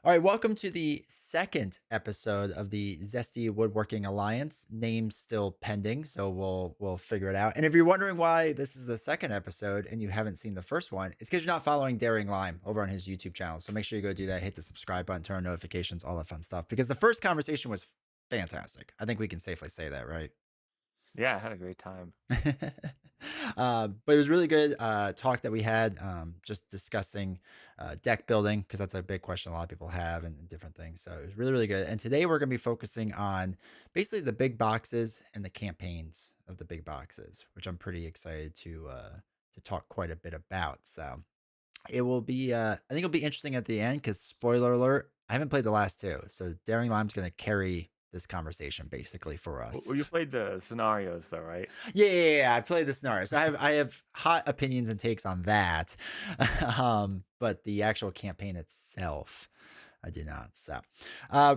All right, welcome to the second episode of the Zesty Woodworking Alliance. Name still pending, so we'll figure it out. And if you're wondering why this is the second episode and you haven't seen the first one, it's because you're not following Daring Lime over on his YouTube channel. So make sure you go do that, hit the subscribe button, turn on notifications, all that fun stuff. Because the first conversation was fantastic. I think we can safely say that, right? Yeah, I had a great time. But it was really good talk that we had, just discussing deck building because that's a big question a lot of people have and different things. So it was really, really good. And today we're going to be focusing on basically the big boxes and the campaigns of the big boxes, which I'm pretty excited to talk quite a bit about. So it will be, I think it'll be interesting at the end because spoiler alert, I haven't played the last two. So Daring Lime's going to carry this conversation basically for us. Well, you played the scenarios though, right? Yeah. I played the scenario, so I have hot opinions and takes on that. But the actual campaign itself, I did not. So,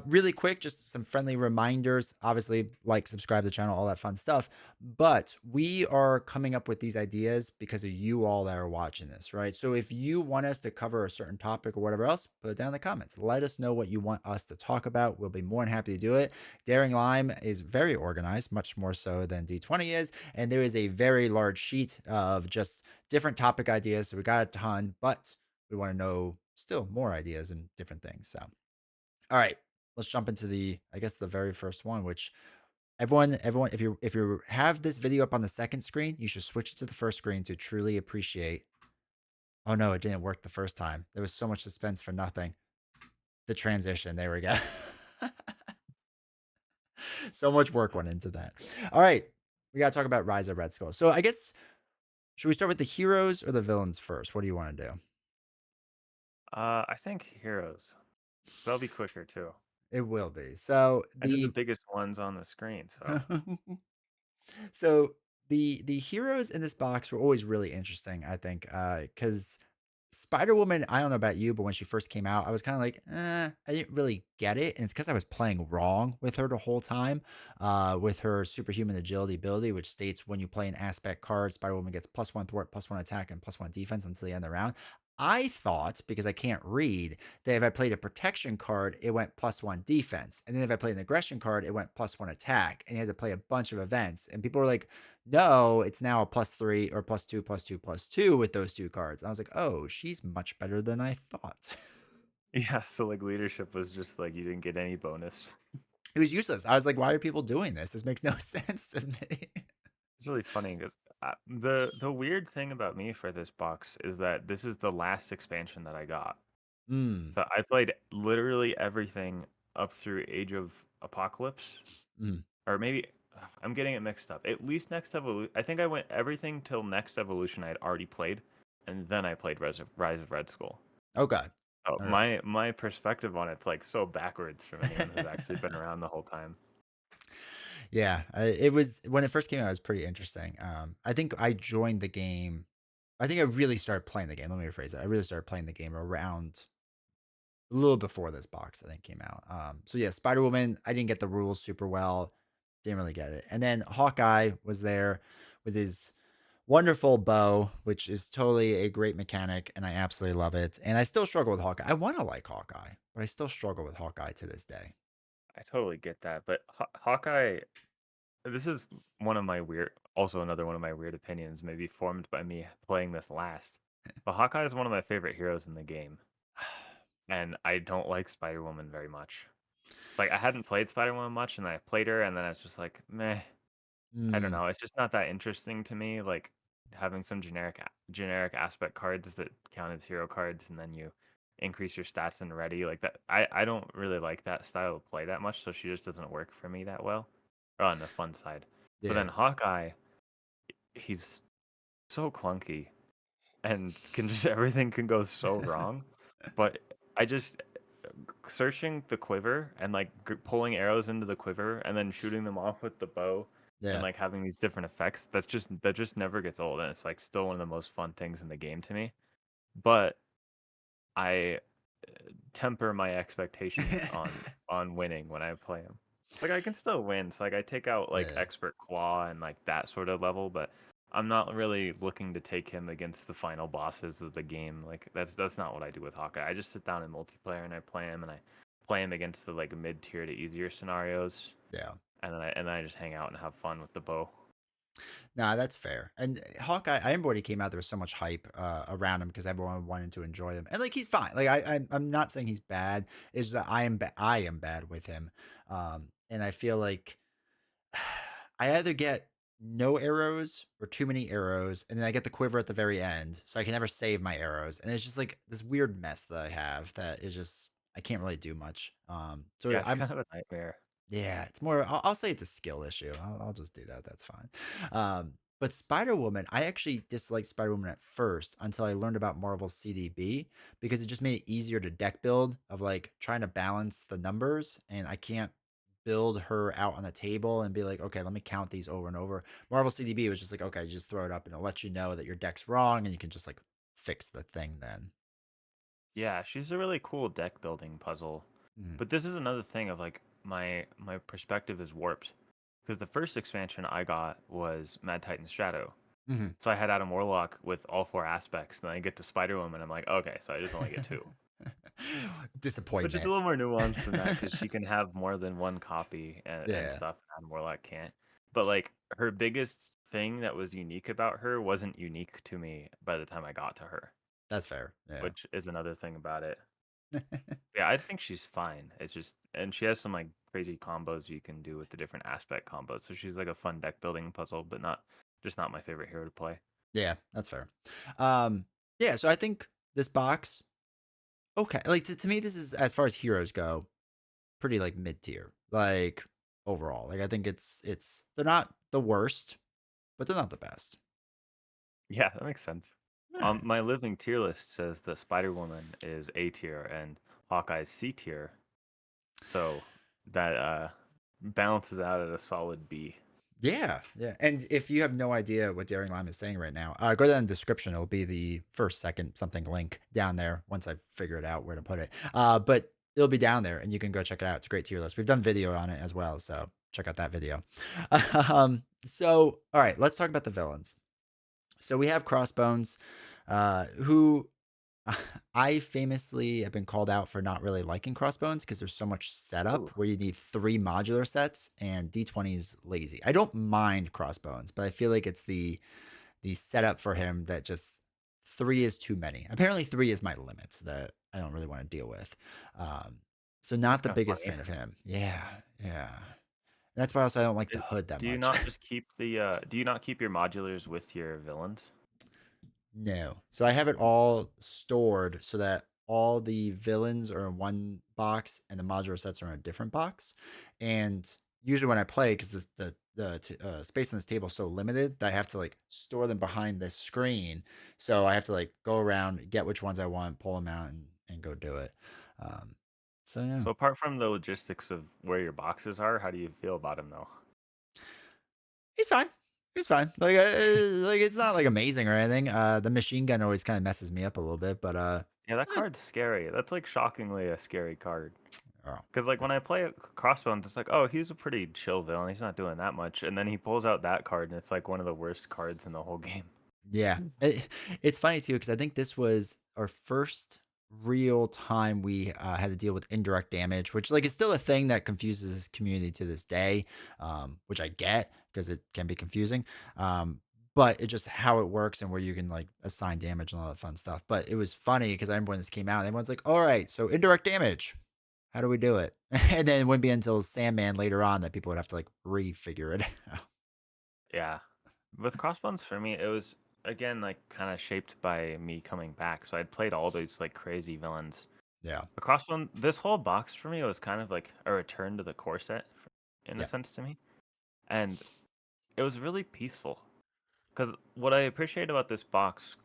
really quick, just some friendly reminders. Obviously, like, subscribe to the channel, all that fun stuff. But we are coming up with these ideas because of you all that are watching this, right? So, if you want us to cover a certain topic or whatever else, put it down in the comments. Let us know what you want us to talk about. We'll be more than happy to do it. Daring Lime is very organized, much more so than D20 is. And there is a very large sheet of just different topic ideas. So, we got a ton, but we want to know still more ideas and different things. So, all right, let's jump into I guess the very first one, which everyone, if you have this video up on the second screen, you should switch it to the first screen to truly appreciate. Oh no, it didn't work the first time. There was so much suspense for nothing. The transition. There we go. So much work went into that. All right, we got to talk about Rise of Red Skull. So I guess should we start with the heroes or the villains first? What do you want to do? I think heroes. They'll be quicker too. It will be. So And they're the the biggest ones on the screen, so So the heroes in this box were always really interesting, I think, because Spider Woman. I don't know about you, but when she first came out, I was kind of like, I didn't really get it, and it's because I was playing wrong with her the whole time, with her superhuman agility ability, which states when you play an aspect card, Spider Woman gets +1 thwart, +1 attack, and +1 defense until the end of the round. I thought, because I can't read, that if I played a protection card, it went +1 defense. And then if I played an aggression card, it went +1 attack. And you had to play a bunch of events. And people were like, no, it's now a +3 or +2, +2, +2 with those two cards. And I was like, oh, she's much better than I thought. yeah. So like leadership was just like you didn't get any bonus. It was useless. I was like, why are people doing this? This makes no sense to me. It's really funny because the weird thing about me for this box is that this is the last expansion that I got. Mm, So I played literally everything up through Age of Apocalypse. mm. Or maybe I'm getting it mixed up. At least Next Evolution. I think I went everything till Next Evolution I had already played, and then I played Rise of Red Skull. Okay. So All right. my perspective on it's like so backwards from anyone who's actually been around the whole time. Yeah, it was when it first came out. It was pretty interesting. I think I joined the game. I think I really started playing the game. Let me rephrase that. I really started playing the game around a little before this box, I think, came out. So yeah, Spider Woman. I didn't get the rules super well. Didn't really get it. And then Hawkeye was there with his wonderful bow, which is totally a great mechanic, and I absolutely love it. And I still struggle with Hawkeye. I want to like Hawkeye, but I still struggle with Hawkeye to this day. I totally get that, but Hawkeye. This is one of my weird, also another one of my weird opinions, maybe formed by me playing this last. But Hawkeye is one of my favorite heroes in the game, and I don't like Spider Woman very much. Like I hadn't played Spider Woman much, and I played her, and then it's just like meh. I don't Mm, know. It's just not that interesting to me. Like having some generic aspect cards that count as hero cards, and then you increase your stats and ready like that. I don't really like that style of play that much, so she just doesn't work for me that well. Or on the fun side. But yeah. then Hawkeye, he's so clunky and can just everything can go so wrong. But I just searching the quiver and like pulling arrows into the quiver and then shooting them off with the bow and Yeah. like having these different effects. That just never gets old, and it's like still one of the most fun things in the game to me. But I temper my expectations on winning when I play them. Like I can still win. So like I take out like Yeah. expert claw and like that sort of level, but I'm not really looking to take him against the final bosses of the game. Like that's not what I do with Hawkeye. I just sit down in multiplayer and I play him, and I play him against the like mid tier to easier scenarios, Yeah. and then I just hang out and have fun with the bow. Nah, that's fair. And Hawkeye, I remember when he came out, there was so much hype around him because everyone wanted to enjoy him. And like he's fine. Like I'm not saying he's bad. It's just that I am bad with him. And I feel like I either get no arrows or too many arrows, and then I get the quiver at the very end, so I can never save my arrows. And it's just like this weird mess that I have that is just I can't really do much. So Yeah, it's I'm kind of a nightmare. yeah, it's more. I'll say it's a skill issue. I'll just do that. That's fine. But Spider Woman, I actually disliked Spider Woman at first until I learned about Marvel's CDB because it just made it easier to deck build of like trying to balance the numbers, and I can't build her out on the table and be like, okay, let me count these over and over. Marvel CDB was just like, okay, you just throw it up and it'll let you know that your deck's wrong, and you can just like fix the thing then. Yeah, she's a really cool deck building puzzle. Mhm. But this is another thing of like my perspective is warped because the first expansion I got was Mad Titan's Shadow. Mhm. So I had Adam Warlock with all four aspects. Then I get to Spider Woman. I'm like, okay, so I just only get two, which is a Disappointment. little more nuanced than that because she can have more than one copy and Yeah, stuff. Adam Warlock can't. But like her biggest thing that was unique about her wasn't unique to me by the time I got to her, that's fair. Yeah. which is another thing about it. Yeah, I think she's fine. It's just, and she has some like crazy combos you can do with the different aspect combos. So she's like a fun deck building puzzle, but not my favorite hero to play. Yeah, that's fair. Um, yeah, so I think this box, okay. Like to me, this is as far as heroes go, pretty like mid tier. Like overall, like I think it's they're not the worst, but they're not the best. Yeah, that makes sense. All right. My living tier list says the Spider Woman is A tier and Hawkeye's C tier, so that balances out at a solid B. Yeah, yeah. And if you have no idea what Daring Lime is saying right now, go down in the description. It'll be the first, second, something link down there once I figure it out where to put it. But it'll be down there and you can go check it out. It's a great tier list. We've done video on it as well. So check out that video. All right, let's talk about the villains. So we have Crossbones, who I famously have been called out for not really liking Crossbones because there's so much setup Ooh. where you need 3 modular sets, and D20 is lazy. I don't mind Crossbones, but I feel like it's the setup for him that just 3 is too many. Apparently 3 is my limit that I don't really want to deal with. Um, so That's not the kind of biggest funny. fan of him. Yeah, yeah. That's why also I don't like the hood that Do you much. not just keep the do you not keep your modulars with your villains? No. So I have it all stored so that all the villains are in one box and the modular sets are in a different box. And usually when I play, because the space on this table is so limited that I have to like store them behind this screen. So I have to like go around, get which ones I want, pull them out, and go do it. Um, so yeah. So apart from the logistics of where your boxes are, how do you feel about him though? He's fine. He's fine. Like it's not like amazing or anything. The machine gun always kind of messes me up a little bit, but Yeah, that eh, card's scary. That's like shockingly a scary card. oh, Because like when I play Crossbones, it's like, oh, he's a pretty chill villain. He's not doing that much, and then he pulls out that card, and it's like one of the worst cards in the whole game. yeah, it's funny too because I think this was our first real time we had to deal with indirect damage, which like is still a thing that confuses this community to this day, which I get because it can be confusing. Um, but it just how it works and where you can like assign damage and all that fun stuff. But it was funny because I remember when this came out, everyone's like, "All right, so indirect damage, how do we do it?" And then it wouldn't be until Sandman later on that people would have to like refigure it out. Yeah, with Crossbones for me, it was again like kind of shaped by me coming back. So I'd played all these like crazy villains. Yeah, The Crossbone, this whole box for me was kind of like a return to the core set, in a yeah, sense to me, and it was really peaceful. Because what I appreciate about this box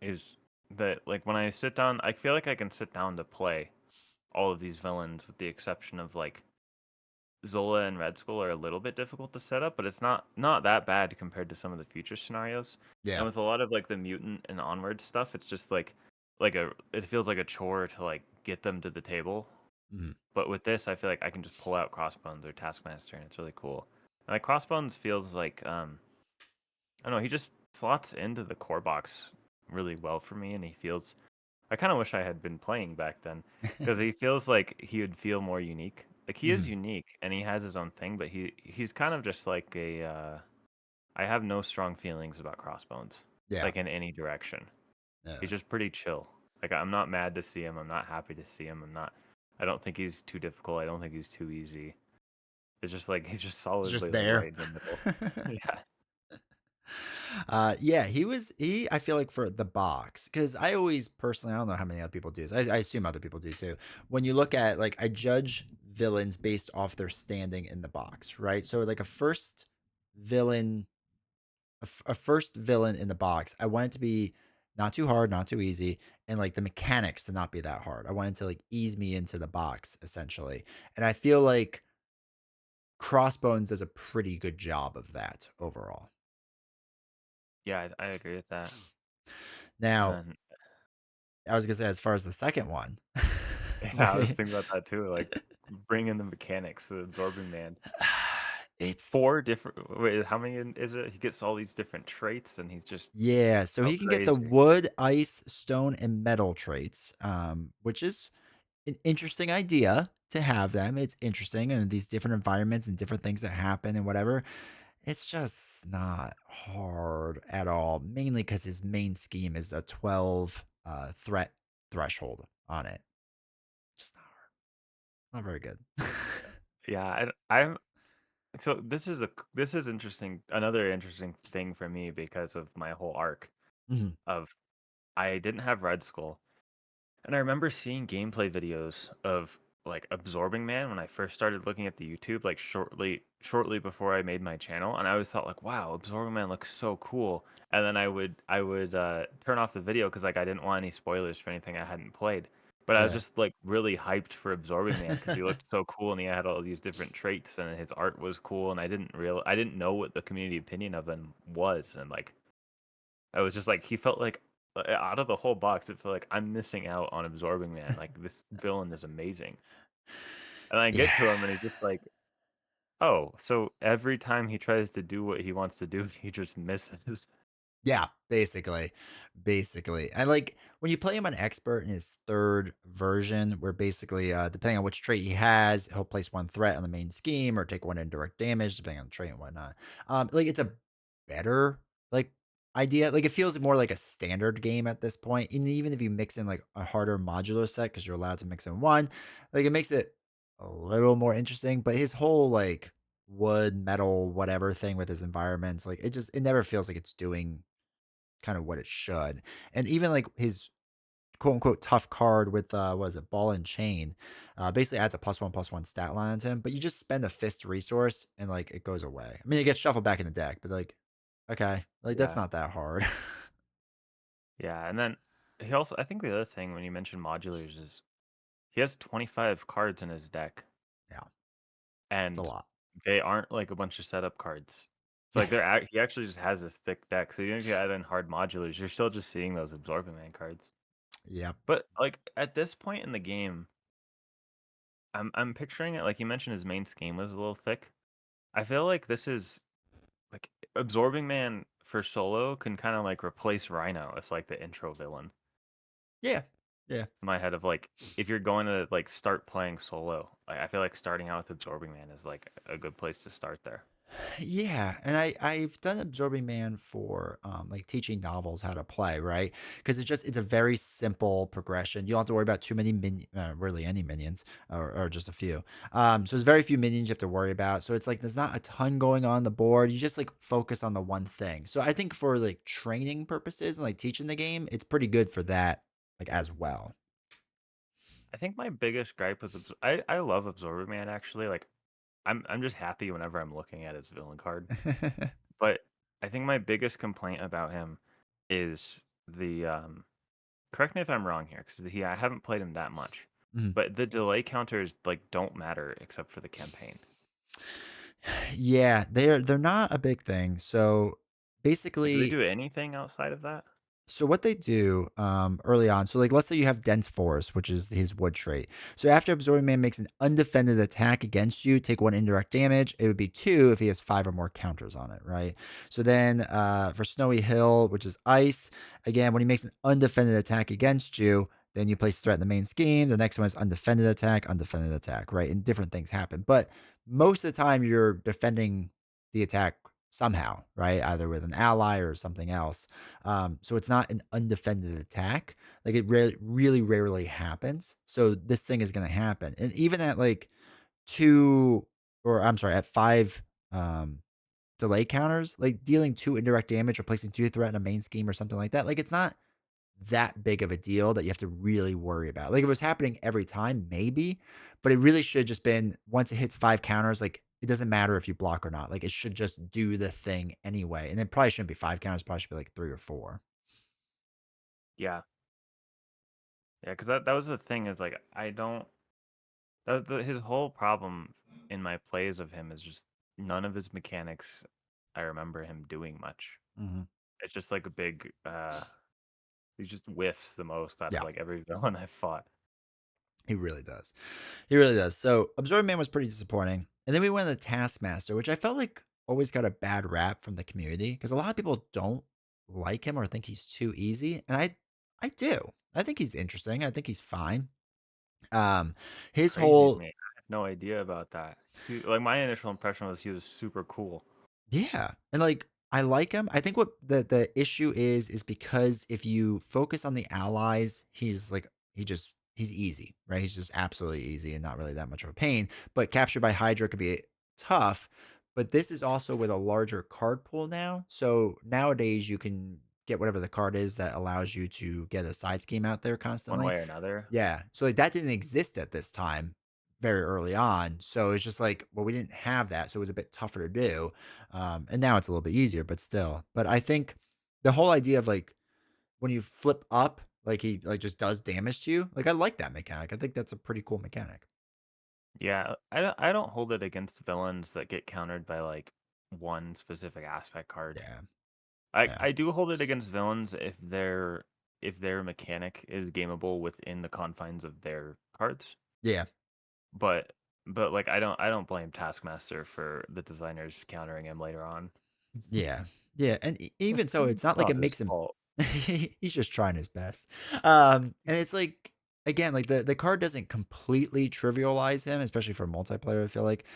is that like when I sit down, I feel like I can sit down to play all of these villains with the exception of like Zola and Red Skull are a little bit difficult to set up, but it's not that bad compared to some of the future scenarios. And yeah. with a lot of like the mutant and onward stuff, it's just like a it feels like a chore to like get them to the table. Mhm. But with this, I feel like I can just pull out Crossbones or Taskmaster, and it's really cool. And like Crossbones feels like I don't know, he just slots into the core box really well for me, and he feels. I kind of wish I had been playing back then because he feels like he would feel more unique. Like he is Mhm. unique and he has his own thing, but he's kind of just like a. I have no strong feelings about Crossbones, Yeah. like in any direction. He's Yeah. just pretty chill. Like I'm not mad to see him. I'm not happy to see him. I'm not. I don't think he's too difficult. I don't think he's too easy. It's just like he's just It's just solidly like there. right in the middle. Yeah. Yeah, he I feel like for the box, because I always personally, I don't know how many other people do this. I assume other people do too. When you look at, like, I judge villains based off their standing in the box, right? So like villain, a first villain in the box, I want it to be not too hard, not too easy, and like the mechanics to not be that hard. I want it to like ease me into the box essentially, and I feel like Crossbones does a pretty good job of that overall. Yeah, I agree with that. And Now, then I was gonna say, as far as the second one, yeah, I was right? thinking about that too. Like bring in the mechanics, the absorbing man. It's Four different. Wait, how many is it? He gets all these different traits, and he's just yeah. So oh he can get the crazy. wood, ice, stone, and metal traits, which is an interesting idea to have them. It's interesting, and these different environments and different things that happen and whatever. It's just not hard at all. Mainly because his main scheme is a 12 threat threshold on it. Just not very good. Yeah, I'm. So this is interesting. Another interesting thing for me because of my whole arc Mhm. of I didn't have Red Skull. And I remember seeing gameplay videos of like Absorbing Man when I first started looking at the YouTube, like shortly before I made my channel, and I always thought like, wow, Absorbing Man looks so cool. And then I would turn off the video because like I didn't want any spoilers for anything I hadn't played. But I was Yeah. just like really hyped for Absorbing Man because he looked so cool and he had all these different traits and his art was cool and I didn't know what the community opinion of him was and like I was just like he felt like out of the whole box, it felt like I'm missing out on Absorbing Man. Like this villain is amazing, and I get Yeah. to him, and he's just like, "Oh, so every time he tries to do what he wants to do, he just misses." Yeah, basically. Basically. I like when you play him on expert in his third version, where basically, depending on which trait he has, he'll place one threat on the main scheme or take one indirect damage, depending on the trait and whatnot. Like it's a better like idea. Like it feels more like a standard game at this point. And even if you mix in like a harder modular set, because you're allowed to mix in one, like it makes it a little more interesting. But his whole like wood, metal, whatever thing with his environments, like it never feels like it's doing kind of what it should. And even like his quote unquote tough card with what is it, ball and chain, basically adds a +1/+1 stat line onto him, but you just spend a fist resource and like it goes away. I mean, it gets shuffled back in the deck, but like, okay, like that's Yeah, not that hard. yeah, and then he also I think the other thing when you mentioned modulars is he has 25 cards in his deck, Yeah, it's a and lot. they aren't like a bunch of setup cards. So like he actually just has this thick deck. So even if you add in hard modulars, you're still just seeing those Absorbing Man cards. Yep. But like at this point in the game, I'm picturing it like you mentioned his main scheme was a little thick. I feel like this is like Absorbing Man for solo can kind of like replace Rhino as like the intro villain Yeah. Yeah. in my head of like if you're going to like start playing solo, I feel like starting out with Absorbing Man is like a good place to start there. Yeah, and I've done Absorbing Man for like teaching novels how to play, right? Because it's a very simple progression. You don't have to worry about too many really any minions or just a few. So there's very few minions you have to worry about. So it's like there's not a ton going on the board. You just like focus on the one thing. So I think for like training purposes and like teaching the game, it's pretty good for that like as well. I think my biggest gripe with I love Absorbing Man actually. Like I'm just happy whenever I'm looking at his villain card. But I think my biggest complaint about him is the correct me if I'm wrong here because I haven't played him that much. Mhm. But the delay counters like don't matter except for the campaign. Yeah, they're not a big thing. So Like, do they basically do anything outside of that? So what they do early on, so like let's say you have dense forest, which is his wood trait. So after absorbing man makes an undefended attack against you, take 1 indirect damage. It would be 2 if he has 5 or more counters on it, right? So then for Snowy Hill, which is ice, again when he makes an undefended attack against you, then you place threat in the main scheme. The next one is undefended attack, right? And different things happen, but most of the time you're defending the attack somehow, right? Either with an ally or something else. So it's not an undefended attack. Like it really rarely happens. So this thing is going to happen. And even at like 2, or I'm sorry, at 5 um, delay counters, like dealing 2 indirect damage or placing 2 threat in a main scheme or something like that, like it's not that big of a deal that you have to really worry about. Like if it was happening every time, maybe, but it really should just been once it hits 5 counters, like it doesn't matter if you block or not. Like it should just do the thing anyway. And it probably shouldn't be 5 counters, probably should be like 3 or 4. Yeah, yeah, because that was the thing is like I don't his whole problem in my plays of him is just none of his mechanics I remember him doing much. Hmm. It's just like a big he just whiffs the most out of Yeah, like every villain I've fought. he really does. He really does. So Absorbing Man was pretty disappointing. And then we went to Taskmaster, which I felt like always got a bad rap from the community because a lot of people don't like him or think he's too easy. And I do. I think he's interesting. I think he's fine. Um, his Crazy to whole me. I have no idea about that. See, like my initial impression was he was super cool. Yeah, and, like, I like him. I think what the issue is because if you focus on the allies, he's, like he's easy, right? He's just absolutely easy and not really that much of a pain, but captured by Hydra could be tough, but this is also with a larger card pool now, so nowadays you can get whatever the card is that allows you to get a side scheme out there One constantly. way or another. Yeah. So like that didn't exist at this time very early on. So it's just like, well, we didn't have that. So it was a bit tougher to do. And now it's a little bit easier, but still. But I think the whole idea of like when you flip up, like he like just does damage to you. Like I like that mechanic. I think that's a pretty cool mechanic. Yeah, I don't hold it against villains that get countered by like one specific aspect card. Yeah. I Yeah. I do hold it against villains if their mechanic is gameable within the confines of their cards. Yeah. But but like I don't blame Taskmaster for the designers countering him later on. Yeah. Yeah. And even so, it's It's not like not it his makes him fault. he's just trying his best. And it's like again, like the card doesn't completely trivialize him, especially for multiplayer, I feel like.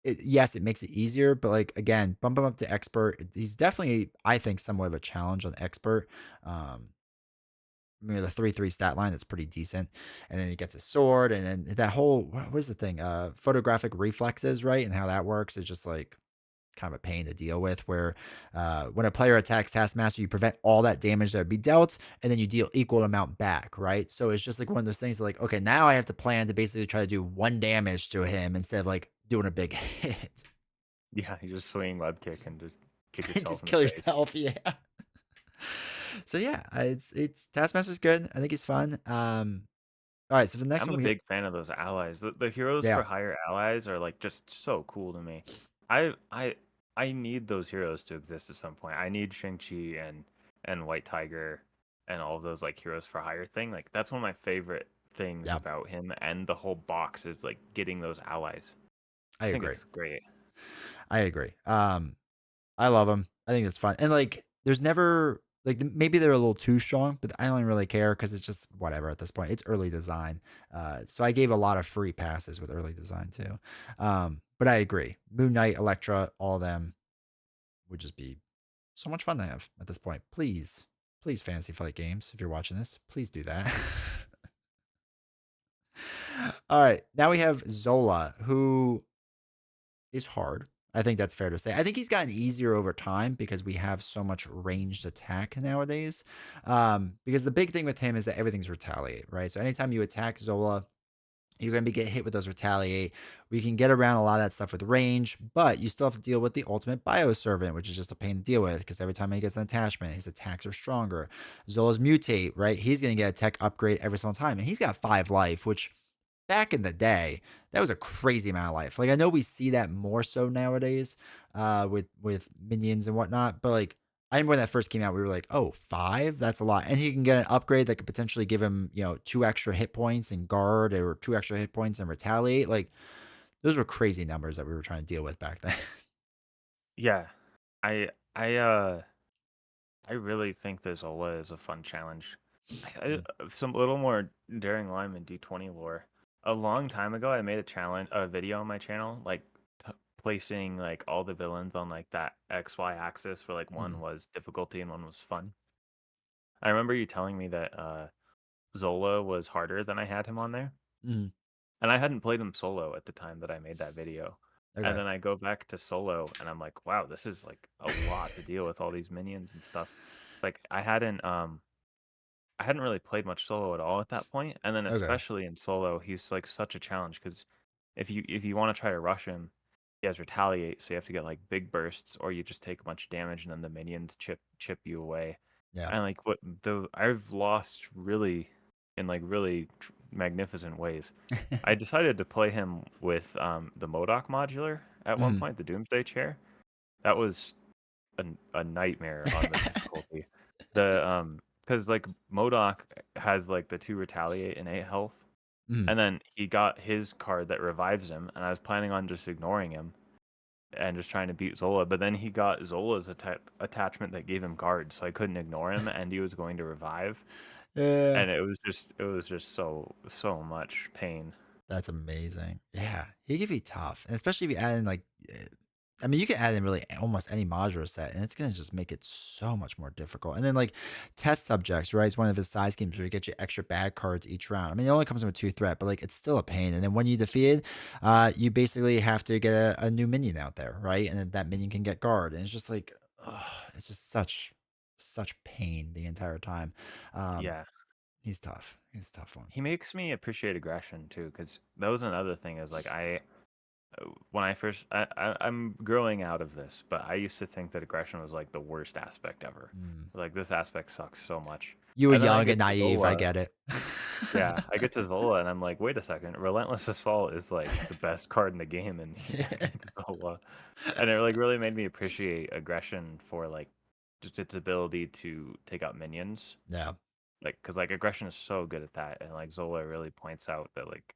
Yes, it makes it easier, but like again, bump him up to expert. He's definitely, I think, somewhat of a challenge on expert. Um, the 3/3 stat line that's pretty decent, and then he gets a sword, and then that whole what is the thing? Photographic reflexes, right? And how that works is just like kind of a pain to deal with where when a player attacks Taskmaster, you prevent all that damage that would be dealt, and then you deal equal amount back, right? So it's just like one of those things like, okay, now I have to plan to basically try to do 1 damage to him instead of like doing a big hit. Yeah, you just swing web kick and just kick And yourself just in the kill face. yourself, yeah. So yeah, it's Taskmaster's good. I think he's fun. All right, so for the next I'm one a we big fan of those allies. The heroes yeah, for hire allies are like just so cool to me. I I I need those heroes to exist at some point. I need Shang-Chi and White Tiger and all of those like heroes for hire thing. Like that's one of my favorite things yeah, about him and the whole box is like getting those allies. I I think agree. it's great. I agree. I love them. I think it's fun. And like there's never like maybe they're a little too strong, but I don't really care because it's just whatever at this point. It's early design. So I gave a lot of free passes with early design too. But I agree. Moon Knight, Elektra, all of them would just be so much fun to have at this point. Please, please, Fantasy Flight Games, if you're watching this, please do that. All right, now we have Zola, who is hard. I think that's fair to say. I think he's gotten easier over time because we have so much ranged attack nowadays. Because the big thing with him is that everything's retaliate, right? So anytime you attack Zola, you're going to be get hit with those retaliate. We can get around a lot of that stuff with range, but you still have to deal with the ultimate bioservant, which is just a pain to deal with because every time he gets an attachment, his attacks are stronger. Zola's mutate, right? He's going to get a tech upgrade every single time, and he's got 5 life, which back in the day, that was a crazy amount of life. Like I know we see that more so nowadays with minions and whatnot, but like I remember when that first came out, we were like, "Oh, 5? That's a lot." And he can get an upgrade that could potentially give him, 2 extra hit points and guard or 2 extra hit points and retaliate. Like, those were crazy numbers that we were trying to deal with back then. Yeah. I I uh I really think the Zola is a fun challenge. Mm, Some little more during Lime and D20 lore. A long time ago, I made a video on my channel, like placing like all the villains on like that XY axis, where like one mm, was difficulty and one was fun. I remember you telling me that Zola was harder than I had him on there, mm. and I hadn't played him solo at the time that I made that video. And Okay. then I go back to solo, and I'm like, wow, this is like a lot to deal with all these minions and stuff. Like I hadn't really played much solo at all at that point, and then Okay. especially in solo, he's like such a challenge because if you want to try to rush him, he has retaliate, so you have to get like big bursts, or you just take a bunch of damage, and then the minions chip you away. Yeah. And like what the I've lost really in like really magnificent ways. I decided to play him with the Modoc modular at one Mhm. point, the Doomsday chair. That was a nightmare on the difficulty. Because like Modoc has like the 2 retaliate and 8 health, Mhm. and then he got his card that revives him, and I was planning on just ignoring him and just trying to beat Zola, but then he got Zola's attachment that gave him guard, so I couldn't ignore him, and he was going to revive, Yeah. and it was just so much pain. That's amazing. Yeah, he could be tough, and especially if you add in I mean, you can add in really almost any modular set, and it's gonna just make it so much more difficult. And then like test subjects, right? It's one of his side schemes where you get you extra bad cards each round. I mean, it only comes with 2 threat, but like it's still a pain. And then when you defeat it, you basically have to get a new minion out there, right? And then that minion can get guard, and it's just like, ugh, it's just such pain the entire time. Um, Yeah. he's tough. He's a tough one. He makes me appreciate aggression too, because that was another thing is like when I first I'm growing out of this, but I used to think that aggression was like the worst aspect ever. Mm. Like this aspect sucks so much. You were And then I young and get to naive. I Zola. get it. Yeah, I get to Zola and I'm like, wait a second, Relentless Assault is like the best card in the game and against Zola. And it like really made me appreciate aggression for like just its ability to take out minions. Yeah. Like, because like aggression is so good at that, and like Zola really points out that like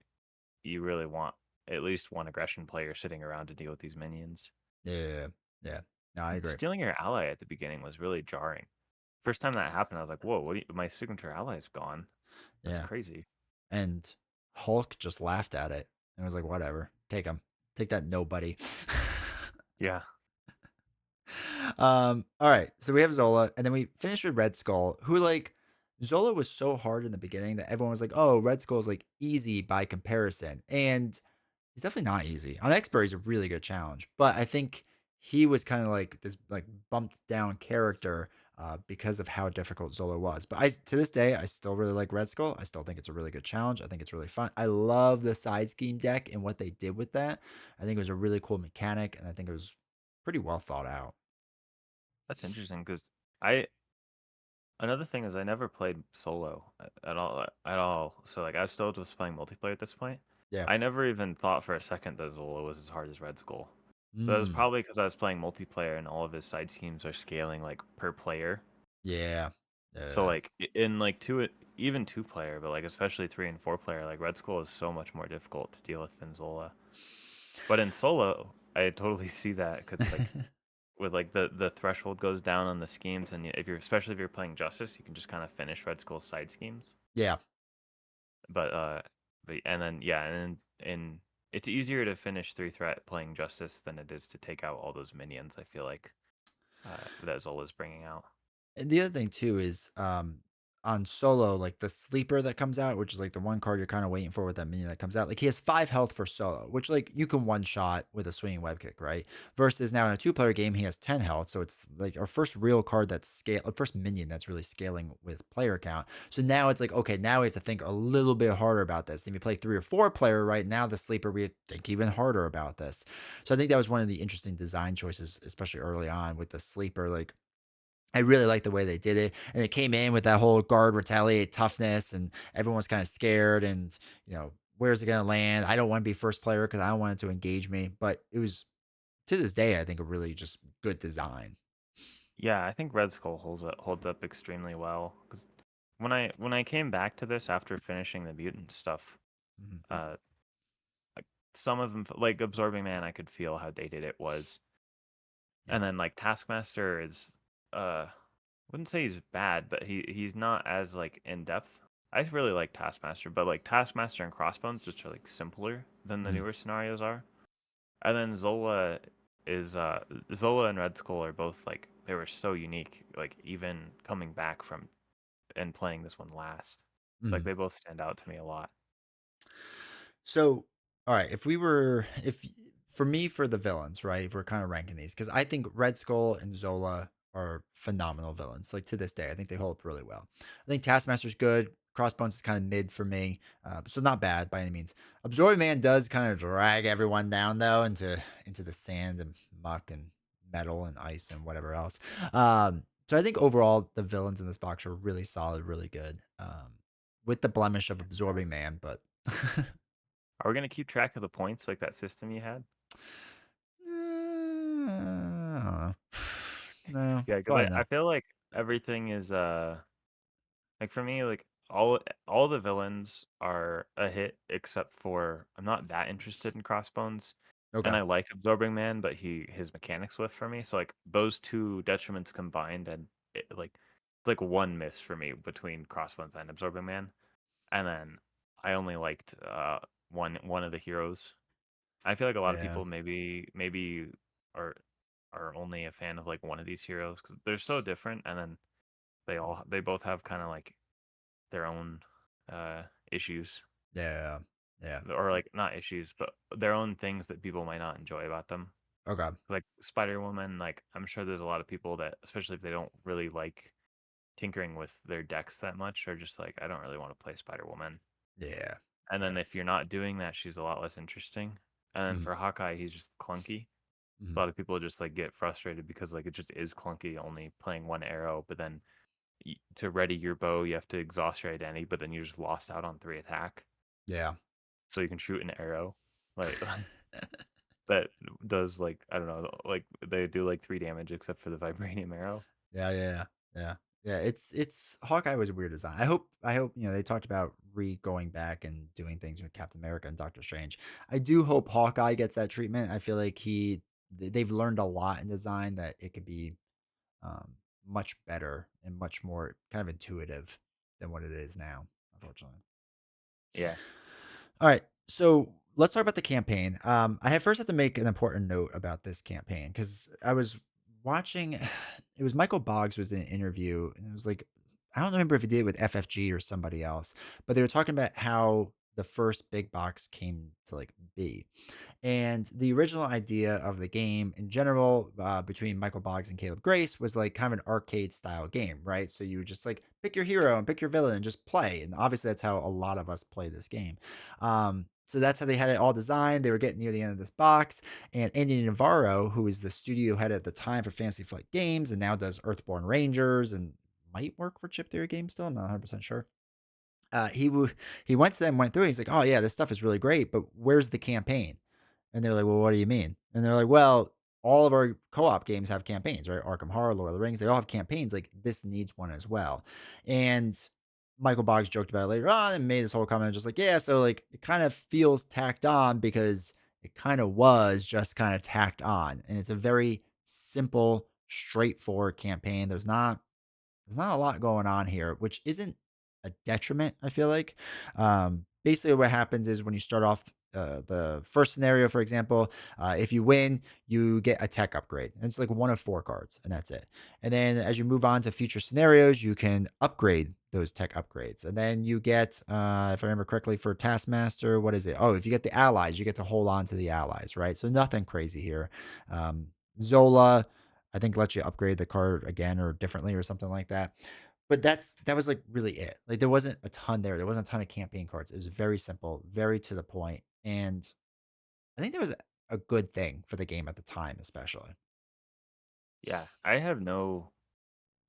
you really want at least one aggression player sitting around to deal with these minions. Yeah. Yeah. No, I And agree. stealing your ally at the beginning was really jarring. First time that happened, I was like, "Whoa, my signature ally is gone. That's Yeah. crazy." And Hulk just laughed at it and was like, whatever. Take him. Take that nobody. Yeah, All right. So we have Zola, and then we finished with Red Skull, who like Zola was so hard in the beginning that everyone was like, oh, Red Skull is like easy by comparison. And he's definitely not easy. On Expert, he's a really good challenge, but I think he was kind of like this like bumped down character because of how difficult Zola was. But I to this day, I still really like Red Skull. I still think it's a really good challenge. I think it's really fun. I love the side scheme deck and what they did with that. I think it was a really cool mechanic, and I think it was pretty well thought out. that's interesting because I another thing is I never played solo at all at all. So like I still just playing multiplayer at this point. Yeah. I never even thought for a second that Zola was as hard as Red Skull. But that was Mm, probably because I was playing multiplayer and all of his side schemes are scaling like per player. yeah. So Uh, like in like even 2 player, but like especially 3 and 4 player, like Red Skull is so much more difficult to deal with than Zola. But in solo, I totally see that because like with like the threshold goes down on the schemes, and if you're especially if you're playing Justice, you can just kind of finish Red Skull's side schemes. yeah. But and then yeah, and in it's easier to finish 3 threat playing Justice than it is to take out all those minions. I feel like that Zola's bringing out. And the other thing too is on solo, like the sleeper that comes out, which is like the one card you're kind of waiting for with that minion that comes out. Like he has 5 health for solo, which like you can one shot with a swinging web kick, right? Versus now in a 2 player game, he has 10 health. So it's like our first real card that's scale, our first minion that's really scaling with player count. So now it's like, okay, now we have to think a little bit harder about this. If you play 3 or 4 player right now, the sleeper, we think even harder about this. So I think that was one of the interesting design choices, especially early on with the sleeper. Like I really like the way they did it. And it came in with that whole guard retaliate toughness, and everyone was kind of scared. And, where's it going to land? I don't want to be first player because I don't want it to engage me. But it was, to this day, I think, a really just good design. Yeah, I think Red Skull holds up extremely well because when I came back to this after finishing the mutant stuff, Mhm. uh, like some of them, like Absorbing Man, I could feel how dated it was, and Yeah. then like Taskmaster is, wouldn't say he's bad, but he's not as like in depth. I really like Taskmaster, but like Taskmaster and Crossbones just are like simpler than the Mhm. newer scenarios are. And then is Zola and Red Skull are both like they were so unique. Like even coming back from and playing this one last, like Mhm. they both stand out to me a lot. So, all right, if we were, if for me, for the villains, right, if we're kind of ranking these, because I think Red Skull and Zola are phenomenal villains. Like to this day, I think they hold up really well. I think Taskmaster's good. Crossbones is kind of mid for me, so not bad by any means. Absorbing Man does kind of drag everyone down though into the sand and muck and metal and ice and whatever else. So I think overall the villains in this box are really solid, really good. With the blemish of Absorbing Man, but Are we gonna keep track of the points like that system you had? I don't know. No, Yeah, because probably I not. feel like everything is like for me, like all the villains are a hit except for I'm not that interested in Crossbones, and Okay. I like Absorbing Man, but his mechanics whiff for me. So like those two detriments combined, and like one miss for me between Crossbones and Absorbing Man, and then I only liked one of the heroes. I feel like a lot of Yeah. people maybe are are only a fan of like one of these heroes because they're so different, and then they both have kind of like their own uh issues Yeah. Yeah. or like not issues but their own things that people might not enjoy about them, Okay. like Spider Woman. Like I'm sure there's a lot of people that, especially if they don't really like tinkering with their decks that much, are just like, I don't really want to play Spider Woman. Yeah. And then Yeah. if you're not doing that, she's a lot less interesting. And then Mhm. for Hawkeye, he's just clunky. A Mhm. lot of people just like get frustrated because like it just is clunky, only playing one arrow, but then to ready your bow you have to exhaust your identity, but then you just lost out on 3 attack Yeah. so you can shoot an arrow like that does like, I don't know, like they do like 3 damage except for the vibranium arrow. Yeah. Yeah. Yeah. Yeah. It's Hawkeye was a weird design. I hope they talked about going back and doing things with Captain America and Doctor Strange. I do hope Hawkeye gets that treatment. I feel like they've learned a lot in design that it could be um, much better and much more kind of intuitive than what it is now, unfortunately. Yeah. All right. So let's talk about the campaign. I have first have to make an important note about this campaign because I was watching. It was Michael Boggs was in an interview, and it was like I don't remember if he did it with FFG or somebody else, but they were talking about how the first big box came to like be. And the original idea of the game in general, between Michael Boggs and Caleb Grace, was like kind of an arcade style game, right? So you would just like pick your hero and pick your villain and just play. And obviously, that's how a lot of us play this game. So that's how they had it all designed. They were getting near the end of this box. And Andy Navarro, who is the studio head at the time for Fantasy Flight Games and now does Earthborn Rangers and might work for Chip Theory Games still, I'm not 100% sure. He went to them, went through it. He's like, oh, yeah, this stuff is really great, but where's the campaign? And they're like, well, what do you mean? And they're like, well, all of our co-op games have campaigns, right? Arkham Horror, Lord of the Rings, they all have campaigns. Like this needs one as well. And Michael Boggs joked about it later on and made this whole comment just like, yeah, so like it kind of feels tacked on because it kind of was just kind of tacked on. And it's a very simple, straightforward campaign. There's not a lot going on here, which isn't a detriment, I feel like. Basically, what happens is when you start off the first scenario, for example, if you win, you get a tech upgrade. And it's like one of 4 cards, and that's it. And then as you move on to future scenarios, you can upgrade those tech upgrades. And then you get, if I remember correctly, for Taskmaster, what is it? Oh, if you get the allies, you get to hold on to the allies, right? So nothing crazy here. Um, Zola, I think lets you upgrade the card again or differently or something like that. But that was like really it. Like there wasn't a ton there. There wasn't a ton of campaign cards. It was very simple, very to the point, and I think that was a good thing for the game at the time, especially. Yeah, I have none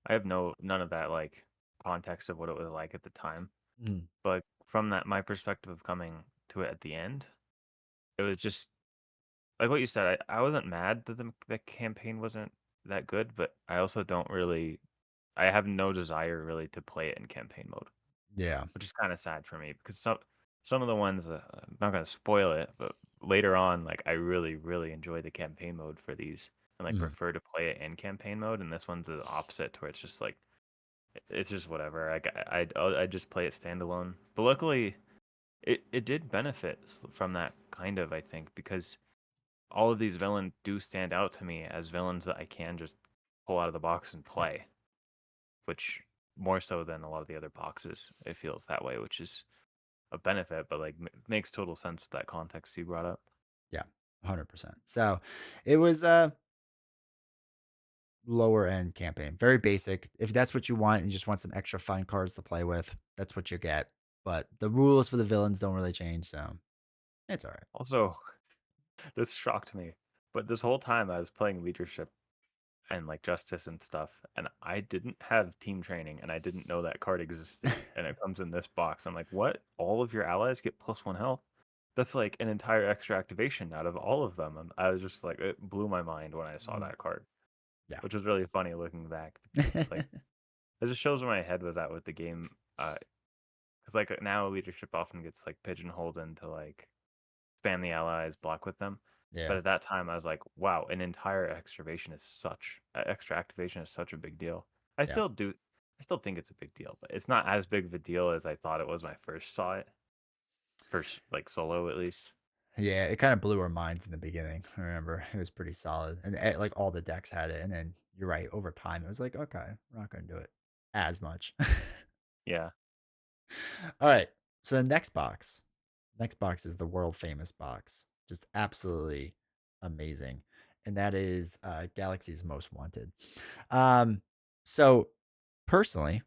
of that like context of what it was like at the time, Mm, but from that my perspective of coming to it at the end, it was just like what you said. I wasn't mad that the campaign wasn't that good, but I also don't really. I have no desire really to play it in campaign mode, Yeah. which is kind of sad for me because some of the ones I'm not gonna spoil it, but later on, like I really enjoy the campaign mode for these and like Mhm. prefer to play it in campaign mode, and this one's the opposite, where it's just like it's just whatever. I just play it standalone, but luckily it did benefit from that kind of, I think, because all of these villains do stand out to me as villains that I can just pull out of the box and Yeah. play, which more so than a lot of the other boxes, it feels that way, which is a benefit, but like makes total sense with that context you brought up. Yeah. 100%. So it was a lower end campaign, very basic. If that's what you want and you just want some extra fun cards to play with, that's what you get. But the rules for the villains don't really change, so it's all right. Also, this shocked me, but this whole time I was playing leadership and like justice and stuff, and I didn't have team training, and I didn't know that card existed, and it comes in this box. I'm like, what? All of your allies get +1 health? That's like an entire extra activation out of all of them. And I was just like, it blew my mind when I saw Mhm. that card, Yeah. which was really funny looking back because it's like it just shows where my head was at with the game. Because like now leadership often gets like pigeonholed into like spam the allies, block with them. Yeah. But at that time, I was like, wow, an entire extra activation is such a big deal. I Yeah. still do, I still think it's a big deal, but it's not as big of a deal as I thought it was when I first saw it, first like solo at least. Yeah, it kind of blew our minds in the beginning. I remember it was pretty solid, and like all the decks had it. And then you're right, over time it was like, okay, we're not going to do it as much. Yeah, All right, so the next box is the world famous box, just absolutely amazing, and that is Galaxy's Most Wanted. Um, so personally,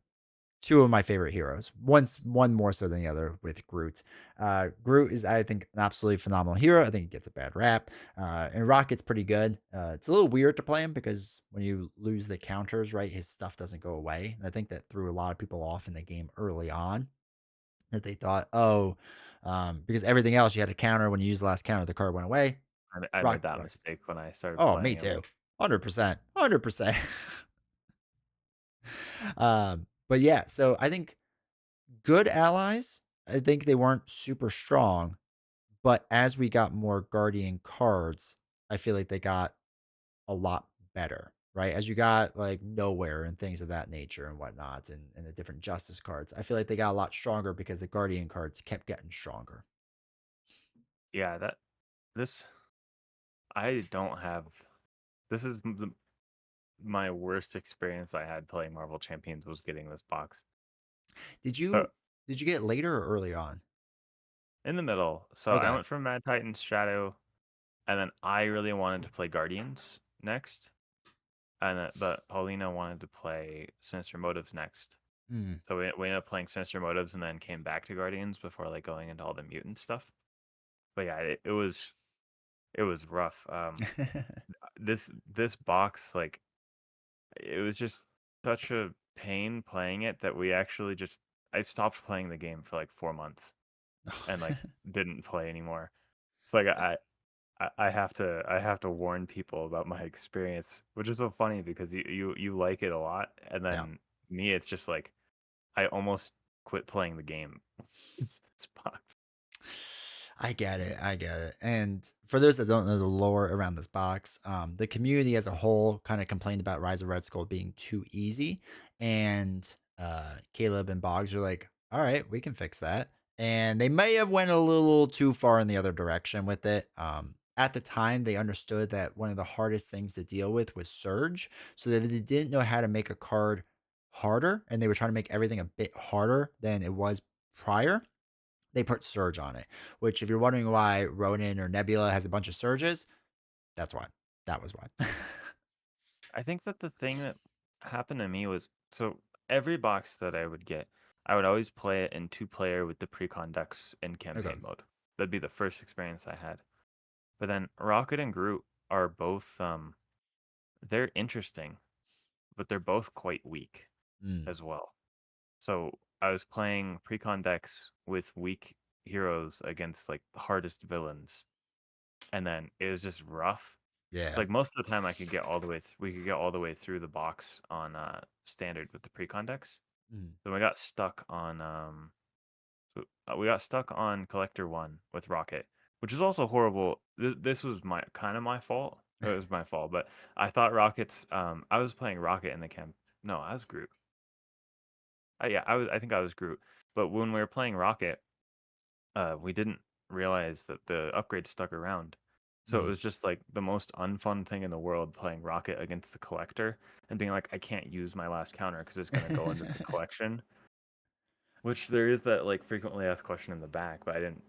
two of my favorite heroes. One more so than the other with Groot. Groot is, I think, an absolutely phenomenal hero. I think he gets a bad rap. And Rocket's pretty good. It's a little weird to play him because when you lose the counters, right, his stuff doesn't go away. And I think that threw a lot of people off in the game early on. That they thought, oh, because everything else you had to counter when you used the last counter, the card went away. I made that Rocket. mistake when I started Oh, me playing him. too. 100%. 100%. But yeah, so I think good allies. I think they weren't super strong, but as we got more Guardian cards, I feel like they got a lot better, right? As you got like Nowhere and things of that nature and whatnot, and the different Justice cards, I feel like they got a lot stronger because the Guardian cards kept getting stronger. Yeah, that this I don't have. This is my worst experience I had playing Marvel Champions was getting this box. Did So you did you get it later or early on? in the middle, so I Okay. went from Mad Titan's Shadow, and then I really wanted to play Guardians next, and but Paulina wanted to play Sinister Motives next. Mm. So we ended up playing Sinister Motives and then came back to Guardians before like going into all the mutant stuff. But yeah, it was rough. This box, like it was just such a pain playing it that we actually just I stopped playing the game for like 4 months and like didn't play anymore. It's like I have to warn people about my experience, which is so funny because you like it a lot, and Yeah. then me, it's just like I almost quit playing the game. It's box. I get it. I get it. And for those that don't know the lore around this box, the community as a whole kind of complained about Rise of Red Skull being too easy. And Caleb and Boggs are like, all right, we can fix that. And they may have went a little too far in the other direction with it. At the time, they understood that one of the hardest things to deal with was Surge. So that they didn't know how to make a card harder, and they were trying to make everything a bit harder than it was prior, they put Surge on it. Which, if you're wondering why Ronin or Nebula has a bunch of Surges, that's why. That was why. I think that the thing that happened to me was so every box that I would get, I would always play it in two player with the precon decks in Okay. campaign mode. That'd be the first experience I had. But then Rocket and Groot are both they're interesting, but they're both quite weak Mm. as well. So I was playing precon decks with weak heroes against like the hardest villains, and then it was just rough. Yeah. Like most of the time, I could get all the way. We could get all the way through the box on standard with the precon decks. Mhm. Then we got stuck on we got stuck on collector one with Rocket, which is also horrible. This was my kind of my fault. It was my fault, but I thought Rockets. I was playing Rocket in the camp. No, I was Groot. Yeah, I was. I think I was Groot. But when we were playing Rocket, we didn't realize that the upgrade stuck around. So it Mhm. was just like the most unfun thing in the world playing Rocket against the collector and being like, I can't use my last counter because it's gonna go into the collection. Which there is that like frequently asked question in the back, but I didn't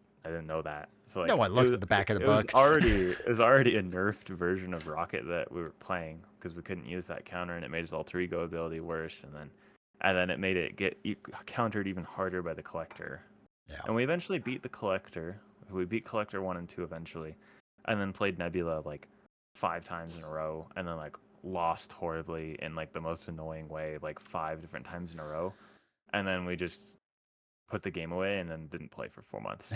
know that. So No like one looks at the back of the it was book. already a nerfed version of Rocket that we were playing because we couldn't use that counter and it made his alter ego ability worse and then it made it get countered even harder by the collector. Yeah. And we eventually beat the collector. We beat collector 1 and 2 eventually. And then played Nebula like 5 times in a row and then like lost horribly in like the most annoying way like 5 different times in a row. And then we just put the game away and then didn't play for 4 months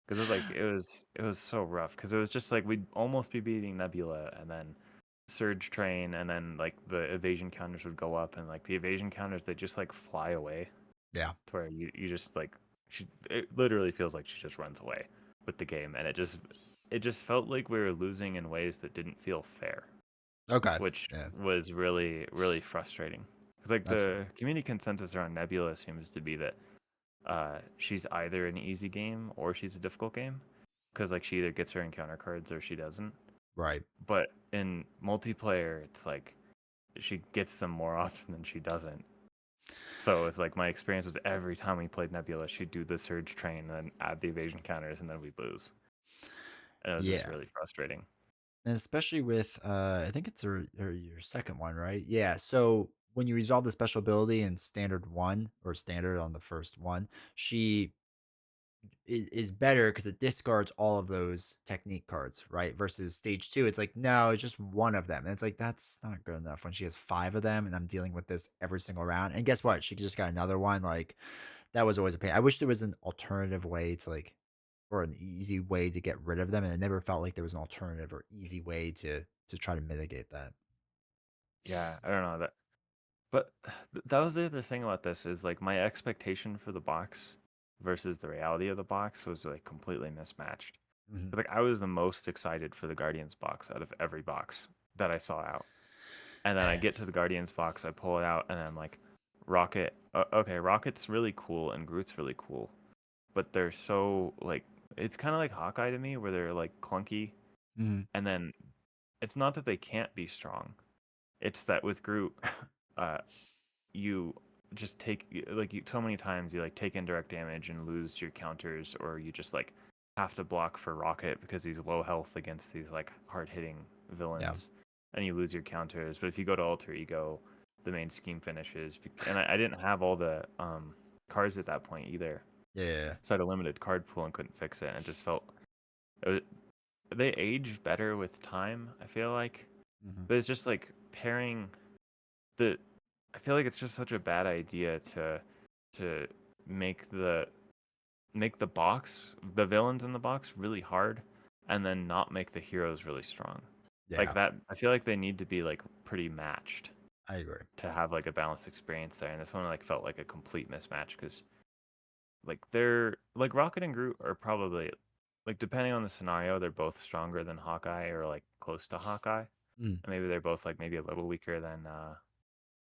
because it was so rough because it was just like we'd almost be beating Nebula and then Surge Train and then like the evasion counters would go up and like the evasion counters they just like fly away Yeah. to where you just like it literally feels like she just runs away with the game and it just felt like we were losing in ways that didn't feel fair, Okay. which Yeah. was really frustrating because like That's fair. the community consensus around Nebula seems to be that she's either an easy game or she's a difficult game because like she either gets her encounter cards or she doesn't. Right. But in multiplayer, it's like she gets them more often than she doesn't. So it's like my experience was every time we played Nebula, she'd do the surge train and then add the evasion counters and then we'd lose. And it was just Yeah. really frustrating. And especially with I think it's your second one, right? Yeah. So when you resolve the special ability in standard one or standard on the first one, she is better because it discards all of those technique cards, right? Versus stage two, it's like, no, it's just one of them. And it's like, that's not good enough when she has five of them and I'm dealing with this every single round. And guess what? She just got another one. Like, that was always a pain. I wish there was an alternative way to like, or an easy way to get rid of them. And it never felt like there was an alternative or easy way to try to mitigate that. Yeah, I don't know that. But that was the other thing about this is like my expectation for the box versus the reality of the box was like completely mismatched. Hmm. Like I was the most excited for the Guardians box out of every box that I saw out. And then I get to the Guardians box, I pull it out, and I'm like, Rocket. Okay, Rocket's really cool and Groot's really cool, but they're so like it's kind of like Hawkeye to me, where they're like clunky, Hmm. and then it's not that they can't be strong. It's that with Groot, uh, you just take like you so many times you like take indirect damage and lose your counters, or you just like have to block for Rocket because he's low health against these like hard hitting Yeah. villains, and you lose your counters. But if you go to Alter Ego, the main scheme finishes. And I didn't have all the cards at that point either, Yeah. so I had a limited card pool and couldn't fix it. And it just felt it was, they aged better with time. I feel like, Hmm. but it's just like pairing the I feel like it's just such a bad idea to make the make the box, the villains in the box really hard and then not make the heroes really strong. Like Yeah. that I feel like they need to be like pretty matched I agree. to have like a balanced experience there. And this one like felt like a complete mismatch cuz like they're like Rocket and Groot are probably like depending on the scenario, they're both stronger than Hawkeye or like close to Hawkeye. Mm. And maybe they're both like maybe a little weaker than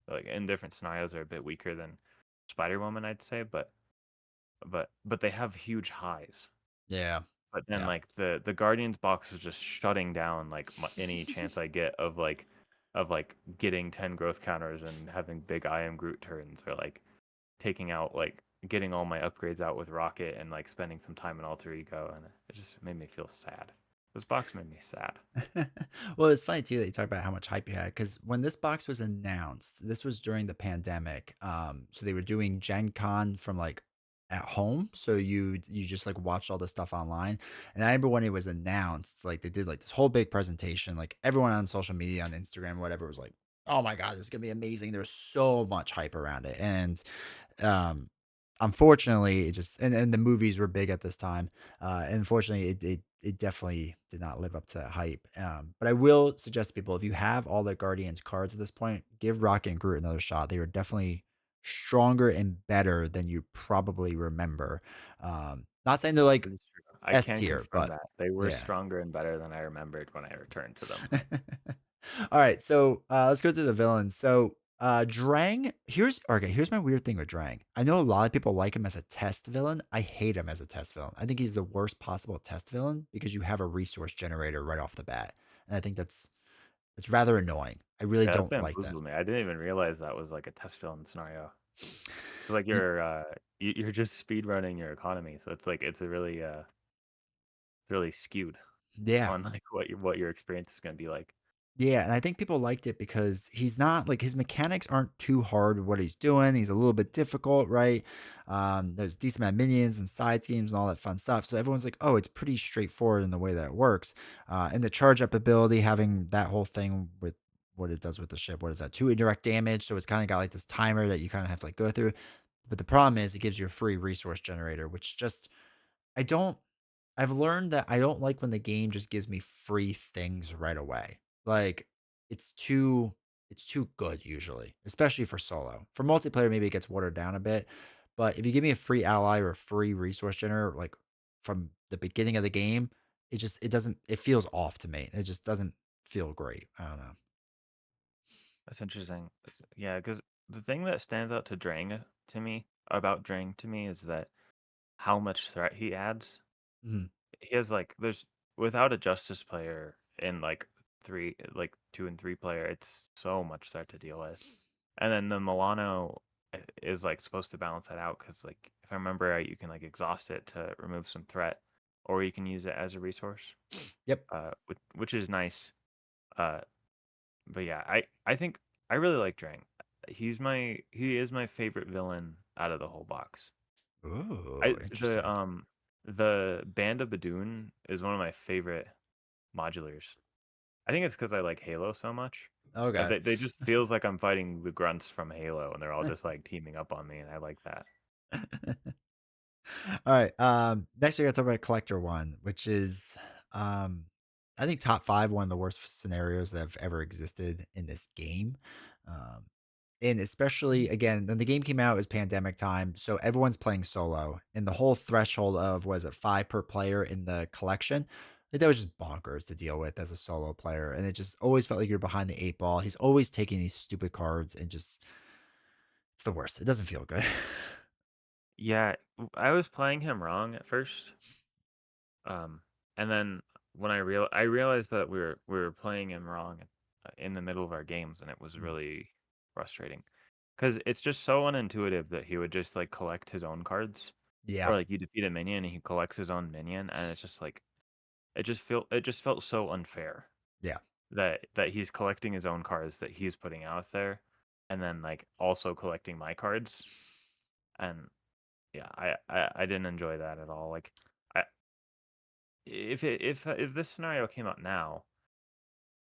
like in different scenarios they're a bit weaker than Spider Woman, I'd say, but they have huge highs. Yeah. But then Yeah. like the Guardians box is just shutting down like any chance I get of like getting 10 growth counters and having big I am Groot turns or like taking out like getting all my upgrades out with Rocket and like spending some time in Alter Ego and it just made me feel sad. This box made me sad. Well, it's funny too that you talk about how much hype you had because when this box was announced, this was during the pandemic. So they were doing Gen Con from like at home, so you just like watched all the stuff online. And I remember when it was announced, like they did like this whole big presentation, like everyone on social media, on Instagram, whatever, was like, "Oh my god, this is gonna be amazing!" There was so much hype around it, and um unfortunately, it just and the movies were big at this time. And unfortunately, it definitely did not live up to that hype. But I will suggest to people if you have all the Guardians cards at this point, give Rocket and Groot another shot. They are definitely stronger and better than you probably remember. Not saying they're That like is true. I S can tier, confirm but that. They were yeah. stronger and better than I remembered when I returned to them. All right, so let's go to the villains. So Drang, here's my weird thing with Drang. I know a lot of people like him as a test villain. I hate him as a test villain. I think he's the worst possible test villain because you have a resource generator right off the bat. And I think that's rather annoying. I really Yeah, that don't like that. bamboozled me. I didn't even realize that was like a test film scenario. Like Y- you're just speed running your economy, so it's like it's a really skewed Yeah. on like what your experience is gonna be like. Yeah, and I think people liked it because he's not like his mechanics aren't too hard with what he's doing. He's a little bit difficult, right? There's a decent amount of minions and side teams and all that fun stuff. So everyone's like, oh, it's pretty straightforward in the way that it works. And the charge up ability, having that whole thing with what it does with the ship, what is that? Two indirect damage. So it's kind of got like this timer that you kind of have to like go through. But the problem is it gives you a free resource generator, which just I don't I've learned that I don't like when the game just gives me free things right away. Like it's too it's too good usually, especially for solo. For multiplayer, maybe it gets watered down a bit. But if you give me a free ally or a free resource generator, like from the beginning of the game, it doesn't it feels off to me. It just doesn't feel great. I don't know. That's interesting. Yeah, because the thing that stands out to Drang to me about Drang to me is that how much threat he adds. Mhm. He has like there's without a Justice player in like three like 2 and 3 player, it's so much threat to deal with. And then the Milano is like supposed to balance that out because like if I remember right, you can like exhaust it to remove some threat, or you can use it as a resource, Yep. which is nice. Uh, but yeah, I think I really like Drang. He is my favorite villain out of the whole box. Oh, I interesting. the Band of Badoon is one of my favorite modulars. I think it's because I like Halo so much. Okay. They just feels like I'm fighting the grunts from Halo, and they're all just like teaming up on me, and I like that. All right. Next we got to talk about collector one, which is, um, I think top five one of the worst scenarios that have ever existed in this game. Um, and especially again, when the game came out, it was pandemic time, so everyone's playing solo, and the whole threshold of was it five per player in the collection. Like, that was just bonkers to deal with as a solo player, and it just always felt like you're behind the eight ball. He's always taking these stupid cards, and just it's the worst. It doesn't feel good. Yeah, I was playing him wrong at first, and then when I realized that we were playing him wrong in the middle of our games, and it was Mm. really frustrating because it's just so unintuitive that he would just like collect his own cards, or Yeah, like you defeat a minion and he collects his own minion, and it's just like it just felt so unfair yeah. that he's collecting his own cards that he's putting out there, and then like also collecting my cards, and yeah, I didn't enjoy that at all. Like, I if this scenario came out now,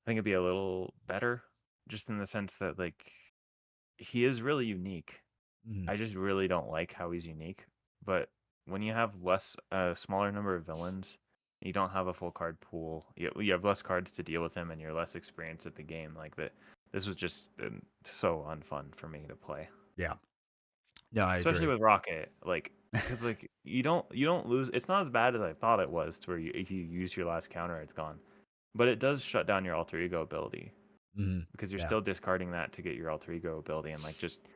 I think it'd be a little better, just in the sense that like he is really unique. Mhm. I just really don't like how he's unique. But when you have a smaller number of villains, you don't have a full card pool. You have less cards to deal with him, and you're less experienced at the game. Like that, this was just so unfun for me to play, Yeah. No, I especially agree. with Rocket. Like, because like you don't lose. It's not as bad as I thought it was. To where if you use your last counter, it's gone. But it does shut down your alter ego ability Mhm. because you're Yeah. still discarding that to get your alter ego ability, and like just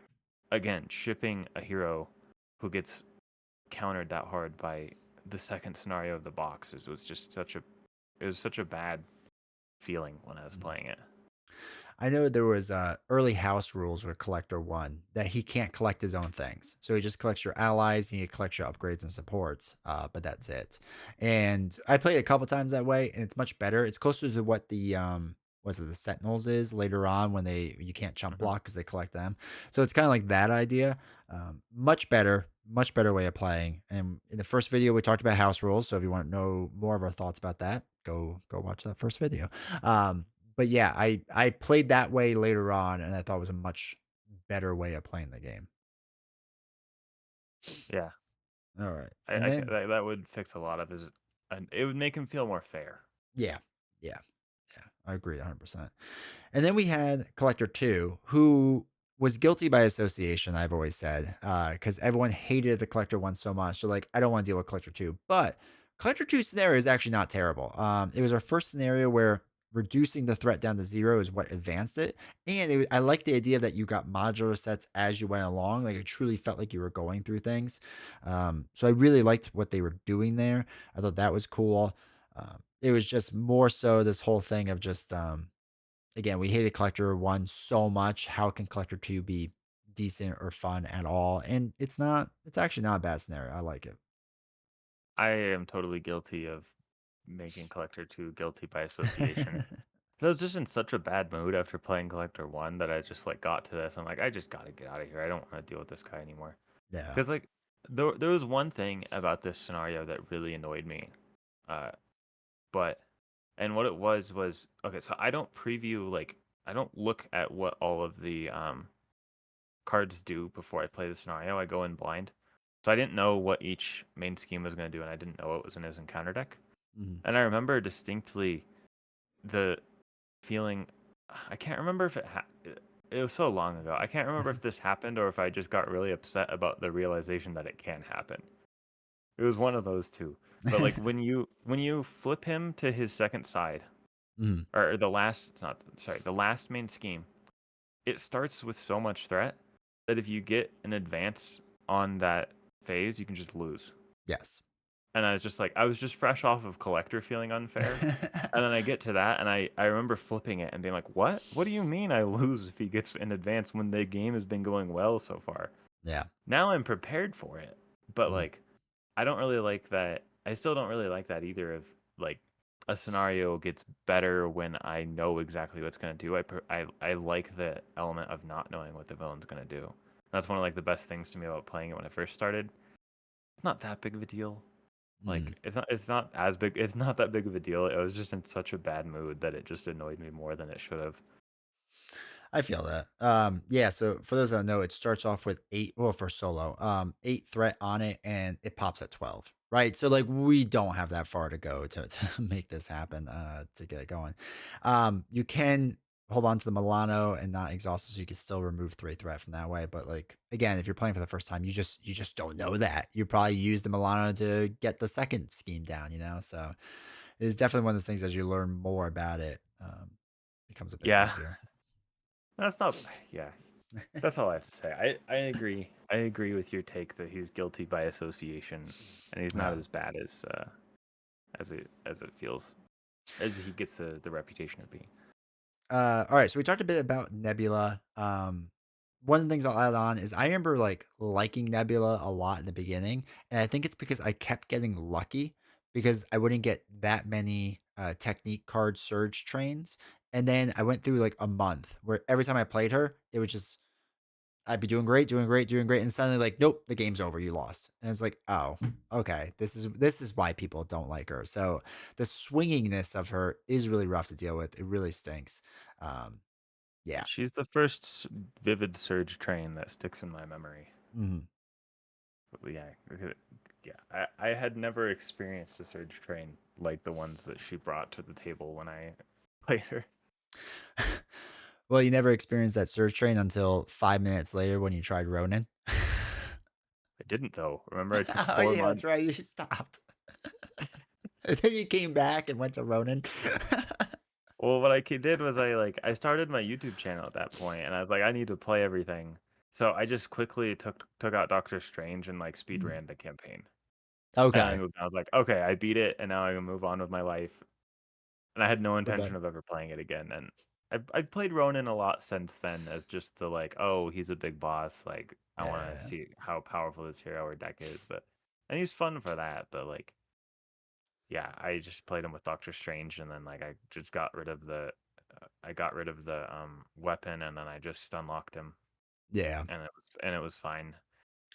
again shipping a hero who gets countered that hard by the second scenario of the box was just such a bad feeling when I was Mhm. playing it. I know there was early house rules with Collector One that he can't collect his own things, so he just collects your allies and he collects your upgrades and supports. But that's it. And I played it a couple times that way, and it's much better. It's closer to what the was it the Sentinels is later on when you can't chump Hmm. block because they collect them. So it's kind of like that idea. Much better way of playing. And in the first video we talked about house rules, so if you want to know more of our thoughts about that, go watch that first video. But yeah, I played that way later on, and I thought it was a much better way of playing the game. Yeah, All right. And I then that would fix a lot of his, and it would make him feel more fair. yeah. Yeah. Yeah. I agree 100%. And then we had Collector 2, who was guilty by association, I've always said, because everyone hated the Collector 1 so much. So, like, I don't want to deal with Collector 2. But Collector 2 scenario is actually not terrible. It was our first scenario where reducing the threat down to 0 is what advanced it. And I like the idea that you got modular sets as you went along. Like, it truly felt like you were going through things. So I really liked what they were doing there. I thought that was cool. It was just more so this whole thing of just again, we hated Collector 1 so much. How can Collector 2 be decent or fun at all? And it's not, it's actually not a bad scenario. I like it. I am totally guilty of making Collector 2 guilty by association. I was just in such a bad mood after playing Collector 1 that I just like got to this. I'm like, I just gotta get out of here. I don't want to deal with this guy anymore. Yeah. Because like there was one thing about this scenario that really annoyed me. Uh, but and what it was okay, so I don't preview, like I don't look at what all of the cards do before I play the scenario. I go in blind. So I didn't know what each main scheme was going to do, and I didn't know what was in his encounter deck. Mhm. And I remember distinctly the feeling. I can't remember if it was so long ago. I can't remember if this happened or if I just got really upset about the realization that it can happen. It was one of those two. But like when you flip him to his second side, Mhm. or the last, it's not, sorry, the last main scheme, it starts with so much threat that if you get an advance on that phase, you can just lose. Yes. And I was just like, I was just fresh off of collector feeling unfair. And then I get to that, and I remember flipping it and being like, what? What do you mean I lose if he gets an advance when the game has been going well so far? Yeah. Now I'm prepared for it. But Mhm. like, I don't really like that. I still don't really like that either. Of like, a scenario gets better when I know exactly what's gonna do. I like the element of not knowing what the villain's gonna do. That's one of like the best things to me about playing it when I first started. It's not that big of a deal. Mhm. Like it's not as big. It's not that big of a deal. I was just in such a bad mood that it just annoyed me more than it should have. I feel that. Yeah, so for those that don't know, it starts off with 8, well, for solo, 8 threat on it and it pops at 12. Right? So like we don't have that far to go to make this happen, to get it going. You can hold on to the Milano and not exhaust it, so you can still remove 3 threat from that way. But like again, if you're playing for the first time, you just don't know that. You probably use the Milano to get the second scheme down, you know? So it is definitely one of those things as you learn more about it, becomes a bit Yeah, easier. that's not. Yeah, that's all I have to say. I agree. I agree with your take that he's guilty by association, and he's not Yeah. as bad as it feels, as he gets the reputation of being. All right, so we talked a bit about Nebula. One of the things I'll add on is I remember like liking Nebula a lot in the beginning, and I think it's because I kept getting lucky because I wouldn't get that many technique card surge trains, and then I went through like a month where every time I played her, it was just I'd be doing great, doing great, doing great, and suddenly like, nope, the game's over, you lost. And it's like, oh, okay, this is why people don't like her. So the swingingness of her is really rough to deal with. It really stinks. Um, yeah. She's the first vivid surge train that sticks in my memory. Mhm. Yeah, yeah. I had never experienced a surge train like the ones that she brought to the table when I played her. Well, you never experienced that surge train until 5 minutes later when you tried Ronin. I didn't though. Remember, I took Oh four yeah, that's months. right. You stopped. And then you came back and went to Ronin. Well, what did was I started my YouTube channel at that point, and I was like, I need to play everything. So I just quickly took out Doctor Strange and like speed Mhm. ran the campaign, and I Okay. moved. I was like, okay, I beat it, and now I can move on with my life. And I had no Okay. intention of ever playing it again. And I've played Ronin a lot since then as just the like, oh, he's a big boss. Like I want to Yeah. see how powerful this hero or deck is, but and he's fun for that. But like, yeah, I just played him with Doctor Strange, and then like I just got rid of the weapon, and then I just unlocked him, Yeah. and it was fine.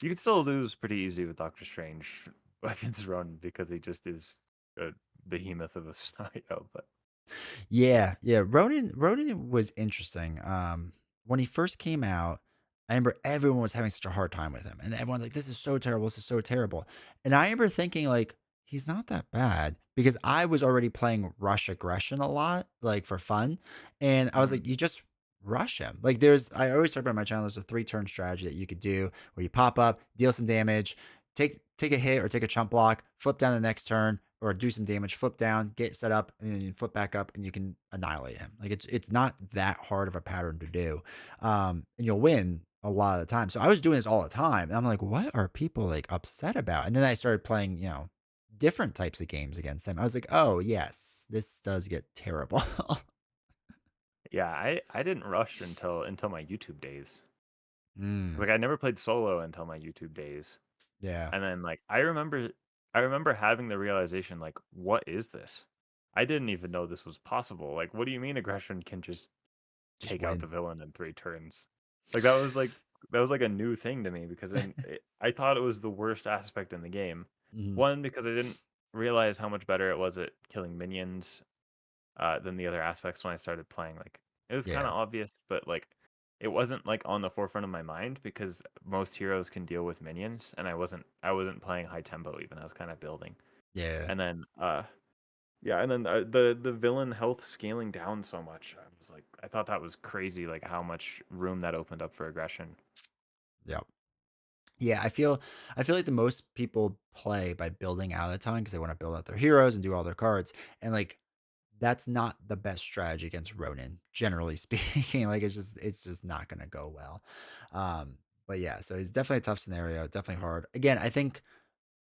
You could still lose pretty easy with Doctor Strange against Ronin because he just is a behemoth of a scenario. But Yeah, yeah. Ronin was interesting. When he first came out, I remember everyone was having such a hard time with him, and everyone's like, "This is so terrible. This is so terrible." And I remember thinking, like, he's not that bad because I was already playing Rush Aggression a lot, like for fun, and I was Mhm. like, "You just rush him." Like, I always talk about my channel. There's a 3 turn strategy that you could do where you pop up, deal some damage, take a hit or take a chump block, flip down the next turn, or do some damage, flip down, get set up, and then you flip back up, and you can annihilate him. Like it's not that hard of a pattern to do, and you'll win a lot of the time. So I was doing this all the time, and I'm like, what are people like upset about? And then I started playing, different types of games against them. I was like, oh yes, this does get terrible. Yeah, I didn't rush until my YouTube days. Mm, Like, I never played solo until my YouTube days, yeah, and then, like, I remember having the realization, like, "What is this? I didn't even know this was possible." Like, what do you mean aggression can just just take out win. the villain in 3 turns? Like, that was like a new thing to me because I thought it was the worst aspect in the game. Mhm. 1, because I didn't realize how much better it was at killing minions, than the other aspects when I started playing. Like, it was kinda Yeah, obvious, but, like, it wasn't, like, on the forefront of my mind because most heroes can deal with minions, and I wasn't playing high tempo even, I was kinda building. yeah, And then, yeah, and then, the villain health scaling down so much, I thought that was crazy, like, how much room that opened up for aggression. yeah. Yeah, I feel like the most people play by building out a ton because they want to build out their heroes and do all their cards. And like that's not the best strategy against Ronin, generally speaking. Like it's just not gonna go well. But yeah, so it's definitely a tough scenario, definitely hard. Again, I think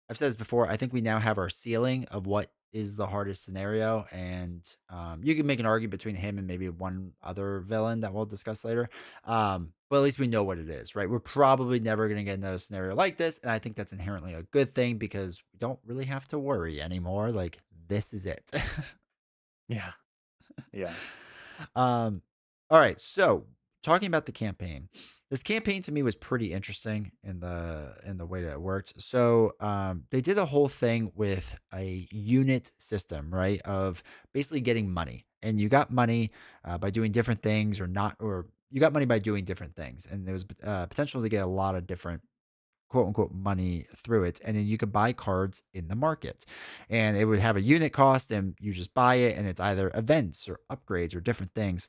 I've said this before. I think we now have our ceiling of what is the hardest scenario, and you can make an argument between him and maybe one other villain that we'll discuss later. But at least we know what it is, right? We're probably never going to get another scenario like this, and I think that's inherently a good thing because we don't really have to worry anymore. Like this is it. Yeah, yeah. Um, all right. So talking about the campaign, this campaign to me was pretty interesting in the way that it worked. So they did a whole thing with a unit system, right? Of basically getting money, and you got money by doing different things, or not, or you got money by doing different things, and there was potential to get a lot of different quote unquote money through it, and then you could buy cards in the market, and it would have a unit cost, and you just buy it, and it's either events or upgrades or different things.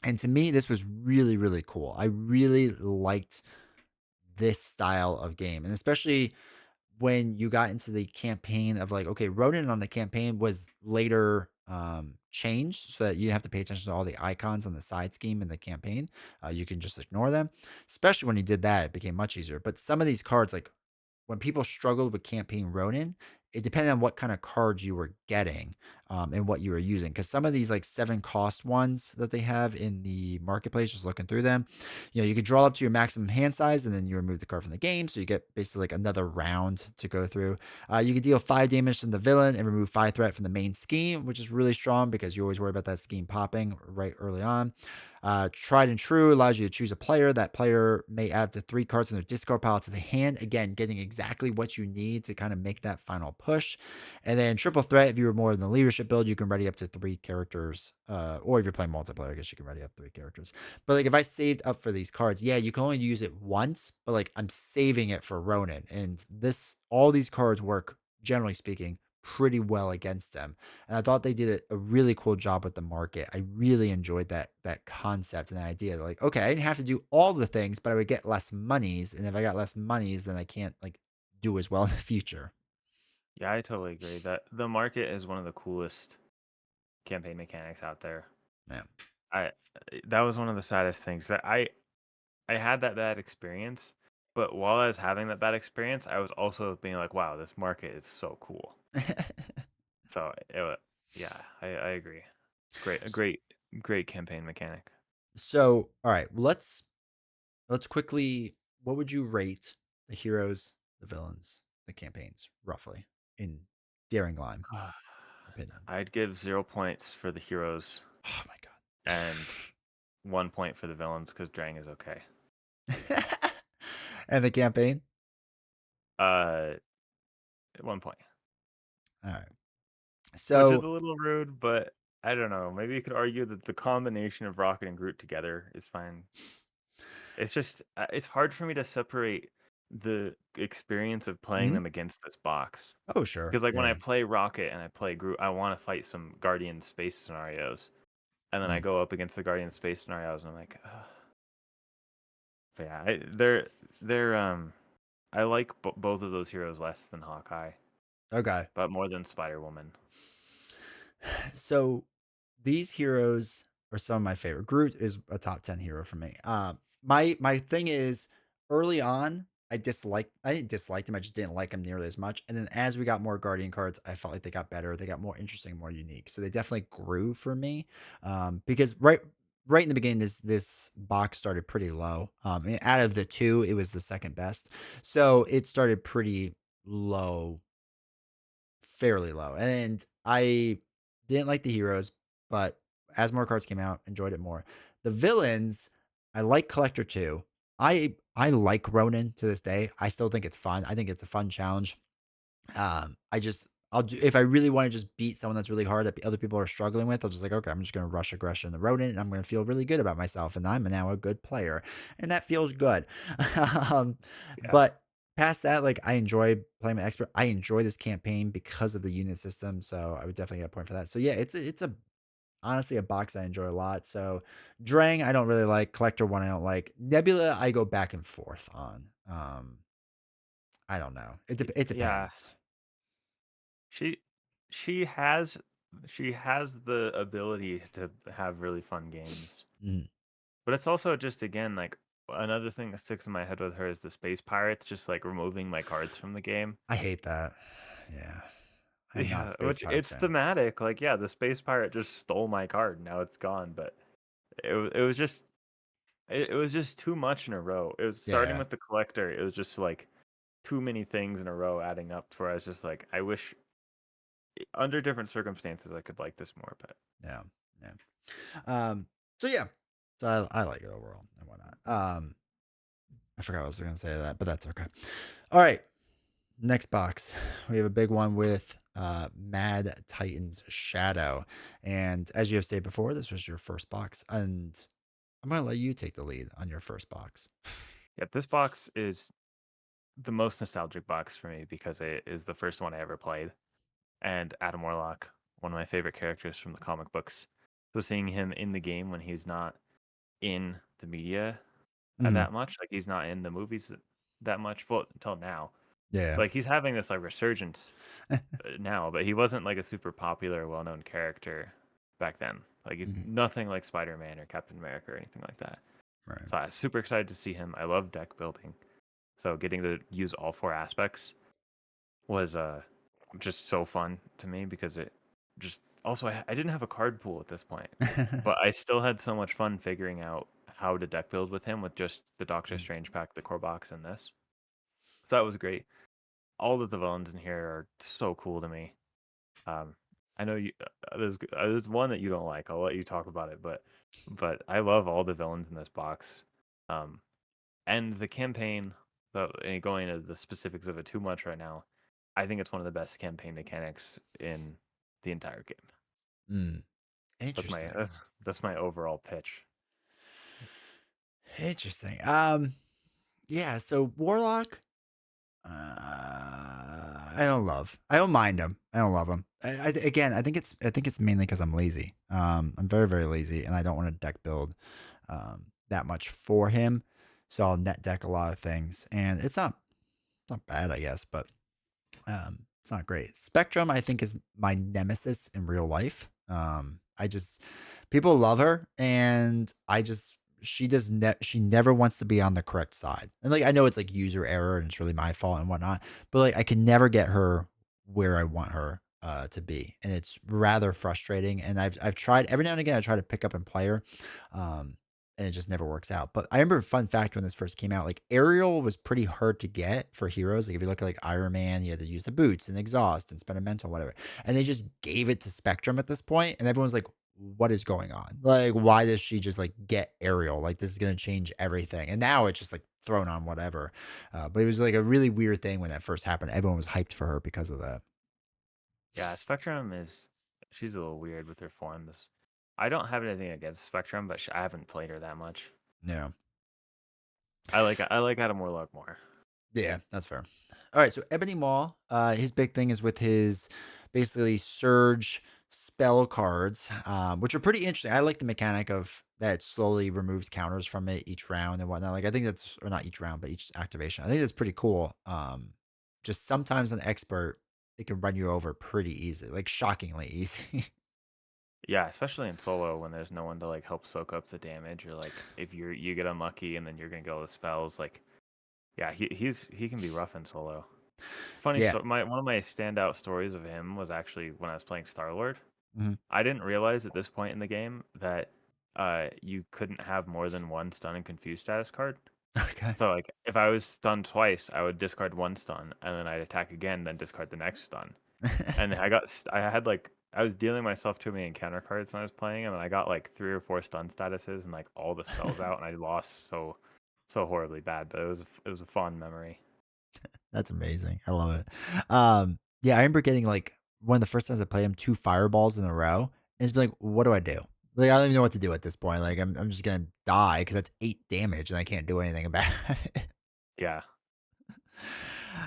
And to me, this was really, really cool. I really liked this style of game. And especially when you got into the campaign of like, okay, Ronin on the campaign was later changed so that you have to pay attention to all the icons on the side scheme in the campaign. You can just ignore them. Especially when he did that, it became much easier. But some of these cards, like when people struggled with campaign Ronin, it depended on what kind of cards you were getting and what you were using. Because some of these like 7 cost ones that they have in the marketplace, just looking through them, you can draw up to your maximum hand size and then you remove the card from the game. So you get basically like another round to go through. You can deal 5 damage to the villain and remove 5 threat from the main scheme, which is really strong because you always worry about that scheme popping right early on. Tried and True allows you to choose a player. That player may add up to 3 cards in their discard pile to the hand. Again, getting exactly what you need to kind of make that final push. And then Triple Threat, if you were more in the leadership build, you can ready up to 3 characters. Or if you're playing multiplayer, I guess you can ready up 3 characters. But like if I saved up for these cards, yeah, you can only use it once, but like I'm saving it for Ronin. And all these cards work, generally speaking, pretty well against them. And I thought they did a really cool job with the market. I really enjoyed that concept and the idea. Like, okay, I didn't have to do all the things, but I would get less monies. And if I got less monies, then I can't like do as well in the future. Yeah, I totally agree that the market is one of the coolest campaign mechanics out there. Yeah. I That was one of the saddest things that I had that bad experience, but while I was having that bad experience, I was also being like, "Wow, this market is so cool." So, yeah, I agree. It's great, a great campaign mechanic. So, all right, well, let's quickly. What would you rate the heroes, the villains, the campaigns roughly in Daring Lime opinion? I'd give 0 points for the heroes Oh my and 1 point for the villains because Drang is okay. god. And the campaign? Uh, 1 point, All right. which is So a little rude, but I don't know. Maybe you could argue that the combination of Rocket and Groot together is fine. It's just it's hard for me to separate the experience of playing Mhm. them against this box. Oh, sure. Because like when I Yeah. play Rocket and I play Groot, I want to fight some Guardian space scenarios, and then I Mm. go up against the Guardian space scenarios, and I'm like, ugh. But yeah, they're I like both of those heroes less than Hawkeye, Okay. but more than Spider Woman. So these heroes are some of my favorite. Groot is a top 10 hero for me. My thing is early on, I didn't dislike him, I just didn't like him nearly as much. And then as we got more Guardian cards, I felt like they got better, they got more interesting, more unique. So they definitely grew for me. Because right in the beginning, this box started pretty low. And out of the two, it was the second best. So it started pretty low, fairly low. And I didn't like the heroes, but as more cards came out, enjoyed it more. The villains, I like Collector too. I like Ronin to this day. I still think it's fun. I think it's a fun challenge. I just I'll do if I really want to just beat someone that's really hard that other people are struggling with, I'll just like, okay, I'm just gonna rush aggression the rodent and I'm gonna feel really good about myself. And I'm now a good player. And that feels good. um, Yeah, but past that, like I enjoy playing my expert. I enjoy this campaign because of the unit system. So I would definitely get a point for that. So yeah, it's a honestly a box I enjoy a lot. So Drang, I don't really like. Collector one I don't like. Nebula, I go back and forth on. I don't know. It yeah. depends. She she has she has the ability to have really fun games. Mhm. But it's also just again like another thing that sticks in my head with her is the space pirates just like removing my cards from the game. I hate that. Yeah. I'm not a Yeah, Space which Pirates it's fan. thematic. Like yeah, the space pirate just stole my card. Now it's gone, but it was just it was just too much in a row. It was starting Yeah. with the collector. It was just like too many things in a row adding up to where I was just like I wish under different circumstances I could like this more, but Yeah. Yeah. Um, so yeah. So I like it overall and whatnot. I forgot what I was gonna say to that, but that's okay. All right. Next box. We have a big one with Mad Titan's Shadow. And as you have stated before, this was your first box. And I'm gonna let you take the lead on your first box. yeah, this box is the most nostalgic box for me because it is the first one I ever played. And Adam Warlock, one of my favorite characters from the comic books. So seeing him in the game when he's not in the media Mhm. that much, like he's not in the movies that much, well, until now. Yeah. Like he's having this like resurgence now, but he wasn't like a super popular, well-known character back then. Like Mhm. nothing like Spider-Man or Captain America or anything like that. Right. So I was super excited to see him. I love deck building. So getting to use all four aspects was just so fun to me because it just also I didn't have a card pool at this point, but I still had so much fun figuring out how to deck build with him with just the Doctor Mm. Strange pack, the core box, and this. So that was great. All of the villains in here are so cool to me. Um, I know you there's one that you don't like. I'll let you talk about it, but I love all the villains in this box. Um, and the campaign, but going into the specifics of it too much right now, I think it's one of the best campaign mechanics in the entire game. Mm. That's my Interesting. that's my overall pitch. Interesting. Yeah, so Warlock, I don't love. I don't mind him. I don't love him. Again, I think it's mainly because I'm lazy. I'm very very lazy, and I don't want to deck build that much for him. So I'll net deck a lot of things, and it's not bad, I guess, but it's not great. Spectrum, I think, is my nemesis in real life. I just people love her, and I just she never wants to be on the correct side. And like I know it's like user error and it's really my fault and whatnot, but like I can never get her where I want her to be, and it's rather frustrating. And I've tried every now and again. I try to pick up and play her, um, and it just never works out. But I remember, fun fact, when this first came out, like Ariel was pretty hard to get for heroes. Like if you look at like Iron Man, you had to use the boots and exhaust and spend a mental, whatever. And they just gave it to Spectrum at this point, and everyone's like, what is going on? Like, why does she just like get Ariel? Like this is gonna change everything. And now it's just like thrown on whatever. But it was like a really weird thing when that first happened. Everyone was hyped for her because of that. Yeah, Spectrum is she's a little weird with her forms. I don't have anything against Spectrum, but I haven't played her that much. Yeah. I like Adam Warlock more. Yeah, that's fair. All right, so Ebony Maw, his big thing is with his basically surge spell cards, which are pretty interesting. I like the mechanic of that it slowly removes counters from it each round and whatnot. Like I think that's or not each round, but each activation. I think that's pretty cool. Just sometimes an expert it can run you over pretty easy, like shockingly easy. Yeah, especially in solo when there's no one to like help soak up the damage, or like if you get unlucky and then you're gonna get all the spells. Like, yeah, he can be rough in solo. Funny Yeah. story. One of my standout stories of him was actually when I was playing Star Lord. Mhm. I didn't realize at this point in the game that you couldn't have more than one stun and confuse status card. Okay. So like if I was stunned twice, I would discard one stun and then I'd attack again, then discard the next stun. And I had like I was dealing myself too many encounter cards when I was playing him, and I got like 3 or 4 stun statuses and like all the spells out, and I lost so horribly bad. But it was a fun memory. That's amazing. I love it. Yeah, I remember getting like one of the first times I played him 2 fireballs in a row, and it's like, what do I do? Like, I don't even know what to do at this point. Like, I'm just gonna die because that's 8 damage, and I can't do anything about it. Yeah,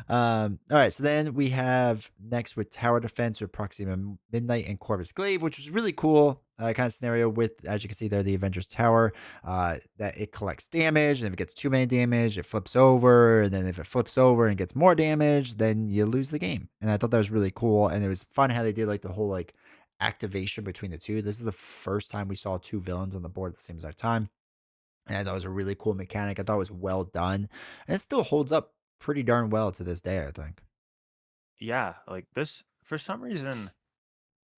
All right, so then we have next with Tower Defense or Proxima Midnight and Corvus Glaive, which was really cool kind of scenario with, as you can see there, the Avengers Tower, that it collects damage, and if it gets too many damage, it flips over, and then if it flips over and gets more damage, then you lose the game. And I thought that was really cool, and it was fun how they did like the whole like activation between the two. This is the first time we saw 2 villains on the board at the same exact time. And I thought it was a really cool mechanic. I thought it was well done. And it still holds up pretty darn well to this day, I think. yeah. Like this for some reason,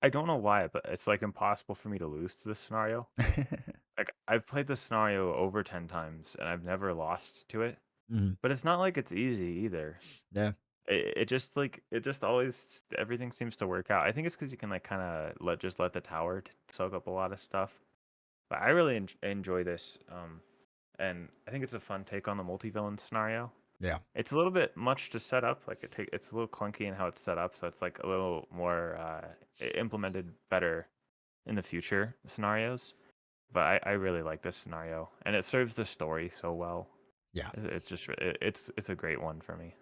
I don't know why, but it's like impossible for me to lose to this scenario. Like I've played this scenario over 10 times and I've never lost to it. Mhm. But it's not like it's easy either. Yeah. It just like it just always everything seems to work out. I think it's because you can like kind of let the tower soak up a lot of stuff. But I really enjoy this, and I think it's a fun take on the multi-villain scenario. Yeah. It's a little bit much to set up. Like it's a little clunky in how it's set up, so it's like a little more implemented better in the future scenarios. But I really like this scenario, and it serves the story so well. Yeah. It's just it's a great one for me.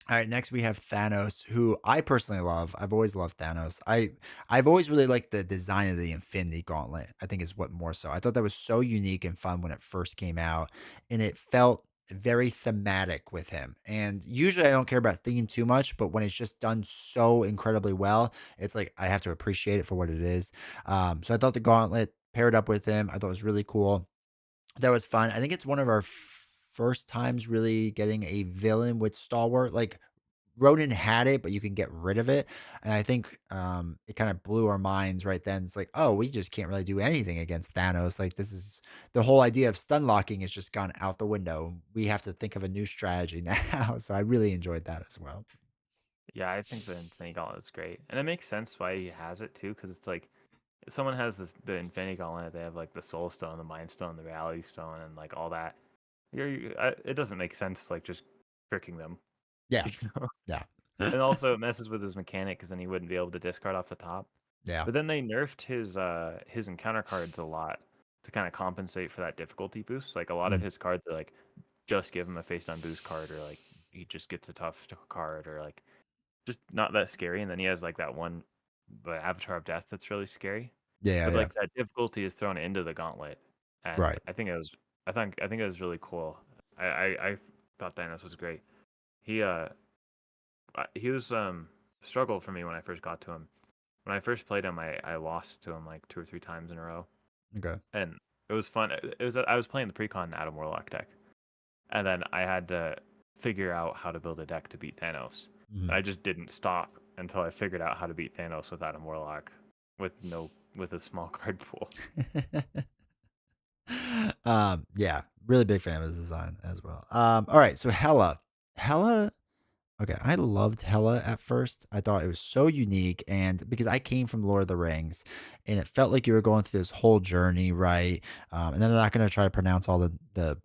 All right, next we have Thanos, who I personally love. I've always loved Thanos. I've always really liked the design of the Infinity Gauntlet. I think is what more so. I thought that was so unique and fun when it first came out, and it felt very thematic with him. And usually I don't care about theme too much, but when it's just done so incredibly well, it's like I have to appreciate it for what it is. So I thought the Gauntlet paired up with him. I thought it was really cool. That was fun. I think it's one of our first times really getting a villain with stalwart. Like Ronan had it, but you can get rid of it. And I think it kind of blew our minds right then. It's like, oh, we just can't really do anything against Thanos. Like this is the whole idea of stun locking has just gone out the window. We have to think of a new strategy now. So I really enjoyed that as well. Yeah, I think the Infinity Gauntlet is great, and it makes sense why he has it too, because it's like if someone has the Infinity Gauntlet, they have like the Soul Stone, the Mind Stone, the Reality Stone, and like all that. It doesn't make sense like just tricking them, Yeah. you know. Yeah. And also it messes with his mechanic because then he wouldn't be able to discard off the top. Yeah. But then they nerfed his encounter cards a lot to kind of compensate for that difficulty boost. Like a lot of Mhm. his cards are like just give him a face down boost card, or like he just gets a tough card, or like just not that scary. And then he has like that one, the Avatar of Death, that's really scary. Yeah. But Yeah. like that difficulty is thrown into the gauntlet, and Right. I think it was really cool. I thought Thanos was great. He he was struggle for me when I first got to him. When I first played him, I lost to him like 2 or 3 times in a row, Okay. and it was fun. I was playing the precon Adam Warlock deck, and then I had to figure out how to build a deck to beat Thanos. Mhm. I just didn't stop until I figured out how to beat Thanos with Adam Warlock, with a small card pool. Yeah, really big fan of his design as well. All right, so Hela, okay, I loved Hela at first. I thought it was so unique, and because I came from Lord of the Rings, and it felt like you were going through this whole journey, right? And then they're not going to try to pronounce all the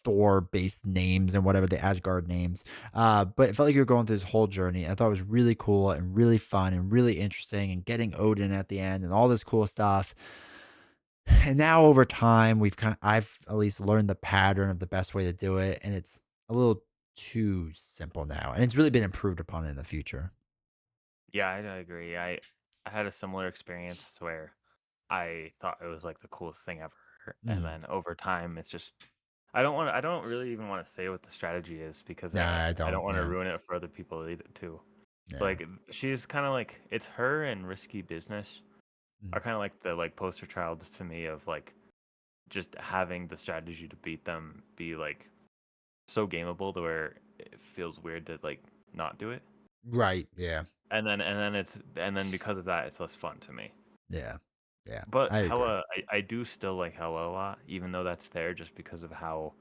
Thor based names and whatever the Asgard names. But it felt like you were going through this whole journey. I thought it was really cool and really fun and really interesting, and getting Odin at the end and all this cool stuff. And now over time, I've at least learned the pattern of the best way to do it, and it's a little too simple now, and it's really been improved upon in the future. Yeah, I agree. I had a similar experience where I thought it was like the coolest thing ever, and Mhm. then over time, it's just I don't really even want to say what the strategy is because Nah, I I don't don't. want to Yeah. ruin it for other people either too. Yeah. Like she's kind of like it's her and Risky Business are Mm. kind of like the like poster child to me of like just having the strategy to beat them be like so gameable to where it feels weird to like not do it. Right. Yeah. And then because of that, it's less fun to me. Yeah. Yeah. But I agree. Hella, I do still like Hella a lot, even though that's there just because of how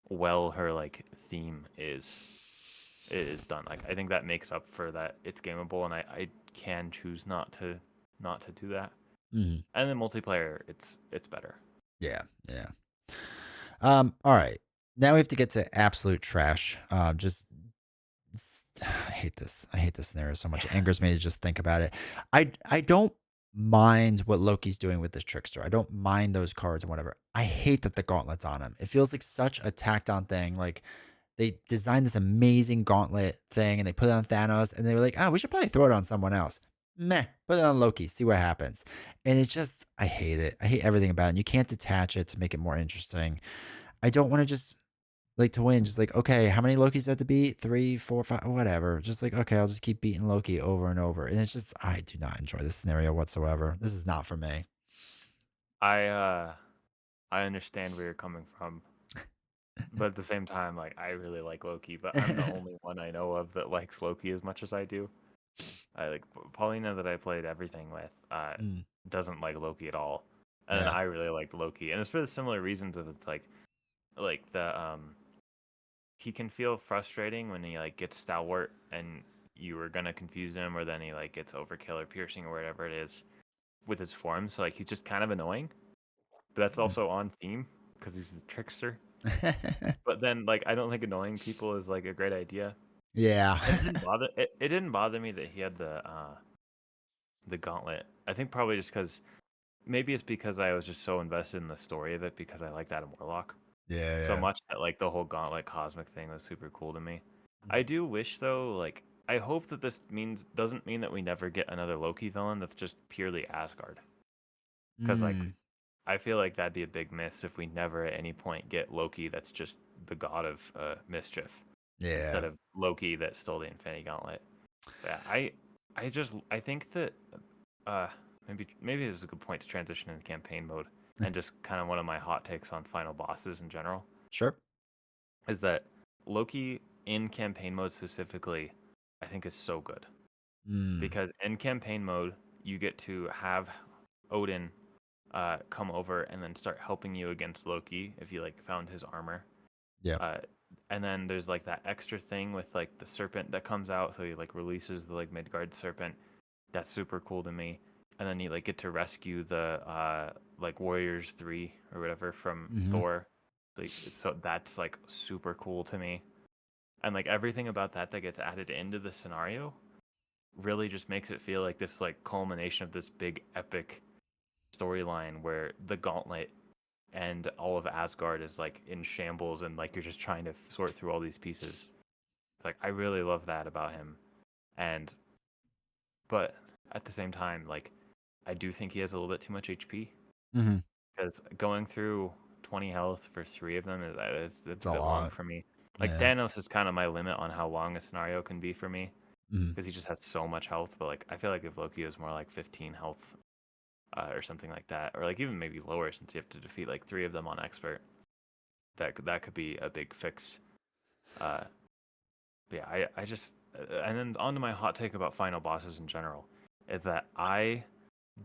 well her like theme is done. Like I think that makes up for that. It's gameable, and I can choose not to do that. Mhm. And then multiplayer, it's better. Yeah. Yeah. All right. Now we have to get to absolute trash. I hate this. I hate this scenario so much. It Yeah, angers me to just think about it. I don't mind what Loki's doing with this trickster. I don't mind those cards and whatever. I hate that the gauntlet's on him. It feels like such a tacked on thing. Like they designed this amazing gauntlet thing and they put it on Thanos and they were like, oh, we should probably throw it on someone else. Meh, put it on Loki, see what happens. And it's just, I hate it. I hate everything about it. And you can't detach it to make it more interesting. I don't want to just like to win. Just like, okay, how many Lokis have to beat? Three, four, five, whatever. Just like, okay, I'll just keep beating Loki over and over. And it's just, I do not enjoy this scenario whatsoever. This is not for me. I uh I understand where you're coming from, but at the same time, like I really like Loki, but I'm the only one I know of that likes Loki as much as I do. I like Paulina that I played everything with Mm, doesn't like Loki at all, and then yeah. I really like Loki, and it's for the similar reasons of it's like the he can feel frustrating when he like gets stalwart and you were gonna confuse him, or then he like gets overkill or piercing or whatever it is with his form. So like he's just kind of annoying, but that's Mm. also on theme because he's the trickster. But then like I don't think annoying people is like a great idea. Yeah. And it didn't bother me that he had the gauntlet. I think probably just because maybe it's because I was just so invested in the story of it because I liked Adam Warlock Yeah, so yeah. much that like the whole gauntlet cosmic thing was super cool to me. I Mm. do wish though, like I hope that this means doesn't mean that we never get another Loki villain that's just purely Asgard. Because like Mm. I feel like that'd be a big miss if we never at any point get Loki that's just the god of mischief Yeah. instead of Loki that stole the Infinity Gauntlet. But yeah, I think that uh maybe this is a good point to transition into campaign mode and just kind of one of my hot takes on final bosses in general Sure. is that Loki in campaign mode specifically I think is so good Mm. because in campaign mode you get to have Odin come over and then start helping you against Loki if you like found his armor. Yeah. Uh, and then there's like that extra thing with like the serpent that comes out, so he like releases the like Midgard serpent. That's super cool to me. And then you like get to rescue the like Warriors 3 or whatever from Mhm. Thor. So that's like super cool to me. And like everything about that that gets added into the scenario really just makes it feel like this like culmination of this big epic storyline where the gauntlet and all of Asgard is like in shambles and like you're just trying to sort through all these pieces. Like I really love that about him. And but at the same time, like I do think he has a little bit too much HP Mhm. because going through 20 health for three of them is It's that's a a bit long lot. for me. Like Yeah. Thanos is kind of my limit on how long a scenario can be for me Mhm. because he just has so much health. But like I feel like if Loki is more like 15 health or something like that, or like even maybe lower since you have to defeat like three of them on expert, that could be a big fix. Uh, but yeah, I just and then on to my hot take about final bosses in general is that I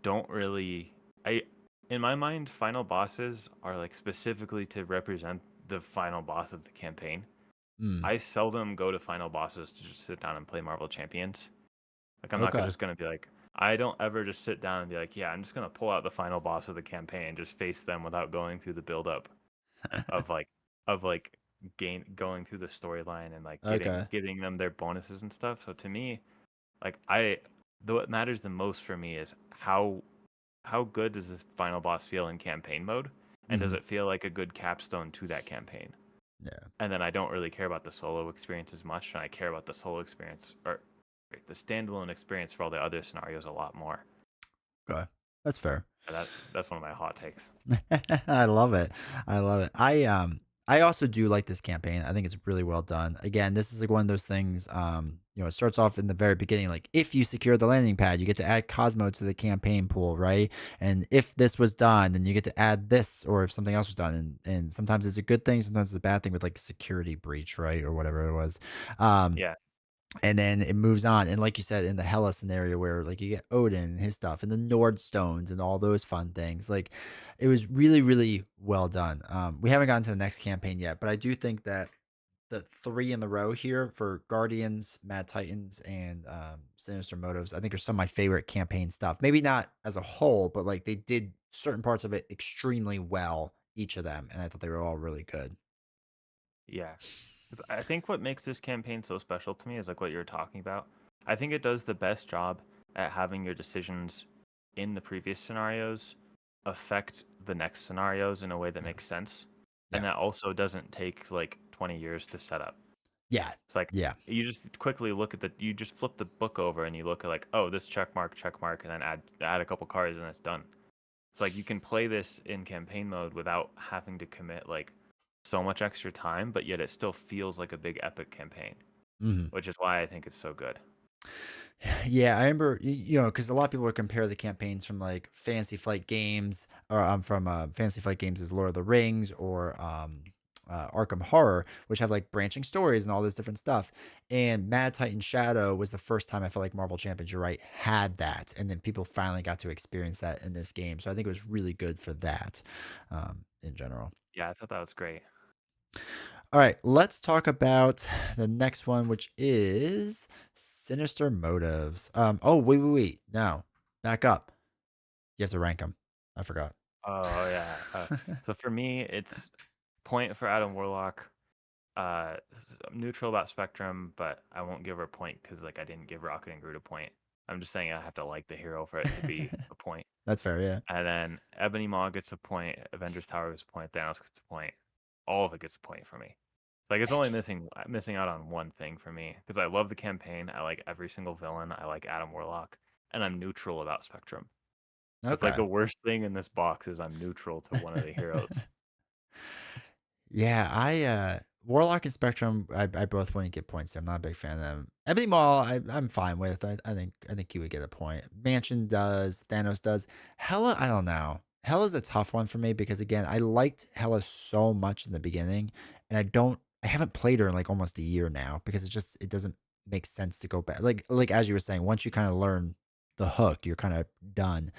don't really I in my mind final bosses are like specifically to represent the final boss of the campaign. Mm. I seldom go to final bosses to just sit down and play Marvel Champions. Like I'm not Okay. just gonna be like I don't ever just sit down and be like, yeah, I'm just gonna pull out the final boss of the campaign and just face them without going through the build up of like gain going through the storyline and like Okay. getting them their bonuses and stuff. So to me, like I what matters the most for me is how good does this final boss feel in campaign mode, and does Hmm. it feel like a good capstone to that campaign? Yeah. And then I don't really care about the solo experience as much, and I care about the solo experience or the standalone experience for all the other scenarios a lot more. Okay. That's fair. That's one of my hot takes. I love it. I love it. I also do like this campaign. I think it's really well done. Again, this is like one of those things, it starts off in the very beginning, like if you secure the landing pad, you get to add Cosmo to the campaign pool, right? And if this was done, then you get to add this, or if something else was done. And sometimes it's a good thing, sometimes it's a bad thing with like security breach, right? Or whatever it was. Um, Yeah, and then it moves on, and like you said, in the Hela scenario where like you get Odin and his stuff and the Nord stones and all those fun things, like it was really really well done. We haven't gotten to the next campaign yet, but I do think that the three in the row here for Guardians, Mad Titans, and Sinister Motives, I think are some of my favorite campaign stuff. Maybe not as a whole, but like they did certain parts of it extremely well, each of them, and I thought they were all really good. yeah. 'Cause I think what makes this campaign so special to me is like what you're talking about. I think it does the best job at having your decisions in the previous scenarios affect the next scenarios in a way that Yeah, makes sense, and yeah, that also doesn't take like 20 years to set up. yeah, It's like yeah. you just quickly look at you just flip the book over and you look at like, oh, this check mark, and then add a couple cards and it's done. It's like you can play this in campaign mode without having to commit like so much extra time, but yet it still feels like a big epic campaign, Mhm. which is why I think it's so good. Yeah, I remember, because a lot of people would compare the campaigns from like Fantasy Flight Games, or from Fantasy Flight Games is Lord of the Rings, or Arkham Horror, which have like branching stories and all this different stuff. And Mad Titan Shadow was the first time I felt like Marvel Champions, you're right, had that. And then people finally got to experience that in this game. So I think it was really good for that in general. Yeah, I thought that was great. All right, let's talk about the next one, which is Sinister Motives. Oh, wait. No, back up. You have to rank them. I forgot. Oh yeah. So for me, it's point for Adam Warlock. I'm neutral about Spectrum, but I won't give her a point because like I didn't give Rocket and Groot a point. I'm just saying I have to like the hero for it to be a point. That's fair. Yeah. And then Ebony Maw gets a point, Avengers Tower gets a point, Thanos gets a point. All of it gets a point for me. Like it's only missing out on one thing for me because I love the campaign. I like every single villain. I like Adam Warlock, and I'm neutral about Spectrum. It's like Okay. the worst thing in this box is I'm neutral to one of the heroes. Yeah, I Warlock and Spectrum, I both wouldn't get points there. I'm not a big fan of them. Ebony Maw, I'm fine with. I think he would get a point. Mansion does, Thanos does. Hella, I don't know. Hella's a tough one for me because again, I liked Hella so much in the beginning, and I haven't played her in like almost a year now because it doesn't make sense to go back. Like as you were saying, once you kind of learn the hook, you're kind of done.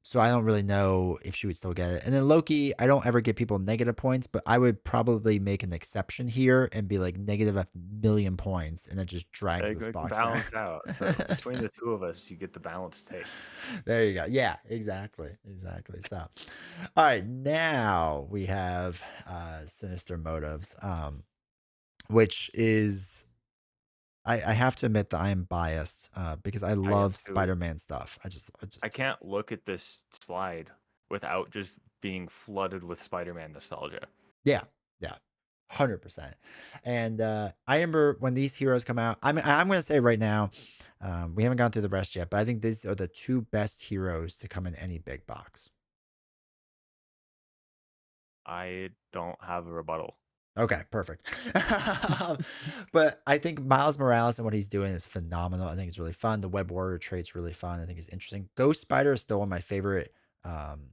So I don't really know if she would still get it. And then Loki, I don't ever give people negative points, but I would probably make an exception here and be like negative a million points, and it just drags this Like box down. balance out. So between the two of us, you get the balanced take. There you go. Yeah, exactly. So, all right, now we have Sinister Motives, which is I have to admit that I am biased because I I am love too. Spider-Man stuff. I I just do. can't look at this slide without just being flooded with Spider-Man nostalgia. Yeah, yeah, 100%. And I remember when these heroes come out. I'm going to say right now, we haven't gone through the rest yet, but I think these are the two best heroes to come in any big box. I don't have a rebuttal. Okay, perfect. But I think Miles Morales and what he's doing is phenomenal. I think it's really fun. The Web Warrior trait's really fun. I think it's interesting. Ghost Spider is still one of my favorite um,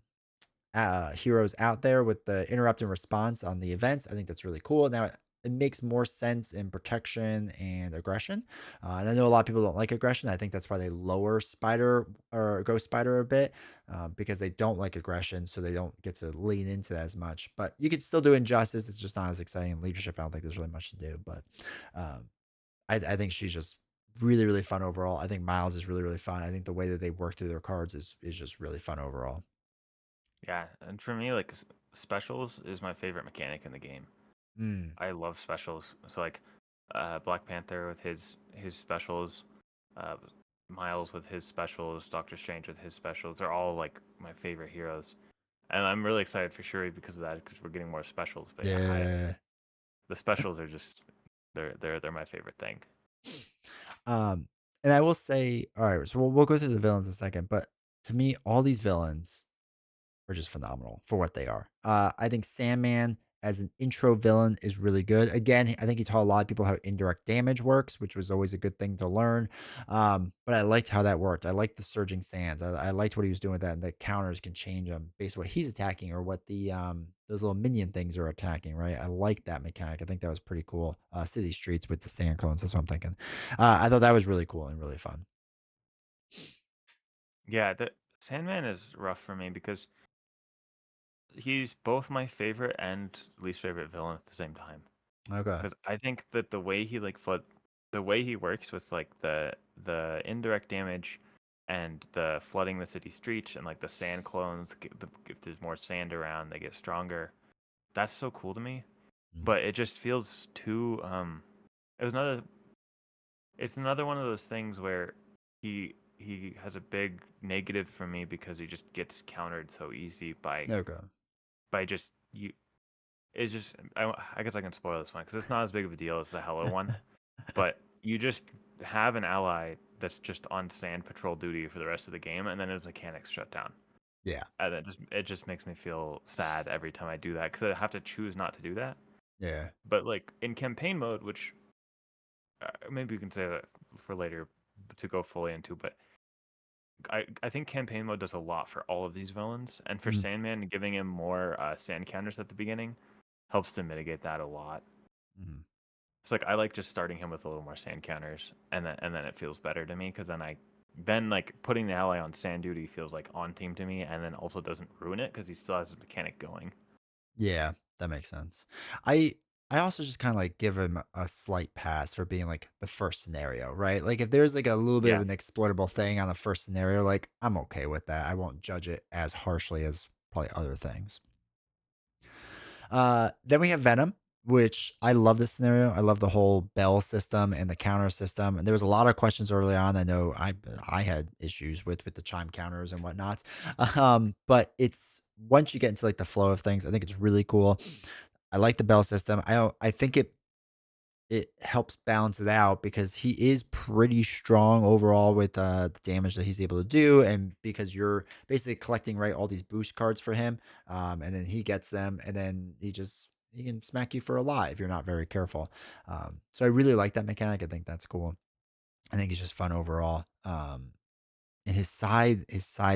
heroes out there with the interrupt and response on the events. I think that's really cool. Now it makes more sense in protection and aggression. And I know a lot of people don't like aggression. I think that's why they lower Spider or Ghost Spider a bit because they don't like aggression, so they don't get to lean into that as much. But you could still do injustice. It's just not as exciting. Leadership, I don't think there's really much to do. But um, I think she's just really really fun overall. I think Miles is really really fun. I think the way that they work through their cards is just really fun overall. Yeah, and for me, like specials is my favorite mechanic in the game. Mm. I love specials. So like Black Panther with his specials, uh, Miles with his specials, Doctor Strange with his specials. They're all like my favorite heroes, and I'm really excited for Shuri because of that because we're getting more specials. But yeah, Yeah. the specials are just they're my favorite thing. Um, and I will say, all right, so we'll go through the villains in a second, but to me, all these villains are just phenomenal for what they are. I think Sandman as an intro villain is really good. Again, I think he taught a lot of people how indirect damage works, which was always a good thing to learn. But I liked how that worked. I liked the surging sands. I liked what he was doing with that, and the counters can change them based on what he's attacking or what the those little minion things are attacking. Right? I like that mechanic. I think that was pretty cool. City streets with the sand clones. That's what I'm thinking. I thought that was really cool and really fun. Yeah, the Sandman is rough for me because he's both my favorite and least favorite villain at the same time. Okay. Because I think that the way he like flood, the way he works with like the indirect damage and the flooding the city streets and like the sand clones, if there's more sand around, they get stronger. That's so cool to me. Mhm. But it just feels too. It was another. It's another one of those things where he has a big negative for me because he just gets countered so easy Okay. by just you. It's just I guess I can spoil this one because it's not as big of a deal as the Hello one. But you just have an ally that's just on sand patrol duty for the rest of the game, and then his mechanics shut down. Yeah. And it just makes me feel sad every time I do that because I have to choose not to do that. Yeah. But like in campaign mode, which maybe you can say that for later to go fully into, but I think campaign mode does a lot for all of these villains, and for Mhm. Sandman, giving him more sand counters at the beginning helps to mitigate that a lot. Mhm. It's like I like just starting him with a little more sand counters, and then it feels better to me because then like putting the ally on sand duty feels like on team to me, and then also doesn't ruin it because he still has his mechanic going. Yeah, that makes sense. I I also just kind of like give him a slight pass for being like the first scenario, right? Like if there's like a little bit of Yeah, an exploitable thing on the first scenario, like I'm okay with that. I won't judge it as harshly as probably other things. Then we have Venom, which I love this scenario. I love the whole bell system and the counter system. And there was a lot of questions early on. I know I had issues with the chime counters and whatnot. But it's once you get into like the flow of things, I think it's really cool. I like the bell system. I think it helps balance it out because he is pretty strong overall with the damage that he's able to do, and because you're basically collecting right all these boost cards for him, and then he gets them, and then he can smack you for a lot if you're not very careful. So I really like that mechanic. I think that's cool. I think it's just fun overall. And his side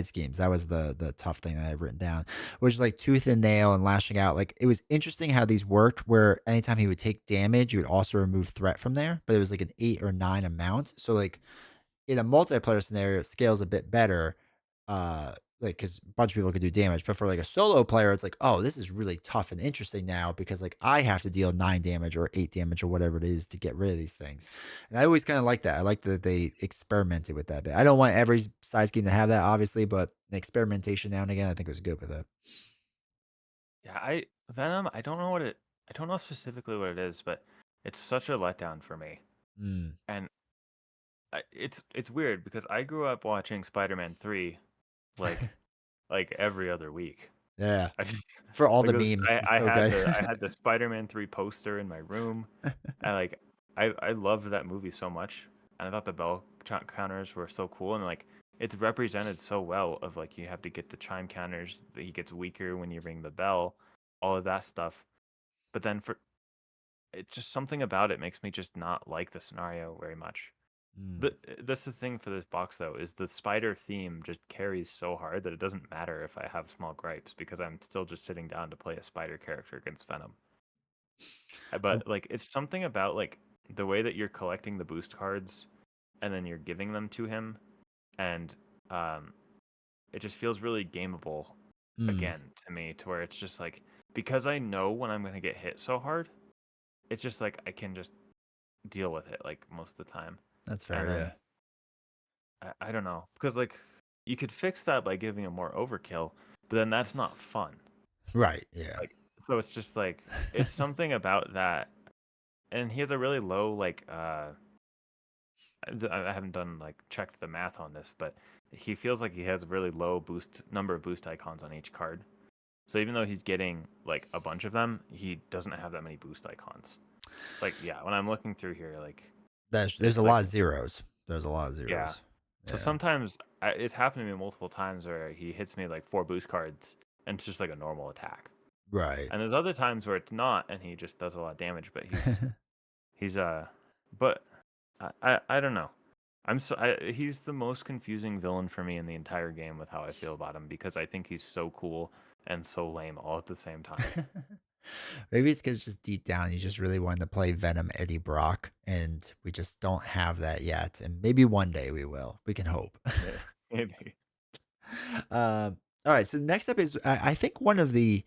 schemes, that was the tough thing that I have written down, which is like tooth and nail and lashing out. Like it was interesting how these worked, where anytime he would take damage, you would also remove threat from there, but it was like an 8 or 9 amount. So like in a multiplayer scenario, it scales a bit better. Like because a bunch of people could do damage, but for like a solo player, it's like, oh, this is really tough and interesting now because like I have to deal 9 damage or 8 damage or whatever it is to get rid of these things. And I always kind of like that. I like that they experimented with that bit. I don't want every side scheme to have that, obviously, but the experimentation now and again, I think was good with it. yeah. I Venom. I don't know specifically what it is, but it's such a letdown for me. Mm, And it's weird because I grew up watching Spider-Man 3 like every other week. yeah, I just for all like the it was, memes, it's I so had good. the Spider-Man 3 poster in my room. I like I loved that movie so much, and I thought the bell counters were so cool, and like it's represented so well of like you have to get the chime counters. That he gets weaker when you ring the bell, all of that stuff. But then for it's just something about it makes me just not like the scenario very much. Mm, That's the thing for this box though is the spider theme just carries so hard that it doesn't matter if I have small gripes because I'm still just sitting down to play a spider character against Venom. I- But like it's something about like the way that you're collecting the boost cards and then you're giving them to him and um it just feels really gameable mm, again to me to where it's just like because I know when I'm going to get hit so hard, it's just like I can just deal with it like most of the time. that's fair. And Yeah. then I don't know because like you could fix that by giving him more overkill, but then that's not fun. Right. Yeah. Like so, it's just like it's something about that, and he has a really low like I haven't done like checked the math on this, but he feels like he has a really low boost number of boost icons on each card. So even though he's getting like a bunch of them, he doesn't have that many boost icons. Like yeah, when I'm looking through here, like There's a it's lot like of zeros. There's a lot of yeah. zeros. So Yeah. sometimes it's happened to me multiple times where he hits me like four boost cards and it's just like a normal attack. Right. And there's other times where it's not and he just does a lot of damage, but he's but I don't know. He's the most confusing villain for me in the entire game with how I feel about him because I think he's so cool and so lame all at the same time. Maybe it's because just deep down you just really wanted to play Venom Eddie Brock, and we just don't have that yet. And maybe one day we will. We can hope. Maybe. All right. So next up is I think one of the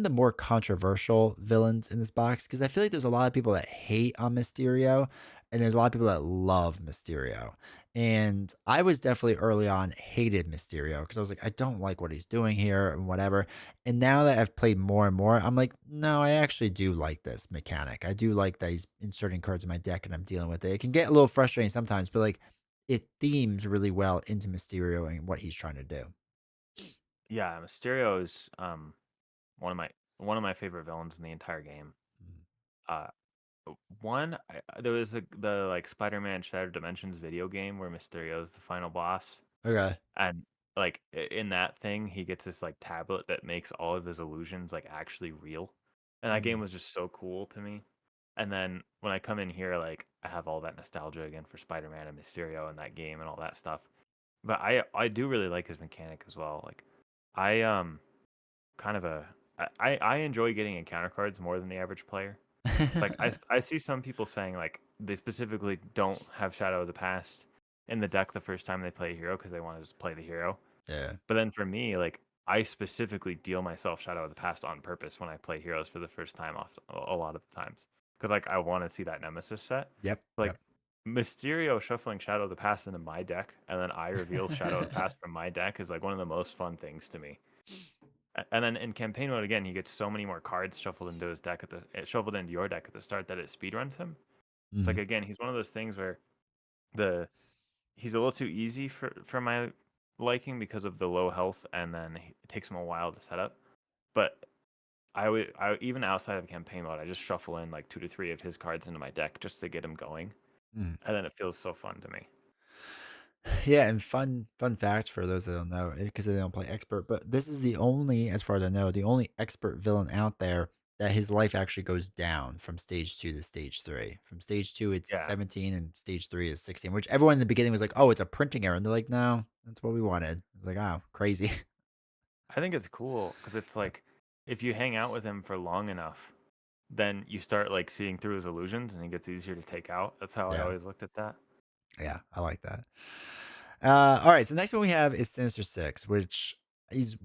more controversial villains in this box, because I feel like there's a lot of people that hate on Mysterio, and there's a lot of people that love Mysterio. And I was definitely early on hated Mysterio because I was like, I don't like what he's doing here and whatever. And now that I've played more and more, I'm like, no, I actually do like this mechanic. I do like that he's inserting cards in my deck and I'm dealing with it. It can get a little frustrating sometimes, but like it themes really well into Mysterio and what he's trying to do. Yeah, Mysterio is one of my one of my favorite villains in the entire game. Mm. Uh, there was the like Spider-Man Shattered Dimensions video game where Mysterio is the final boss, Okay. and like in that thing he gets this like tablet that makes all of his illusions like actually real, and that game Mm. was just so cool to me. And then when I come in here, like I have all that nostalgia again for Spider-Man and Mysterio and that game and all that stuff. But I do really like his mechanic as well. Like I kind of a I enjoy getting encounter cards more than the average player. Like I see some people saying like they specifically don't have Shadow of the Past in the deck the first time they play a hero because they want to just play the hero. Yeah. But then for me, like I specifically deal myself Shadow of the Past on purpose when I play heroes for the first time off a lot of the times because like I want to see that Nemesis set. Yep. Like Yep. Mysterio shuffling Shadow of the Past into my deck and then I reveal Shadow of the Past from my deck is like one of the most fun things to me. And then in campaign mode again, he gets so many more cards shuffled into his deck shuffled into your deck at the start that it speedruns him. It's like Mhm. again, he's one of those things where the he's a little too easy for my liking because of the low health, and then it takes him a while to set up. But I even outside of campaign mode, I just shuffle in like two to three of his cards into my deck just to get him going, Mhm. and then it feels so fun to me. Yeah, and fun fact for those that don't know, because they don't play expert, but this is the only, as far as I know, the only expert villain out there that his life actually goes down from stage 2 to stage 3. From stage 2, it's Yeah, 17, and stage 3 is 16, which everyone in the beginning was like, "Oh, it's a printing error." And they're like, "No, that's what we wanted." It's like, "Oh, crazy." I think it's cool because it's like if you hang out with him for long enough, then you start like seeing through his illusions, and he gets easier to take out. That's how I Yeah. always looked at that. Yeah, I like that. All right, so the next one we have is Sinister Six, which is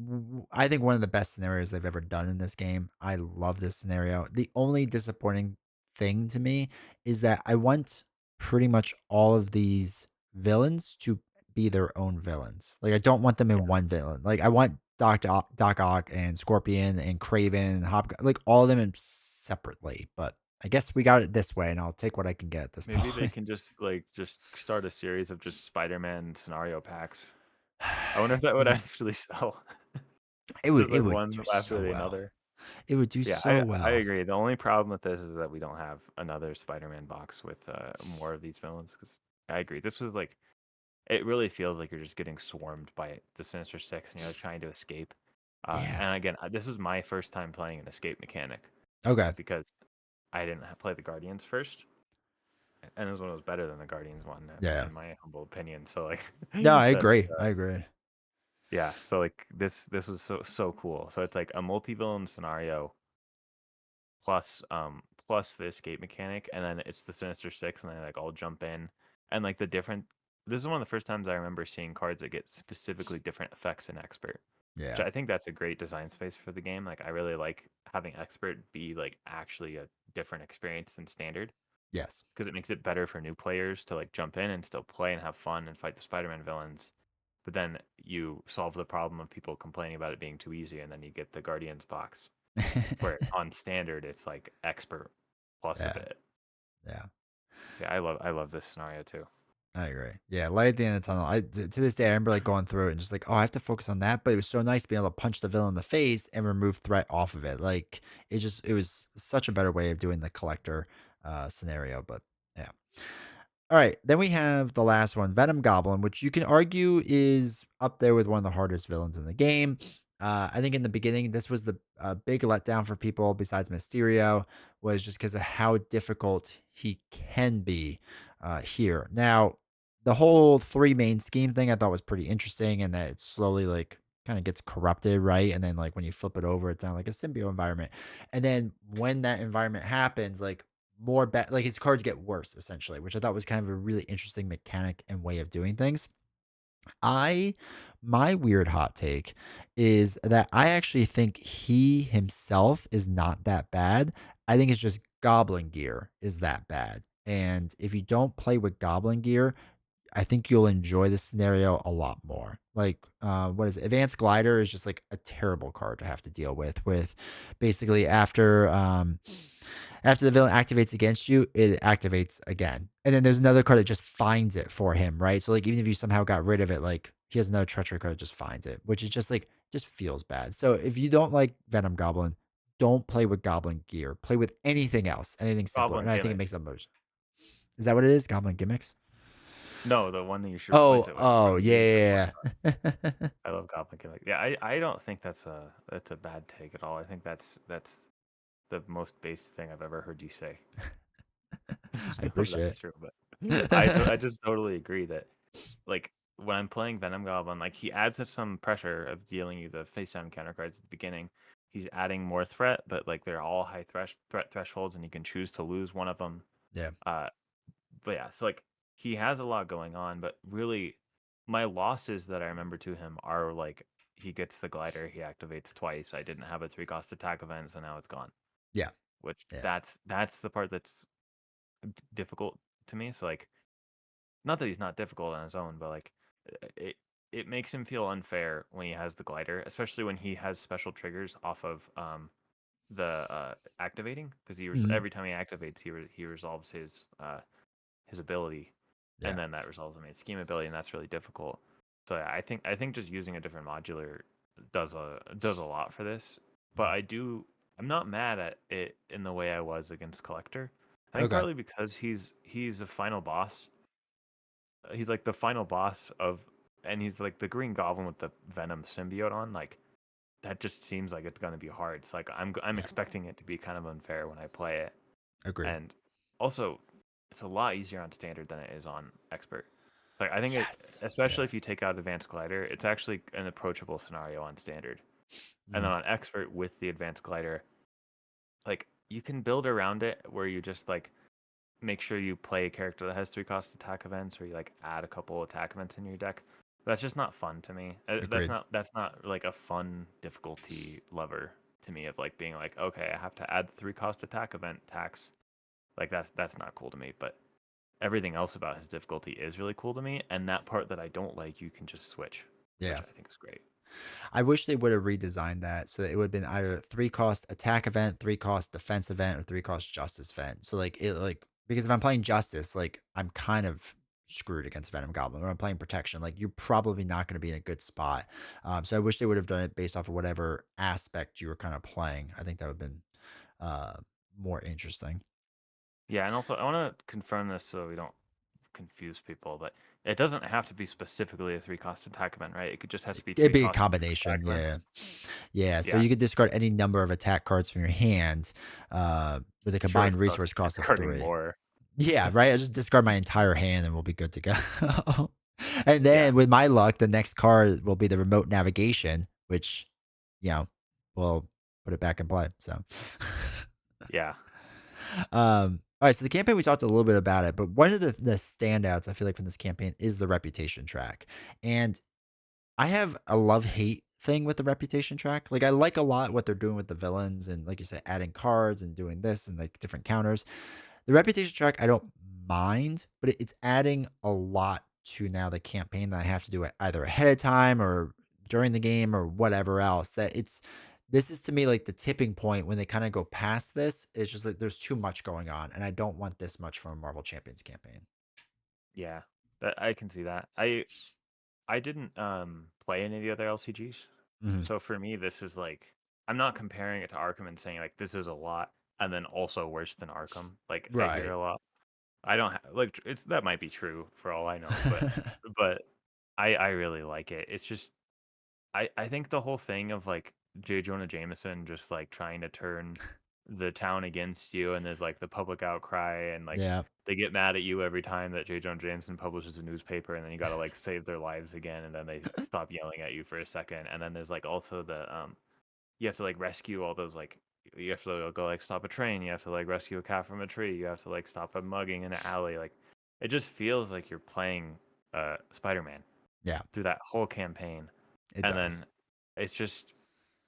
I think one of the best scenarios they've ever done in this game. I love this scenario. The only disappointing thing to me is that I want pretty much all of these villains to be their own villains. Like I don't want them Yeah, in one villain. Like I want Doc Ock and Scorpion and Craven and Hop, like all of them in separately. But I guess we got it this way, and I'll take what I can get at this maybe they point. can just start a series of just Spider-Man scenario packs. I wonder if that would Yeah, actually sell. Just it like would one do after so the well. another. It would do Yeah, so I well. agree. The only problem with this is that we don't have another Spider-Man box with more of these villains. Because I agree, this was like it really feels like you're just getting swarmed by the Sinister Six, and you're like trying to escape. Yeah. And again, this was my first time playing an escape mechanic Okay. because I didn't play the Guardians first, and this one was better than the Guardians one, Yeah. in my humble opinion. So like, No, I that's agree. I agree. yeah. So like this was so cool. So it's like a multi-villain scenario plus the escape mechanic, and then it's the Sinister Six, and then like all jump in, and like the different. This is one of the first times I remember seeing cards that get specifically different effects in expert. Yeah. Which I think that's a great design space for the game. Like I really like having expert be like actually a different experience than standard Yes. because it makes it better for new players to like jump in and still play and have fun and fight the Spider-Man villains. But then you solve the problem of people complaining about it being too easy, and then you get the Guardians box where on standard it's like expert plus a Yeah. bit. Yeah. Yeah, I love this scenario too. I agree. Yeah, light at the end of the tunnel. To this day, I remember like going through it and just like, oh, I have to focus on that. But it was so nice being able to punch the villain in the face and remove threat off of it. Like it was such a better way of doing the collector scenario. But yeah. All right, then we have the last one, Venom Goblin, which you can argue is up there with one of the hardest villains in the game. I think in the beginning, this was the big letdown for people. Besides Mysterio, was just because of how difficult he can be here. Now, the whole three main scheme thing I thought was pretty interesting, and that it slowly like kind of gets corrupted, right? And then like when you flip it over, it's now like a symbiote environment. And then when that environment happens, like more bad, like his cards get worse essentially, which I thought was kind of a really interesting mechanic and way of doing things. I My weird hot take is that I actually think he himself is not that bad. I think it's just Goblin Gear is that bad. And if you don't play with Goblin Gear, I think you'll enjoy the scenario a lot more. Like, what is it? Advanced Glider is just like a terrible card to have to deal with. With basically after the villain activates against you, it activates again, and then there's another card that just finds it for him, right? So like even if you somehow got rid of it, like he has another treachery card that just finds it, which is just like just feels bad. So if you don't like Venom Goblin, don't play with Goblin Gear. Play with anything else, anything simpler, Goblin and I think it makes gimmicks. that most. Is that what it is? Goblin gimmicks? No, the one that you should replace Oh, it with is oh, Remedy Agent Black. yeah, yeah, yeah. I love Goblin gimmick. Yeah, I don't think that's a bad take at all. I think that's the most base thing I've ever heard you say. I I don't know if appreciate that's true, but I it. just totally agree that like when I'm playing Venom Goblin, like he adds some pressure of dealing you the face down counter cards at the beginning. He's adding more threat, but like they're all high threat thresholds, and you can choose to lose one of them. Yeah, Uh, but yeah, so like he has a lot going on, but really, my losses that I remember to him are like he gets the glider, he activates twice. I didn't have a 3 cost attack event, so now it's gone. yeah, Which yeah. that's the part that's difficult to me. So like not that he's not difficult on his own, but like it makes him feel unfair when he has the glider, especially when he has special triggers off of the activating because Mhm. every time he activates he resolves his ability, Yeah, and then that resolves the main scheme ability, and that's really difficult. So yeah, I think just using a different modular does a lot for this. But mhm. I'm not mad at it in the way I was against Collector. I think Okay. partly because he's a final boss. He's like the final boss of, and he's like the Green Goblin with the Venom symbiote on. Like that just seems like it's gonna be hard. It's like I'm Yeah, expecting it to be kind of unfair when I play it, agreed. and also it's a lot easier on standard than it is on expert. Like I think it, Yes. especially Yeah. if you take out advanced glider, it's actually an approachable scenario on standard. And then Mhm. on expert with the advanced glider, like you can build around it where you just like make sure you play a character that has 3 cost attack events, or you like add a couple attack events in your deck. That's just not fun to me. Agreed. That's not like a fun difficulty lever to me of like being like, okay, I have to add 3 cost attack event tax. Like that's not cool to me. But everything else about his difficulty is really cool to me, and that part that I don't like, you can just switch, which Yeah. I think is great. I wish they would have redesigned that so that it would have been either 3 cost attack event, 3 cost defense event, or 3 cost justice event. So like it like because if I'm playing justice, like I'm kind of screwed against Venom Goblin. Or I'm playing protection, like you're probably not going to be in a good spot. So I wish they would have done it based off of whatever aspect you were kind of playing. I think that would have been uh, more interesting. Yeah, and also I want to confirm this so we don't confuse people, but it doesn't have to be specifically a 3 cost attack event, right? It could just has to be It'd three be a cost attack combination, yeah. events. Yeah, so Yeah, you could discard any number of attack cards from your hand with a choice combined about resource cost of discarding 3. more. Yeah, right. I just discard my entire hand and we'll be good to go. And Yeah, then with my luck, the next card will be the remote navigation, which, you know, will put it back in play. So, yeah, all right. So the campaign, we talked a little bit about it, but one of the standouts I feel like from this campaign is the reputation track. And I have a love hate thing with the reputation track. Like I like a lot what they're doing with the villains and like you said, adding cards and doing this and like different counters. The reputation track I don't mind, but it's adding a lot to now the campaign that I have to do it either ahead of time or during the game or whatever else. That it's this is to me like the tipping point when they kind of go past this. It's just like there's too much going on, and I don't want this much from a Marvel Champions campaign. Yeah, that I can see that. I didn't play any of the other LCGs, Mhm. so for me this is like I'm not comparing it to Arkham and saying like this is a lot and then also worse than Arkham. Like I hear Right. a lot. I don't like it's that might be true for all I know, but I really like it. It's just I think the whole thing of like J. Jonah Jameson just like trying to turn the town against you, and there's like the public outcry, and like Yeah. they get mad at you every time that J. Jonah Jameson publishes a newspaper, and then you got to like save their lives again, and then they stop yelling at you for a second, and then there's like also the you have to like rescue all those like you have to go like stop a train, you have to like rescue a cat from a tree, you have to like stop a mugging in an alley, like it just feels like you're playing Spider-Man Yeah. through that whole campaign. It And does. then it's just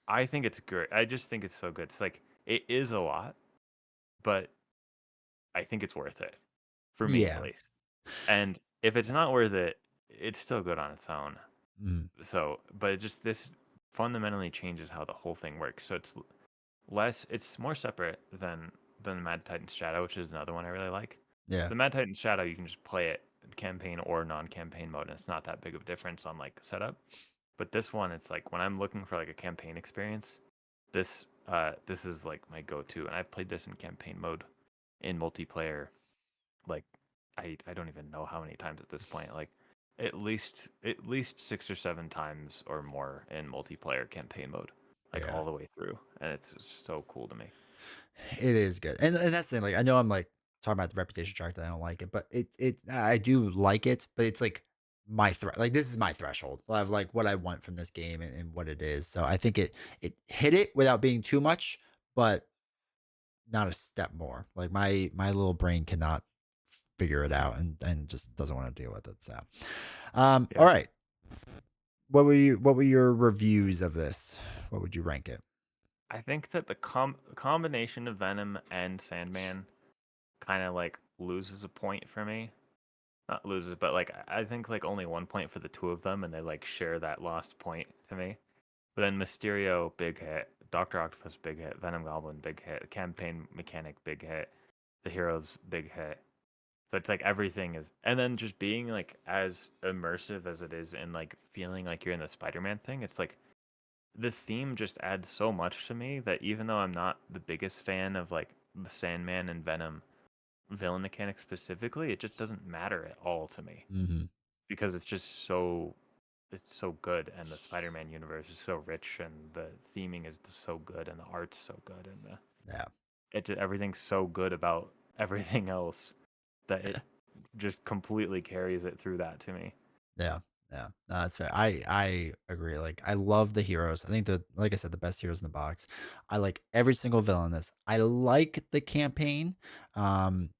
I think it's great. I just think it's so good. It's like it is a lot, but I think it's worth it for me at Yeah. least. And if it's not worth it, it's still good on its own. Mhm. So, but it just this fundamentally changes how the whole thing works. So it's more separate than Mad Titan's Shadow, which is another one I really like. Yeah. The Mad Titan's Shadow, you can just play it campaign or non-campaign mode, and it's not that big of a difference on like setup. But this one, it's like when I'm looking for like a campaign experience, this is like my go-to, and I've played this in campaign mode in multiplayer. Like I don't even know how many times at this point. Like at least 6 or 7 times or more in multiplayer campaign mode, like Yeah. all the way through, and it's just so cool to me. It is good, and that's the thing. Like I know I'm like talking about the reputation track that I don't like it, but it I do like it, but it's like like this is my threshold of like what I want from this game and what it is. So I think it hit it without being too much, but not a step more. Like my little brain cannot figure it out and just doesn't want to deal with it. So, all Yeah, right. What were your reviews of this? What would you rank it? I think that the combination of Venom and Sandman kind of like loses a point for me. Not loses, but like I think like only 1 point for the two of them, and they like share that lost point to me. But then Mysterio, big hit. Doctor Octopus, big hit. Venom Goblin, big hit. Campaign Mechanic, big hit. The Heroes, big hit. So it's like everything is, and then just being like as immersive as it is, and like feeling like you're in the Spider-Man thing. It's like the theme just adds so much to me that even though I'm not the biggest fan of like the Sandman and Venom villain mechanic specifically, it just doesn't matter at all to me Hmm. because it's so good, and the Spider-Man universe is so rich, and the theming is so good, and the art's so good, and Yeah. everything's so good about everything else that it just completely carries it through that to me. Yeah, yeah, no, that's fair. I agree. Like, I love the heroes. I think the like I said, the best heroes in the box. I like every single villain in this. I like the campaign. Um,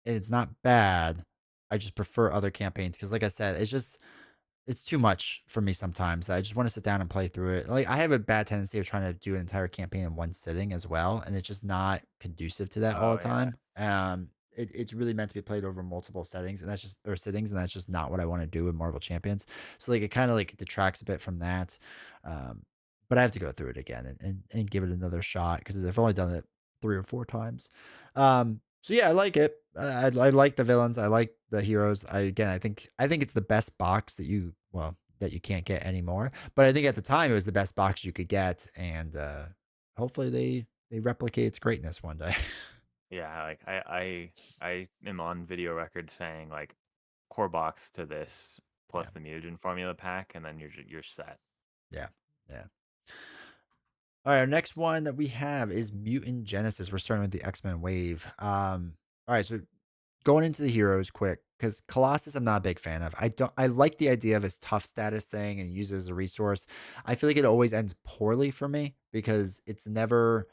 it's not bad. I just prefer other campaigns because, like I said, it's too much for me sometimes. I just want to sit down and play through it. Like I have a bad tendency of trying to do an entire campaign in one sitting as well, and it's just not conducive to that all Oh the yeah, time. It's really meant to be played over multiple settings, and that's just or sittings, and that's just not what I want to do with Marvel Champions. So like it kind of like detracts a bit from that. Um, but I have to go through it again and give it another shot because I've only done it 3 or 4 times. So yeah, I like it. I like the villains. I like the heroes. I think it's the best box that you can't get anymore. But I think at the time it was the best box you could get, and hopefully they replicate its greatness one day. yeah. Like I am on video record saying like core box to this Yeah, plus the mutagen formula pack, and then you're set. yeah, yeah. All right, our next one that we have is Mutant Genesis. We're starting with the X-Men wave. All right, so going into the heroes quick because Colossus I'm not a big fan of. I like the idea of his tough status thing and use it as a resource. I feel like it always ends poorly for me because it's never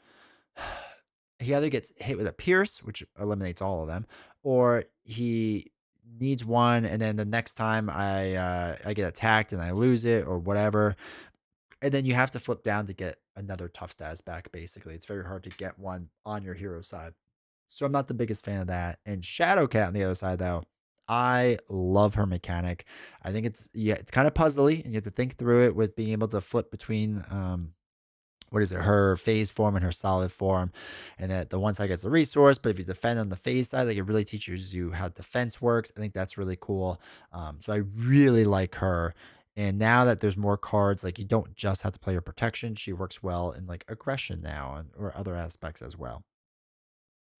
he either gets hit with a pierce, which eliminates all of them, or he needs one and then the next time I get attacked and I lose it or whatever. And then you have to flip down to get another tough status back, basically. It's very hard to get one on your hero side. So I'm not the biggest fan of that. And Shadowcat on the other side, though, I love her mechanic. I think it's kind of puzzly, and you have to think through it with being able to flip between what is it, her phase form and her solid form. And that the one side gets the resource, but if you defend on the phase side, like it really teaches you how defense works. I think that's really cool. So I really like her. And now that there's more cards, like you don't just have to play her protection. She works well in like aggression now and or other aspects as well.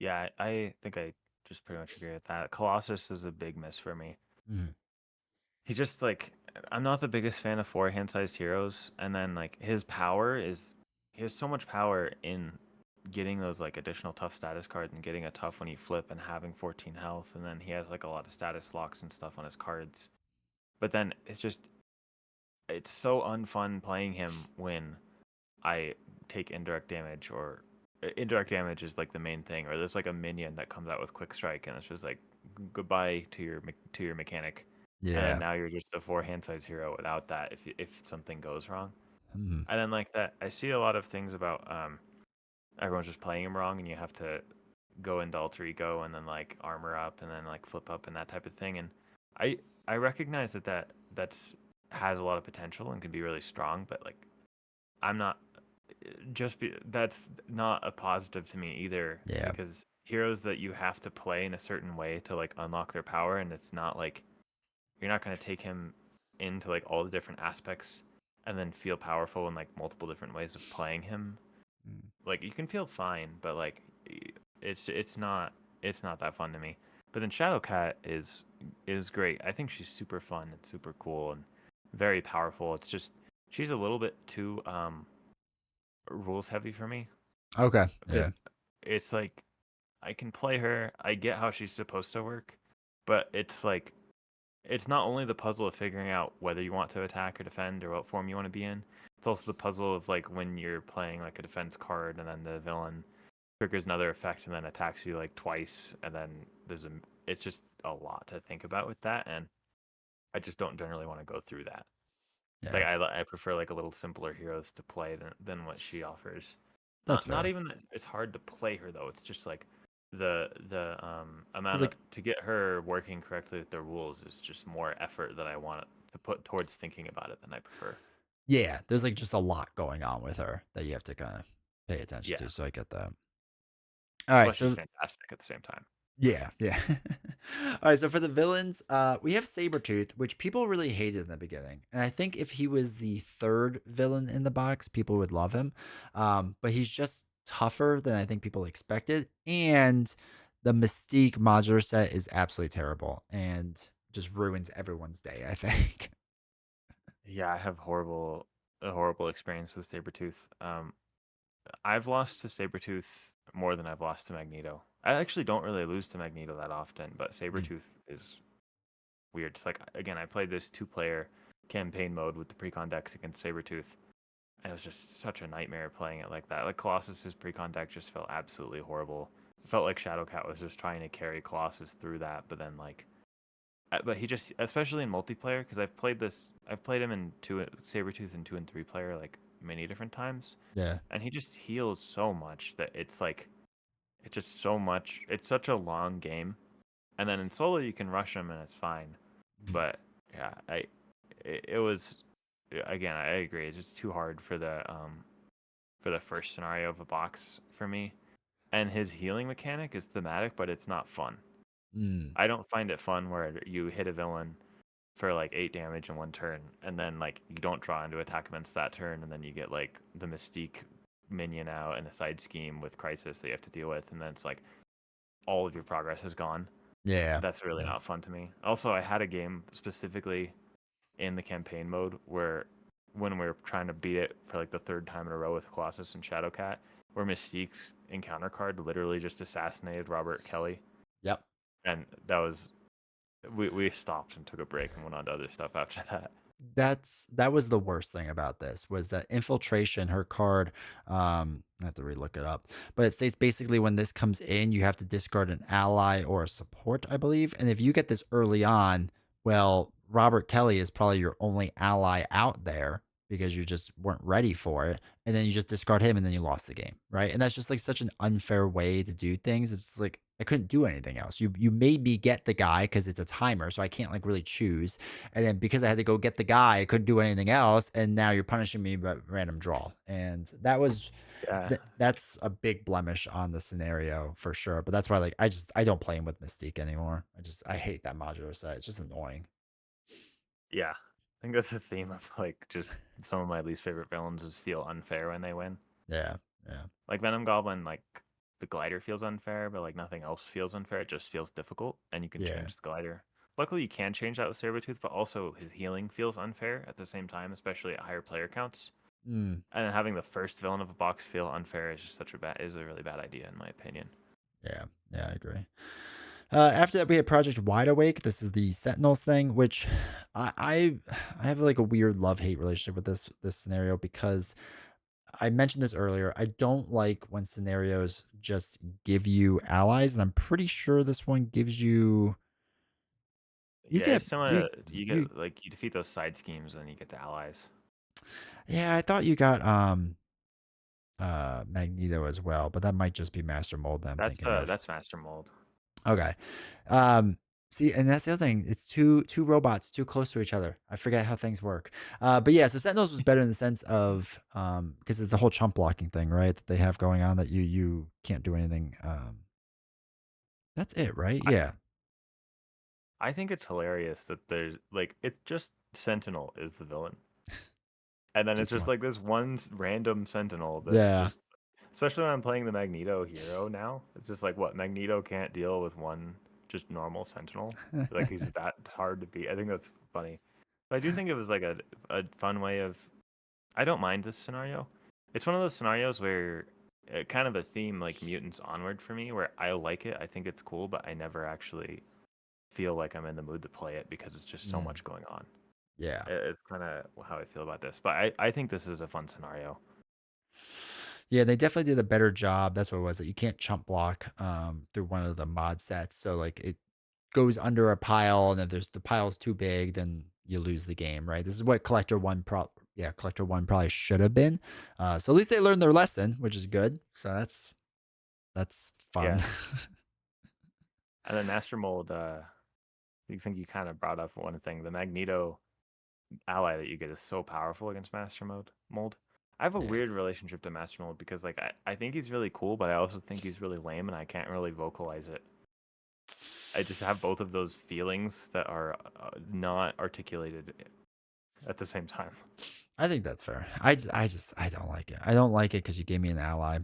Yeah, I think I just pretty much agree with that. Colossus is a big miss for me. Mhm. He just like I'm not the biggest fan of forehand sized heroes, and then like his power is he has so much power in getting those like additional tough status cards and getting a tough when you flip and having 14 health, and then he has like a lot of status locks and stuff on his cards. But then it's so unfun playing him when I take indirect damage or indirect damage is like the main thing, or there's like a minion that comes out with quick strike and it's just like goodbye to your mechanic, and then Yeah. now you're just a four hand size hero without that if something goes wrong. Mhm. And then like that, I see a lot of things about everyone's just playing him wrong, and you have to go into alter ego and then like armor up and then like flip up and that type of thing. And I I recognize that's has a lot of potential and can be really strong, but like I'm not that's not a positive to me either, Yeah. because heroes that you have to play in a certain way to like unlock their power, and it's not like you're not going to take him into like all the different aspects and then feel powerful in like multiple different ways of playing him. Mm. Like you can feel fine, but like it's not that fun to me. But then Shadowcat is great. I think she's super fun and super cool and very powerful. It's just she's a little bit too rules heavy for me, Okay. because Yeah. it's like I can play her. I get how she's supposed to work, but it's like it's not only the puzzle of figuring out whether you want to attack or defend or what form you want to be in. It's also the puzzle of like when you're playing like a defense card and then the villain triggers another effect and then attacks you like twice, and then it's just a lot to think about with that, and I just don't generally want to go through that. Like Yeah. I prefer like a little simpler heroes to play than what she offers. That's Not fair. even that it's hard to play her though. It's just like the It's amount of like to get her working correctly with the rules is just more effort that I want to put towards thinking about it than I prefer. yeah, there's like just a lot going on with her that you have to kind of pay attention to. Yeah. So I get that. All right, Plus she's so fantastic at the same time. yeah, yeah. All right, so for the villains, we have Sabretooth, which people really hated in the beginning. And I think if he was the third villain in the box, people would love him. But he's just tougher than I think people expected. And the Mystique modular set is absolutely terrible and just ruins everyone's day, I think. Yeah, I have a horrible experience with Sabretooth. I've lost to Sabretooth more than I've lost to Magneto. I actually don't really lose to Magneto that often, but Mm, Sabretooth is weird. It's like again, I played this two-player campaign mode with the precon decks against Sabretooth, and it was just such a nightmare playing it like that. Like Colossus's precon deck just felt absolutely horrible. It felt like Shadowcat was just trying to carry Colossus through that, but then like but he just, especially in multiplayer, because I've played him in Sabretooth in 2 and 3 player like many different times, yeah. and he just heals so much that it's like it's just so much. It's such a long game, and then in solo you can rush him and it's fine, Mm, but yeah, it was again I agree. It's just too hard for the first scenario of a box for me, and his healing mechanic is thematic, but it's not fun. mm, I don't find it fun where you hit a villain for like 8 damage in 1 turn, and then like you don't draw into attack events that turn, and then you get like the Mystique minion out and a side scheme with Crisis that you have to deal with, and then it's like all of your progress is gone. yeah. That's really Yeah. not fun to me. Also, I had a game specifically in the campaign mode where when we were trying to beat it for like the third time in a row with Colossus and Shadowcat, where Mystique's encounter card literally just assassinated Robert Kelly, Yep. and that was we stopped and took a break and went on to other stuff after that. That was the worst thing about this was that infiltration, her card, I have to relook it up, but it states basically when this comes in, you have to discard an ally or a support, I believe. And if you get this early on, well, Robert Kelly is probably your only ally out there because you just weren't ready for it. And then you just discard him and then you lost the game. Right. And that's just like such an unfair way to do things. It's like I couldn't do anything else. You made me get the guy because it's a timer, so I can't like really choose. And then because I had to go get the guy, I couldn't do anything else. And now you're punishing me by random draw. And Yeah, that's a big blemish on the scenario for sure. But that's why like I don't play him with Mystique anymore. I hate that modular set. It's just annoying. yeah. I think that's the theme of like just some of my least favorite villains is feel unfair when they win. Yeah, yeah. Like Venom Goblin, like the glider feels unfair, but like nothing else feels unfair. It just feels difficult, and you can Yeah. change the glider. Luckily, you can change that with Sabretooth, but also his healing feels unfair at the same time, especially at higher player counts. Mm, And then having the first villain of a box feel unfair is just is a really bad idea in my opinion. yeah. Yeah, I agree. After that, we had Project Wide Awake. This is the Sentinels thing, which I have like a weird love hate relationship with this scenario because I mentioned this earlier. I don't like when scenarios just give you allies, and I'm pretty sure this one gives you you Yeah, get it's similar. You you. get like you defeat those side schemes, and you get the allies. Yeah, I thought you got Magneto as well, but that might just be Master Mold that I'm thinking of. That's Master Mold. Okay. Um, see, and that's the other thing. It's two robots too close to each other. I forget how things work. But yeah, so Sentinels was better in the sense of because it's the whole chump blocking thing, right? That they have going on that you can't do anything. That's it, right? I Yeah. I think it's hilarious that there's like it's just Sentinel is the villain. And then it's Just just one. like this random Sentinel that Yeah. just, especially when I'm playing the Magneto hero now, it's just like what Magneto can't deal with one just normal Sentinel. Like he's that hard to beat. I think that's funny. But I do think it was like a fun way of. I don't mind this scenario. It's one of those scenarios where kind of a theme like mutants onward for me, where I like it. I think it's cool, but I never actually feel like I'm in the mood to play it because it's just so Mm, much going on. yeah. It's kind of how I feel about this. But I think this is a fun scenario. Yeah, they definitely did a better job. That's what it was. That you can't chump block through one of the mod sets. So like it goes under a pile, and if there's the pile's too big, then you lose the game, right? This is what Collector One probably should have been. So at least they learned their lesson, which is good. So that's fun. Yeah. And then Master Mold, you think you kind of brought up one thing. The Magneto ally that you get is so powerful against Mold. I have a Yeah. weird relationship to Master Mold because like I think he's really cool, but I also think he's really lame and I can't really vocalize it. I just have both of those feelings that are not articulated at the same time. I think that's fair. I don't like it. I don't like it because you gave me an ally.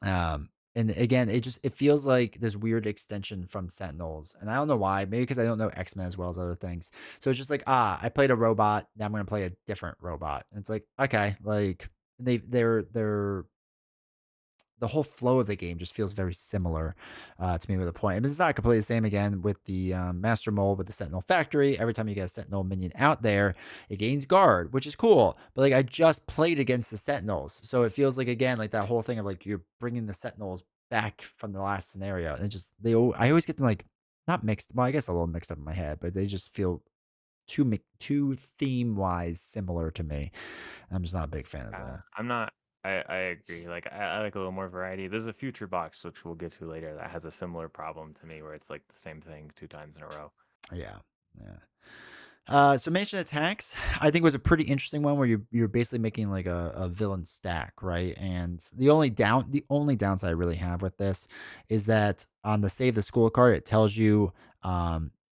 And again, it feels like this weird extension from Sentinels, and I don't know why. Maybe because I don't know X Men as well as other things. So it's just like, I played a robot. Now I'm gonna play a different robot. And it's like, okay, like they're the whole flow of the game just feels very similar to me with a point. I mean, it's not completely the same again with the Master Mold with the Sentinel Factory. Every time you get a Sentinel minion out there, it gains guard, which is cool. But like I just played against the Sentinels, so it feels like again like that whole thing of like you're bringing the Sentinels back from the last scenario, and it just I always get them like not mixed. Well, I guess a little mixed up in my head, but they just feel too theme wise similar to me. I'm just not a big fan of that. I'm not. I agree. Like I like a little more variety. There's a future box which we'll get to later that has a similar problem to me where it's like the same thing 2 times in a row. Yeah, yeah. So mansion attacks, I think was a pretty interesting one where you're basically making like a villain stack, right? And the only downside I really have with this is that on the save the school card, it tells you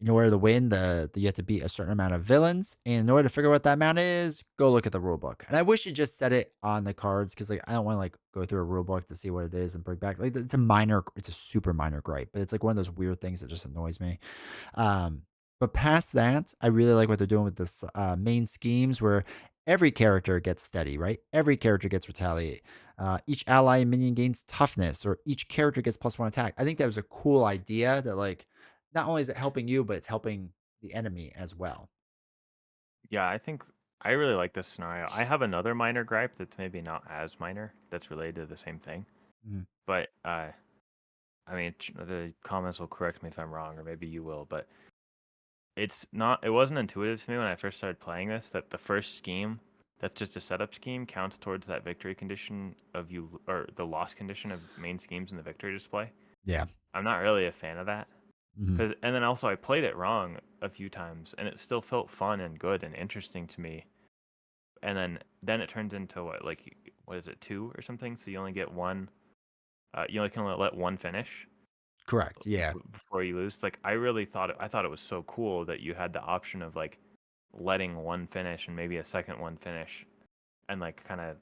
in order to win you have to beat a certain amount of villains. And in order to figure out what that amount is, go look at the rule book. And I wish you just set it on the cards because like I don't want to like go through a rule book to see what it is and bring back like it's a super minor gripe, but it's like one of those weird things that just annoys me. But past that, I really like what they're doing with this main schemes where every character gets steady, right? Every character gets retaliate. Each ally and minion gains toughness, or each character gets +1 attack. I think that was a cool idea that like not only is it helping you, but it's helping the enemy as well. Yeah, I think I really like this scenario. I have another minor gripe that's maybe not as minor that's related to the same thing. Mhm. But I mean, the comments will correct me if I'm wrong, or maybe you will. But it's not. It wasn't intuitive to me when I first started playing this that the first scheme, that's just a setup scheme, counts towards that victory condition of you or the loss condition of main schemes in the victory display. Yeah. I'm not really a fan of that. Mhm. Cause, and then also I played it wrong a few times, and it still felt fun and good and interesting to me. And then it turns into what, like, what is it, two or something? So you only get one. You only can let one finish Correct. Yeah. before you lose. Like, I really thought I thought it was so cool that you had the option of like letting one finish and maybe a second one finish, and like kind of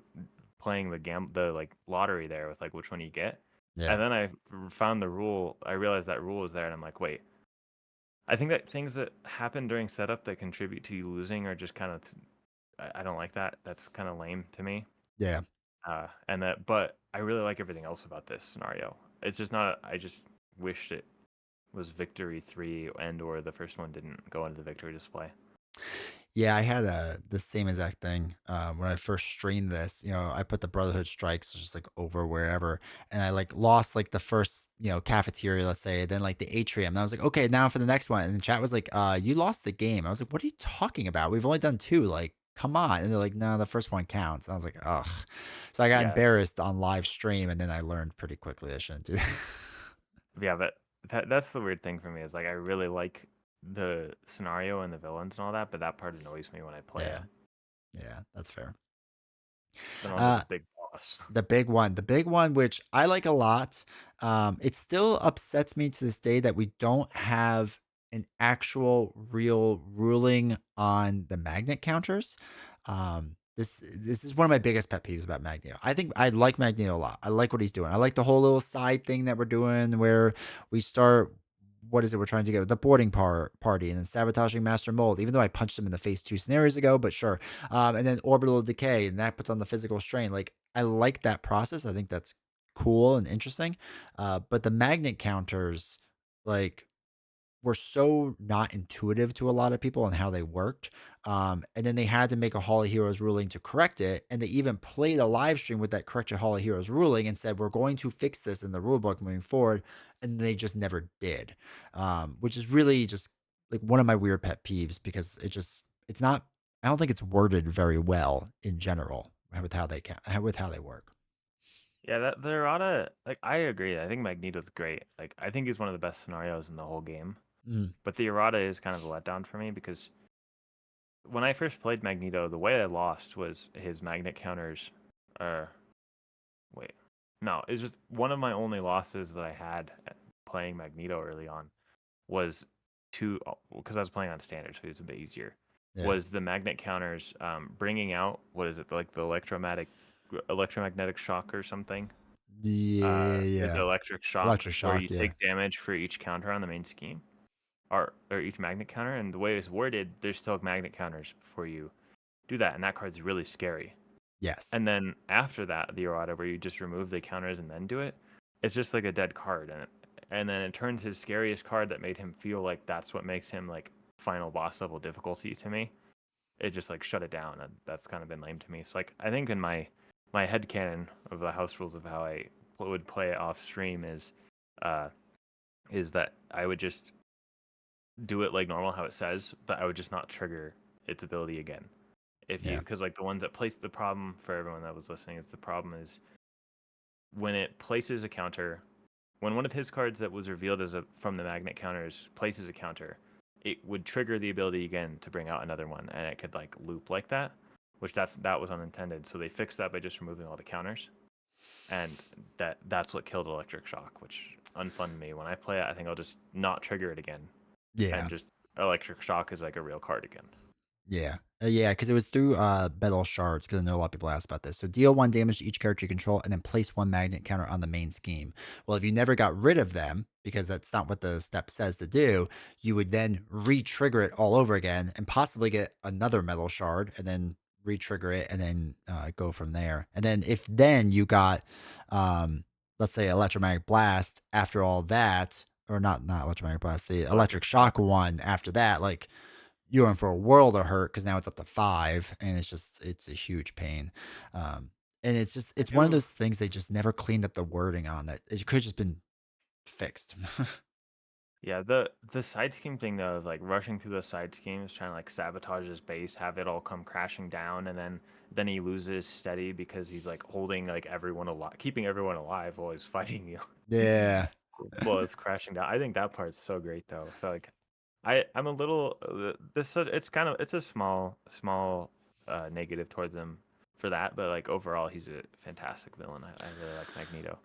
playing the like lottery there with like which one you get. Yeah. And then I found the rule. I realized that rule was there, and I'm like, wait. I think that things that happen during setup that contribute to you losing are just kind of. I don't like that. That's kind of lame to me. Yeah. And that, but I really like everything else about this scenario. It's just not. I just wished it was Victory 3 and or the first one didn't go into the Victory display. Yeah, I had the same exact thing when I first streamed this. I put the Brotherhood strikes just like over wherever, and I like lost like the first cafeteria, let's say, then like the atrium. And I was like, okay, now for the next one. And the chat was like, you lost the game. I was like, what are you talking about? We've only done two. Like, come on. And they're like, no, the first one counts. And I was like, ugh. So I got Yeah, embarrassed on live stream, and then I learned pretty quickly I shouldn't do that. yeah, but that's the weird thing for me is like I really like the scenario and the villains and all that, but that part annoys me when I play it. Yeah, yeah, that's fair. Then on to Uh, the big boss. The big one, which I like a lot. It still upsets me to this day that we don't have an actual real ruling on the magnet counters. This is one of my biggest pet peeves about Magneto. I think I like Magneto a lot. I like what he's doing. I like the whole little side thing that we're doing where we start. What is it we're trying to get? The boarding party and then sabotaging Master Mold. Even though I punched him in the face 2 scenarios ago, but sure. And then orbital decay, and that puts on the physical strain. Like I like that process. I think that's cool and interesting. But the magnet counters, like, were so not intuitive to a lot of people and how they worked. And then they had to make a Hall of Heroes ruling to correct it. And they even played a live stream with that corrected Hall of Heroes ruling and said, we're going to fix this in the rule book moving forward. And they just never did, which is really just like one of my weird pet peeves because it's not, I don't think it's worded very well in general with with how they work. Yeah, that the errata, like I agree. I think Magneto's great. Like I think he's one of the best scenarios in the whole game. Mm, But the errata is kind of a letdown for me because when I first played Magneto, the way I lost was his magnet counters. Or wait, no, it's just one of my only losses that I had playing Magneto early on was to because I was playing on standard, so it was a bit easier. yeah. Was the magnet counters bringing out what is it like the electromagnetic shock or something? Yeah. The Yeah. electric shock Electric where shock. you Yeah. take damage for each counter on the main scheme or each magnet counter. And the way it's worded, there's still magnet counters before you do that, and that card's really scary. Yes. And then after that, the errata where you just remove the counters and then do it, it's just like a dead card, and then it turns his scariest card that made him feel like that's what makes him like final boss level difficulty to me. It just like shut it down, and that's kind of been lame to me. So like I think in my head canon of the house rules of how I would play it off stream uh is that I would just do it like normal how it says, but I would just not trigger its ability again. If you Yeah. because like the ones that place the problem for everyone that was listening is the problem is when it places a counter, when one of his cards that was revealed as a from the magnet counters places a counter, it would trigger the ability again to bring out another one, and it could like loop like that, which that was unintended. So they fixed that by just removing all the counters, and that's what killed Electric Shock, which unfun me. When I play it, I think I'll just not trigger it again, Yeah. and just Electric Shock is like a real card again. Yeah. Yeah, because it was through metal shards, because I know a lot of people asked about this. So deal 1 damage to each character you control and then place 1 magnet counter on the main scheme. Well, if you never got rid of them, because that's not what the step says to do, you would then re-trigger it all over again and possibly get another metal shard and then re-trigger it and then go from there. And then if then you got, let's say, electromagnetic blast after all that, or not electromagnetic blast, the electric Electric shock Shock. one after that, like you're in for a world of hurt because now it's up to 5, and it's a huge pain. And I it's one of do. those things they just never cleaned up the wording on that. It could have just been fixed. Yeah, the side scheme thing though, of like rushing through the side schemes, trying to like sabotage his base, have it all come crashing down, and then he loses steady because he's like holding like everyone alive, keeping everyone alive while he's fighting you. Yeah. well, it's crashing down. I think that part's so great though. So like, I'm a little it's kind of it's a small negative towards him for that, but like overall, he's a fantastic villain. I really like Magneto.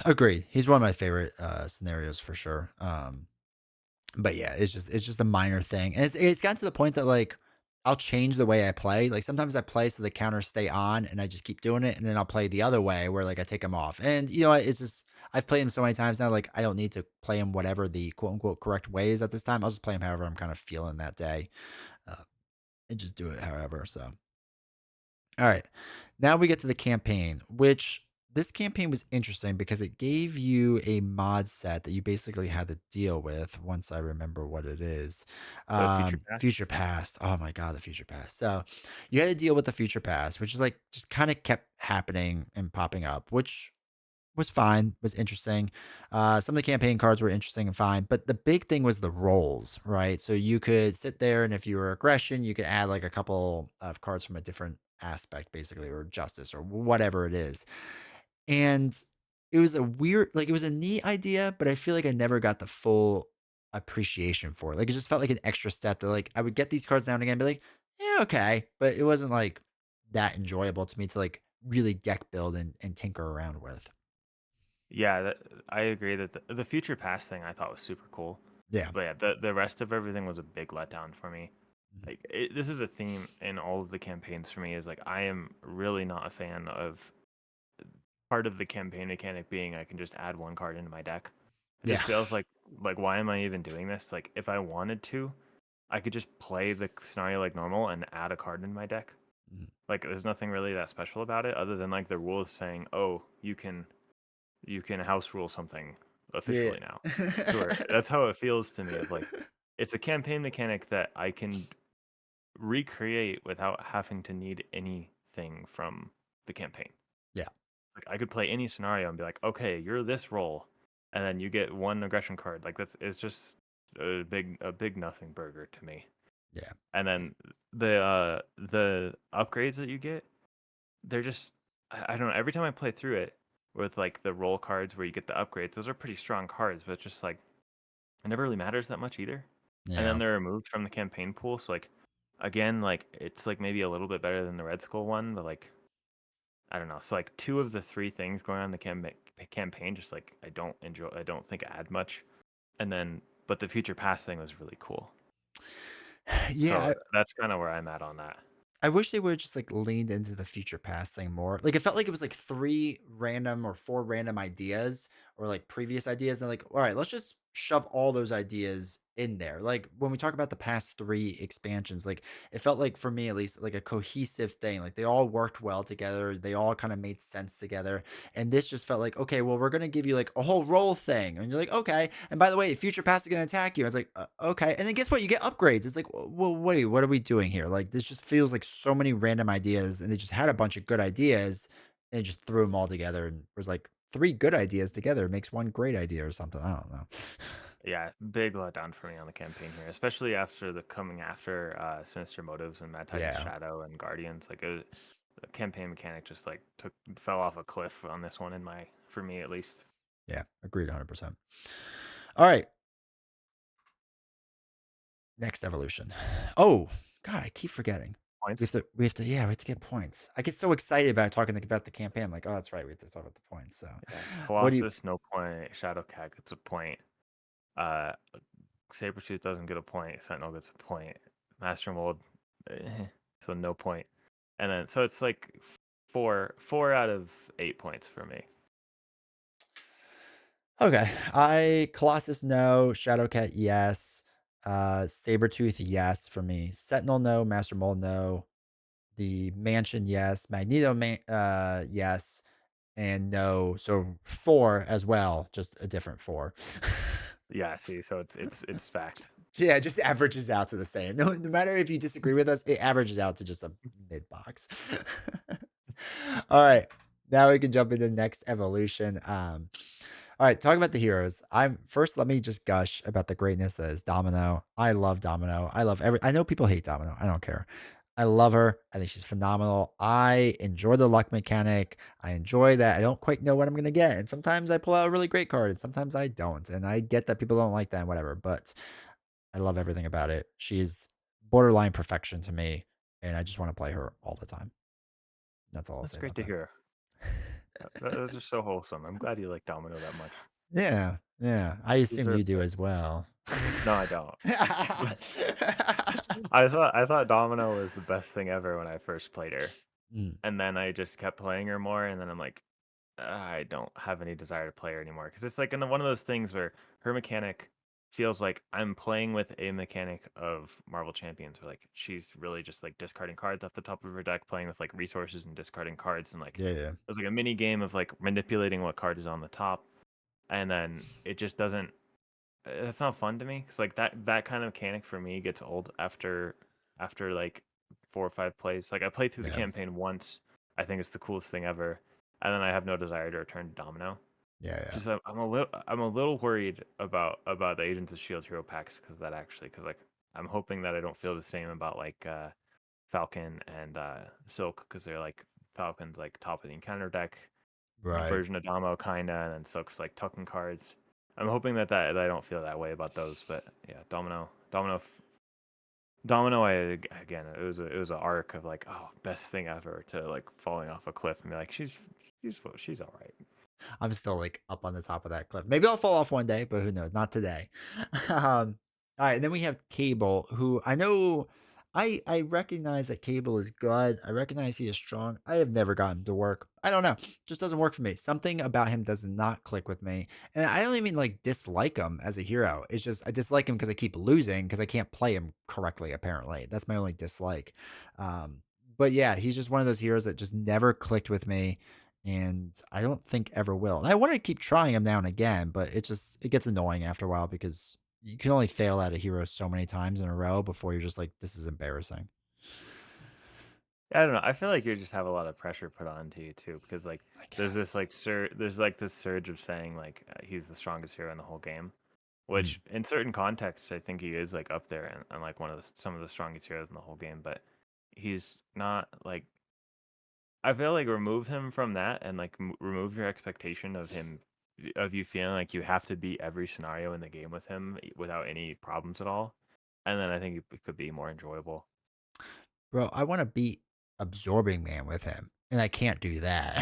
Agreed. He's one of my favorite scenarios for sure. But yeah, it's just a minor thing, and it's gotten to the point that like I'll change the way I play. Like sometimes I play so the counters stay on, and I just keep doing it, and then I'll play the other way where like I take them off. And you know, it's just I've played him so many times now. Like I don't need to play him whatever the quote unquote correct way is at this time. I'll just play him however I'm kind of feeling that day, uh, and just do it however. So all right. Now we get to the campaign, which this campaign was interesting because it gave you a mod set that you basically had to deal with once I remember what it is. The future past. Future past. Oh my god, the future past. So you had to deal with the future past, which is like just kind of kept happening and popping up, which was fine, was interesting. Some of the campaign cards were interesting and fine, but the big thing was the roles, right? So you could sit there, and if you were aggression, you could add like a couple of cards from a different aspect, basically, or justice, or whatever it is. And it was a weird, like, it was a neat idea, but I feel like I never got the full appreciation for it. Like, it just felt like an extra step to like, I would get these cards now and again, and be like, yeah, okay. But it wasn't like that enjoyable to me to like really deck build and tinker around with. Yeah, I agree that the future past thing I thought was super cool, Yeah. but yeah, the rest of everything was a big letdown for me. Mhm. Like this is a theme in all of the campaigns for me is like I am really not a fan of part of the campaign mechanic being I can just add one card into my deck. It Yeah. just feels like why am I even doing this? Like if I wanted to, I could just play the scenario like normal and add a card in my deck. Mhm. Like there's nothing really that special about it other than like the rules saying, "Oh, you can house rule something Yeah. officially now." Sure. That's how it feels to me of like it's a campaign mechanic that I can recreate without having to need anything from the campaign. Yeah. Like I could play any scenario and be like, okay, you're this role, and then you get one aggression card. Like that's it's just a big nothing burger to me. Yeah. And then the upgrades that you get, they're just I don't know. Every time I play through it with like the role cards where you get the upgrades, those are pretty strong cards, but it's just like it never really matters that much either. And then Yeah. they're removed from the campaign pool, so like again, like it's like maybe a little bit better than the Red Skull one, but like I don't know. So like two of the three things going on in the campaign, just like I don't enjoy. I don't think add much. And then, but the future past thing was really cool. So Yeah. that's kind of where I'm at on that. I wish they would have just like leaned into the future past thing more. Like it felt like it was like three random or four random ideas or like previous ideas. And they're like, all right, let's just shove all those ideas in there. Like when we talk about the past three expansions, like it felt like for me at least like a cohesive thing. Like they all worked well together. They all kind of made sense together. And this just felt like, okay, well, we're gonna give you like a whole role thing. And you're like, okay. And by the way, future past is gonna attack you. I was like, okay. And then guess what? You get upgrades. It's like, well, wait, what are we doing here? Like this just feels like so many random ideas, and they just had a bunch of good ideas and just threw them all together, and was like three good ideas together makes one great idea or something. I don't know. Yeah, big letdown for me on the campaign here, especially after the coming after Sinister Motives and Mad Titan's Yeah. Shadow and Guardians. Like the campaign mechanic just like took fell off a cliff on this one in my for me at least. Yeah. Agreed 100%. All right. Next evolution. Oh, God, I keep forgetting. Points. Yeah, we have to get points. I get so excited about talking about the campaign. I'm like, oh, that's right. We have to talk about the points. So, Yeah, what do you, Colossus no point. Shadowcat gets a point. Uh, Sabretooth doesn't get a point. Sentinel gets a point. Master Mold, so no point. And then so it's like four out of 8 points for me. okay. Colossus, no. Shadowcat, yes. Sabretooth, yes for me. Sentinel, no. Master Mold, no. The Mansion, yes. Magneto, yes. And no. So four as well, just a different four. Yeah, see, so it's fact. Yeah, it just averages out to the same. No matter if you disagree with us, it averages out to just a mid box. All right. Now we can jump into the next evolution. All right, talking about the heroes. Let me just gush about the greatness that is Domino. I love Domino. I know people hate Domino. I don't care. I love her. I think she's phenomenal. I enjoy the luck mechanic. I enjoy that I don't quite know what I'm gonna get, and sometimes I pull out a really great card, and sometimes I don't. And I get that people don't like that and whatever, but I love everything about it. She's borderline perfection to me, and I just want to play her all the time. That's all I'll That's say great about to that. hear. Those are so wholesome. I'm glad you like Domino that much. Yeah, yeah. I These assume are you do as well. no, I don't. I thought Domino was the best thing ever when I first played her, Mm, and then I just kept playing her more, and then I'm like, I don't have any desire to play her anymore because it's like one of those things where her mechanic feels like I'm playing with a mechanic of Marvel Champions, where like she's really just like discarding cards off the top of her deck, playing with like resources and discarding cards, and like yeah, yeah. there's like a mini game of like manipulating what card is on the top, and then it just doesn't. It's not fun to me because like that kind of mechanic for me gets old after like 4 or 5 plays. Like I played through the Yeah, campaign once. I think it's the coolest thing ever, and then I have no desire to return to Domino. yeah, yeah. Just I'm a little worried about the Agents of Shield hero packs because of that actually because like I'm hoping that I don't feel the same about like Falcon and Silk because they're like Falcon's like top of the encounter deck Right. version of Damo kinda, and then Silk's like tucking cards. I'm hoping that I don't feel that way about those, but yeah, Domino. Again, it was an arc of like, oh, best thing ever to like falling off a cliff and be like, she's all right. I'm still like up on the top of that cliff. Maybe I'll fall off one day, but who knows? Not today. All right, then we have Cable, who I know I recognize that Cable is good. I recognize he is strong. I have never gotten him to work. I don't know. Just doesn't work for me. Something about him does not click with me. And I don't even like dislike him as a hero. It's just I dislike him because I keep losing because I can't play him correctly, apparently. That's my only dislike. But yeah, he's just one of those heroes that just never clicked with me and I don't think ever will. And I want to keep trying him now and again, but it gets annoying after a while because you can only fail at a hero so many times in a row before you're just like, this is embarrassing. I don't know. I feel like you just have a lot of pressure put onto you too, because like I guess. there's like this surge of saying like he's the strongest hero in the whole game, Mm, which in certain contexts I think he is like up there and like some of the strongest heroes in the whole game, but he's not like I feel like remove him from that and like remove your expectation of him of you feeling like you have to beat every scenario in the game with him without any problems at all, and then I think it could be more enjoyable. bro, I want to beat Absorbing Man with him, and I can't do that.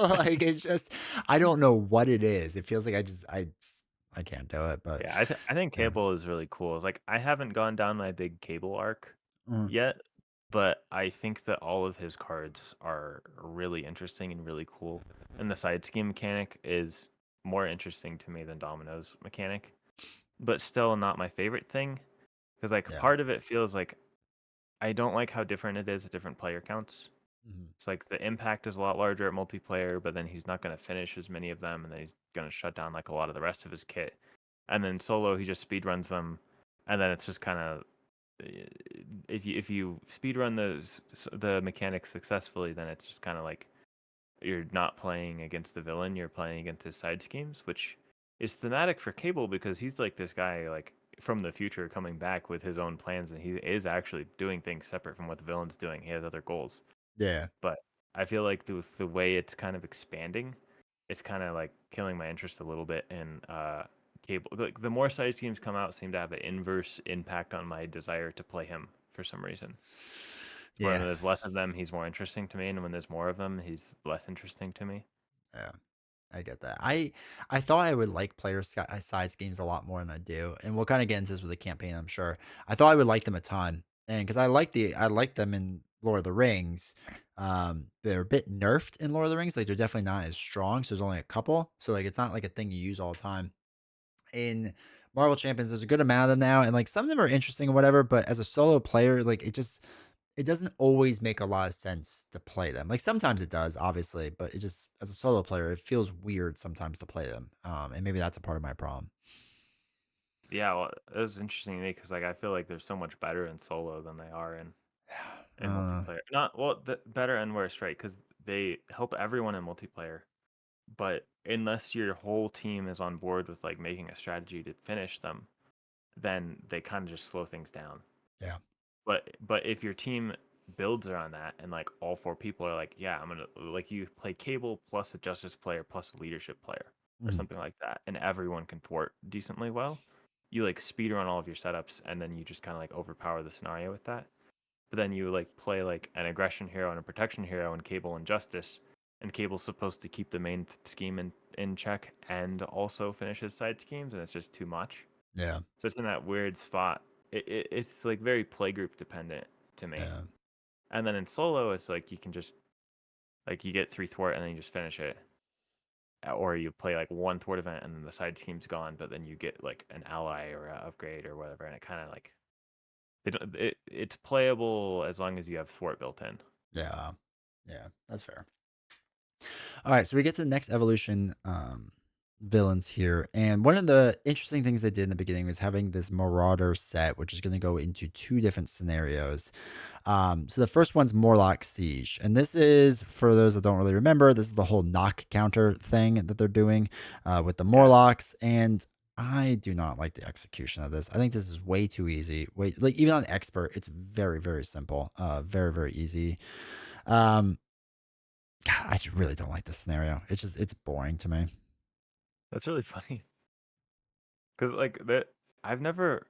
Like, it's just, I don't know what it is. It feels like I can't do it, but Yeah, I think yeah. Cable is really cool. Like I haven't gone down my big Cable arc Mm, yet, but I think that all of his cards are really interesting and really cool. And the side scheme mechanic is more interesting to me than Domino's mechanic, but still not my favorite thing because like yeah. part of it feels like I don't like how different it is at different player counts. Mhm. It's like the impact is a lot larger at multiplayer, but then he's not going to finish as many of them, and then he's going to shut down like a lot of the rest of his kit. And then solo, he just speed runs them, and then it's just kind of if you speed run the mechanics successfully, then it's just kind of like you're not playing against the villain, you're playing against his side schemes, which is thematic for Cable because he's like this guy like from the future coming back with his own plans, and he is actually doing things separate from what the villain's doing. He has other goals, Yeah. but I feel like the way it's kind of expanding, it's kind of like killing my interest a little bit in Cable. Like the more side schemes come out, seem to have an inverse impact on my desire to play him for some reason. When Yeah. there's less of them, he's more interesting to me, and when there's more of them, he's less interesting to me. Yeah. I get that. I thought I would like sides games a lot more than I do, and we'll kind of get into this with the campaign, I'm sure. I thought I would like them a ton, and because I like them in Lord of the Rings. They're a bit nerfed in Lord of the Rings. Like they're definitely not as strong. So there's only a couple. So like it's not like a thing you use all the time. In Marvel Champions, there's a good amount of them now, and like some of them are interesting or whatever. But as a solo player, like it doesn't always make a lot of sense to play them. Like sometimes it does, obviously, but it just as a solo player, it feels weird sometimes to play them. And maybe that's a part of my problem. Yeah, well, it was interesting to me because like I feel like they're so much better in solo than they are in Uh, multiplayer. Not well, better and worse, right? Because they help everyone in multiplayer, but unless your whole team is on board with like making a strategy to finish them, then they kind of just slow things down. yeah, But if your team builds around that, and like all four people are like, yeah, I'm gonna like you play Cable plus a Justice player plus a Leadership player or Mhm. something like that, and everyone can thwart decently well. You like speed run all of your setups, and then you just kind of like overpower the scenario with that. But then you like play like an aggression hero and a protection hero and Cable and Justice, and Cable's supposed to keep the main scheme in check and also finish his side schemes, and it's just too much. Yeah. So it's in that weird spot. It's like very playgroup dependent to me. Yeah. And then in solo, it's like you can just like you get three thwart and then you just finish it, or you play like one thwart event and then the side scheme's gone, but then you get like an ally or a upgrade or whatever, and it kind of like it's playable as long as you have thwart built in. Yeah. Yeah. That's fair. All right, so we get to the next evolution villains here, and one of the interesting things they did in the beginning was having this Marauder set, which is going to go into two different scenarios. So the first one's Morlock Siege, and this is for those that don't really remember. This is the whole knock counter thing that they're doing with the Yeah, Morlocks, and I do not like the execution of this. I think this is way too easy. Way like even on expert, it's very very simple, very very easy. Um, God, I just really don't like this scenario. It's boring to me. that's really funny because like that I've never.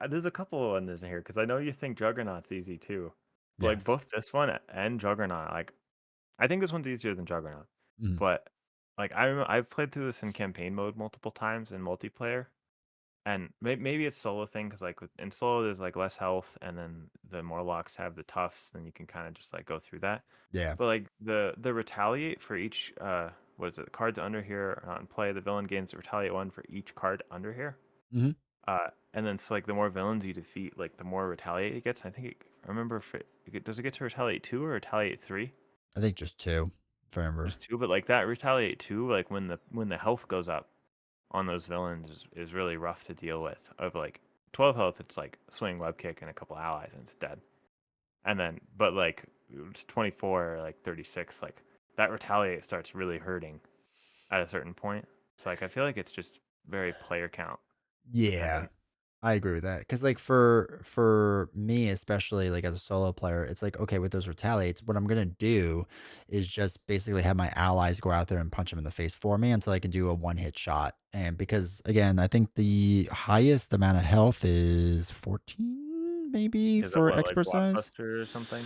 There's a couple of ones in here because I know you think Juggernaut's easy too, but like Yes. both this one and Juggernaut, like I think this one's easier than Juggernaut, Mhm. but like I've played through this in campaign mode multiple times in multiplayer, and maybe it's solo thing because like in solo there's like less health, and then the Morlocks have the toughs, then you can kind of just like go through that. Yeah. But like the retaliate for each what is it, cards under here are not in play. The villain gains a retaliate one for each card under here. Hmm. And then it's like the more villains you defeat, like the more retaliate it gets. I think I remember if does it get to retaliate 2 or retaliate 3? I think just two, if I remember. Just 2, but like that retaliate 2, like when the health goes up on those villains is really rough to deal with. Of like 12 health, it's like swing web kick and a couple allies and it's dead. And then but like it's 24 or like 36, like that retaliate starts really hurting at a certain point. So like I feel like it's just very player count Yeah, dependent. I agree with that. Cause like for me, especially like as a solo player, it's like, okay, with those retaliates, what I'm gonna do is just basically have my allies go out there and punch them in the face for me until I can do a one hit shot. And because again, I think the highest amount of health is 14, maybe Is that for what, like expert size. Blockbuster or something?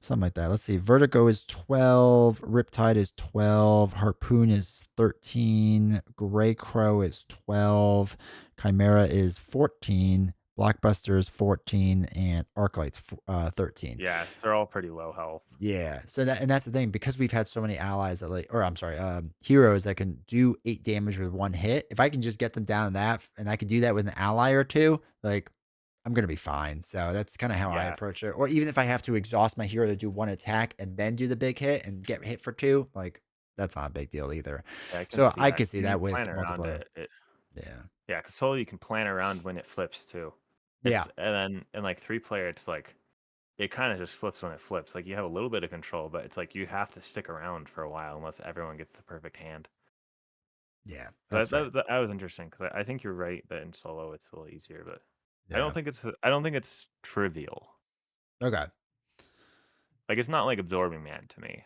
Something like that. Let's see. Vertigo is 12. Riptide is 12. Harpoon is 13. Grey Crow is 12. Chimera is 14. Blockbuster is 14. And Arclight's 13. Yes, they're all pretty low health. Yeah. So that's the thing, because we've had so many allies that like, or I'm sorry, heroes that can do 8 damage with one hit. If I can just get them down to that, and I can do that with an ally or two, like I'm gonna be fine. So that's kind of how I Yeah, approach it. Or even if I have to exhaust my hero to do one attack and then do the big hit and get hit for two, like that's not a big deal either. yeah, I can So see I that. could see And you that with plan around multiplayer. it. Yeah. Yeah, because solo you can plan around when it flips too. Yeah. And then in like 3 player, it's like it kind of just flips when it flips. Like you have a little bit of control, but it's like you have to stick around for a while unless everyone gets the perfect hand. Yeah. So That's fair. that was interesting because I think you're right that in solo it's a little easier, but Yeah. I don't think it's trivial. Okay. Like it's not like absorbing man to me.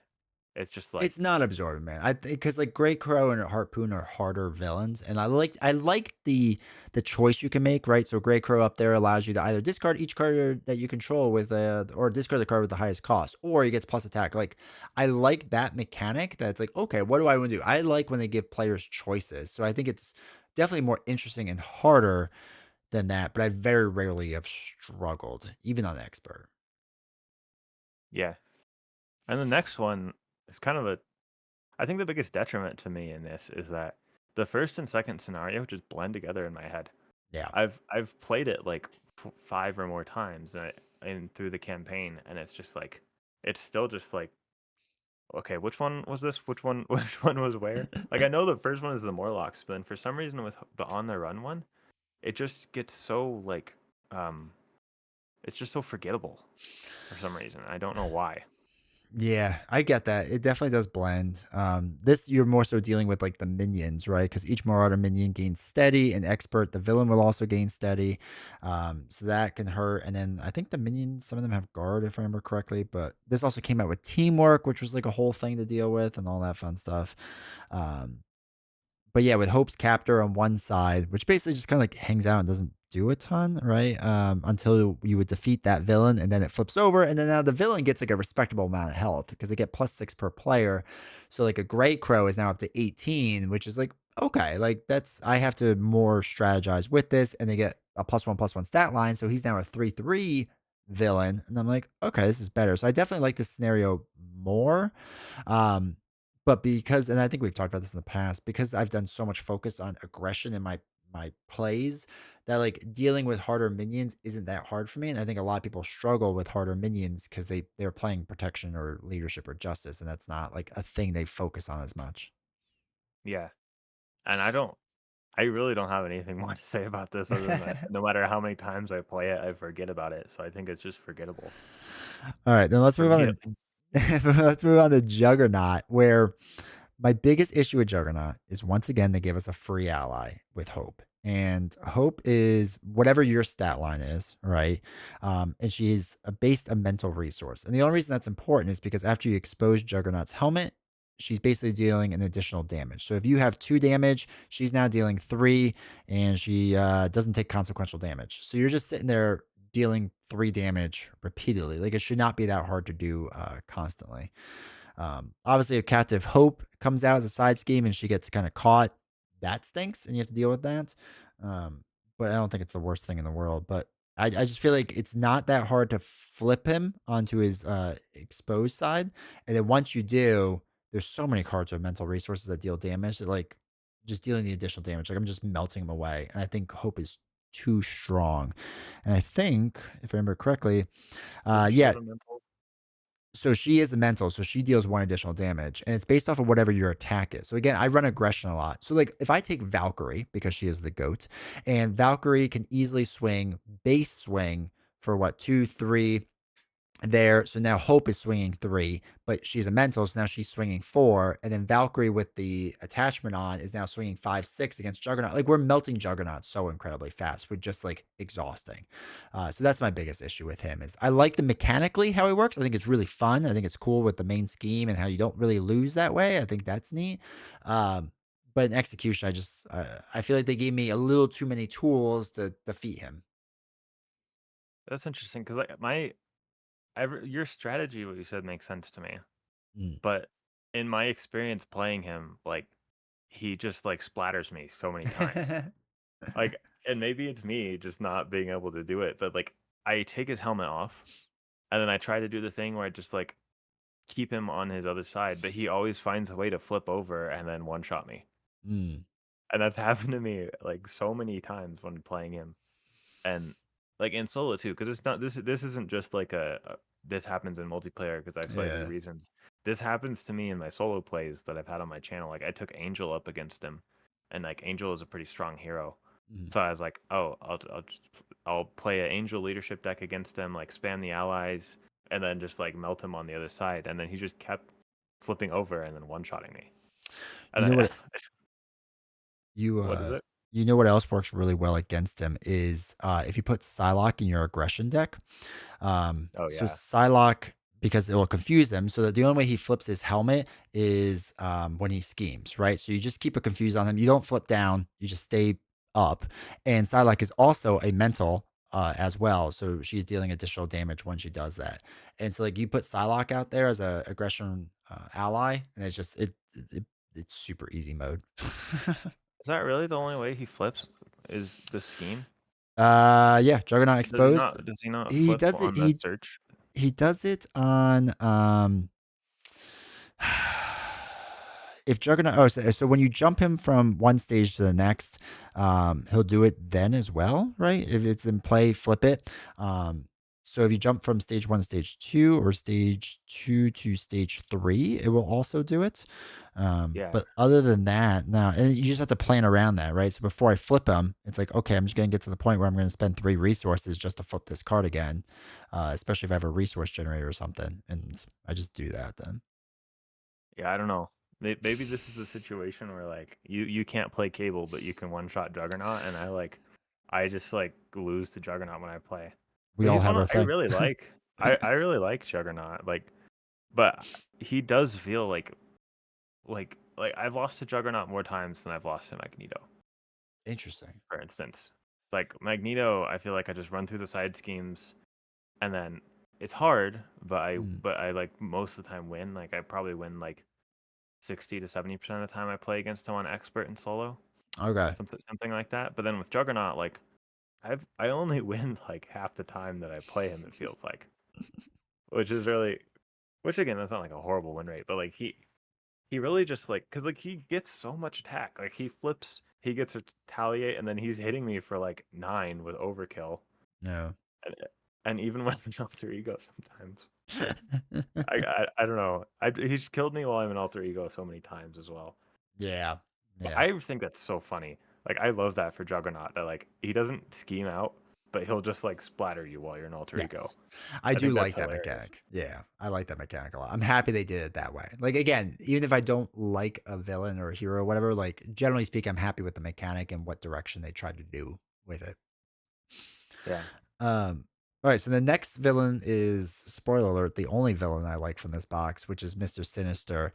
It's just like It's not absorbing, man. I think because like Grey Crow and Harpoon are harder villains, and I like the choice you can make, right? So Grey Crow up there allows you to either discard each card that you control with or discard the card with the highest cost, or he gets plus attack. Like I like that mechanic. That's like, okay, what do I want to do? I like when they give players choices, so I think it's definitely more interesting and harder than that. But I very rarely have struggled, even on expert. yeah. And the next one is kind of a I think the biggest detriment to me in this is that the first and second scenario just blend together in my head. Yeah. I've played it like 5 or more times and through the campaign, and it's just like it's still just like okay, which one was this? Which one which one was where? Like I know the first one is the Morlocks, but then for some reason with the on the run one, it just gets so like um it's just so forgettable for some reason. I don't know why. Yeah, I get that. It definitely does blend. This you're more so dealing with like the minions, right? Because each Marauder minion gains steady and expert. The villain will also gain steady, so that can hurt. And then I think the minions, some of them have guard, if I remember correctly. But this also came out with teamwork, which was like a whole thing to deal with, and all that fun stuff. Um, but yeah, with Hope's captor on one side, which basically just kind of like hangs out and doesn't do a ton, right? Until you would defeat that villain, and then it flips over, and then now the villain gets like a respectable amount of health because they get +6 per player. So like a Great Crow is now up to 18, which is like okay, like that's I have to more strategize with this, and they get a +1/+1 stat line, so he's now a 3/3 villain, and I'm like, okay, this is better. So I definitely like this scenario more. Um, but because, and I think we've talked about this in the past, because I've done so much focus on aggression in my plays, that like dealing with harder minions isn't that hard for me. And I think a lot of people struggle with harder minions because they're playing protection or leadership or justice, and that's not like a thing they focus on as much. Yeah, and I really don't have anything more to say about this other than that no matter how many times I play it, I forget about it. So I think it's just forgettable All right, then let's for move me on at least. to let's move on to Juggernaut, where my biggest issue with Juggernaut is once again they give us a free ally with Hope. And Hope is whatever your stat line is, right? And she's based a mental resource. And the only reason that's important is because after you expose Juggernaut's helmet, she's basically dealing an additional damage. So if you have 2 damage, she's now dealing 3, and she doesn't take consequential damage. So you're just sitting there dealing 3 damage repeatedly. Like it should not be that hard to do constantly. Obviously, if Captive Hope comes out as a side scheme and she gets kind of caught, that stinks, and you have to deal with that. Um, but I don't think it's the worst thing in the world. But I just feel like it's not that hard to flip him onto his exposed side, and then once you do, there's so many cards with mental resources that deal damage that like just dealing the additional damage, like I'm just melting him away. And I think Hope is too strong. And I think, if I remember correctly, Doesn't she yeah, have a mental? so she is a mental, so she deals 1 additional damage, and it's based off of whatever your attack is. So again, I run aggression a lot. So like if I take Valkyrie because she is the goat, and Valkyrie can easily swing base swing for what 2, 3, there. So now Hope is swinging 3, but she's a mental, so now she's swinging 4. And then Valkyrie with the attachment on is now swinging 5, 6 against Juggernaut. Like we're melting Juggernaut so incredibly fast. We're just like exhausting. So that's my biggest issue with him is I like the mechanically how he works. I think it's really fun. I think it's cool with the main scheme and how you don't really lose that way. I think that's neat. But in execution, I feel like they gave me a little too many tools to defeat him. That's interesting because like your strategy, what you said, makes sense to me. Mm. But in my experience playing him, like he just like splatters me so many times. Like, and maybe it's me just not being able to do it, but like I take his helmet off, and then I try to do the thing where I just like keep him on his other side, but he always finds a way to flip over and then one shot me. Mm. And that's happened to me like so many times when playing him. And like in solo too, because it's not this isn't just like this happens in multiplayer because XYZ Yeah. reasons. This happens to me in my solo plays that I've had on my channel. Like I took Angel up against him, and like Angel is a pretty strong hero. Mm. So I was like, oh, I'll play an Angel leadership deck against him, like spam the allies, and then just like melt him on the other side. And then he just kept flipping over and then one shotting me. You And know then what you what is it? you know what else works really well against him is if you put Psylocke in your aggression deck. Oh So yeah. Psylocke, because it will confuse him, so that the only way he flips his helmet is when he schemes, right? So you just keep a confuse on him. You don't flip down, you just stay up. And Psylocke is also a mental as well, so she's dealing additional damage when she does that. And so like you put Psylocke out there as a aggression ally, and it's super easy mode. Is that really the only way he flips? Is the scheme? Yeah, Juggernaut Does he exposed. not does he not He flip does it. on the search? He does it on if Juggernaut. Oh, so when you jump him from one stage to the next, he'll do it then as well, right? If it's in play, flip it. Um, So if you jump from stage 1 to stage 2 or stage 2 to stage 3, it will also do it. Yeah. But other than that, no, and you just have to plan around that, right? So before I flip them, it's like, okay, I'm just going to get to the point where I'm going to spend 3 resources just to flip this card again, especially if I have a resource generator or something. And I just do that then. Yeah, I don't know. Maybe this is a situation where like you can't play Cable, but you can one shot Juggernaut, and I just like lose to Juggernaut when I play. We But all he's have one our of I thing. really like. I really like Juggernaut. Like, but he does feel like I've lost to Juggernaut more times than I've lost to Magneto, Interesting. for instance. Like Magneto, I feel like I just run through the side schemes, and then it's hard, Hmm. but I like most of the time win. Like I probably win like 60 to 70% of the time I play against him on expert and solo, Okay. something like that. But then with Juggernaut, like I only win like half the time that I play him. It feels like, which is really, which again, that's not like a horrible win rate, but like he really just like because like he gets so much attack. Like he flips, he gets a retaliate, and then he's hitting me for like 9 with overkill, No. and even when I'm alter ego sometimes. I don't know. He's killed me while I'm an alter ego so many times as well. Yeah. But Yeah. I think that's so funny. Like I love that for Juggernaut that like he doesn't scheme out, but he'll just like splatter you while you're an alter ego. Yes. I I do think that's like that hilarious. mechanic. Yeah. I like that mechanic a lot. I'm happy they did it that way. Like again, even if I don't like a villain or a hero or whatever, like generally speaking, I'm happy with the mechanic and what direction they tried to do with it. Yeah. Um, all right, so the next villain is spoiler alert, the only villain I like from this box, which is Mr. Sinister.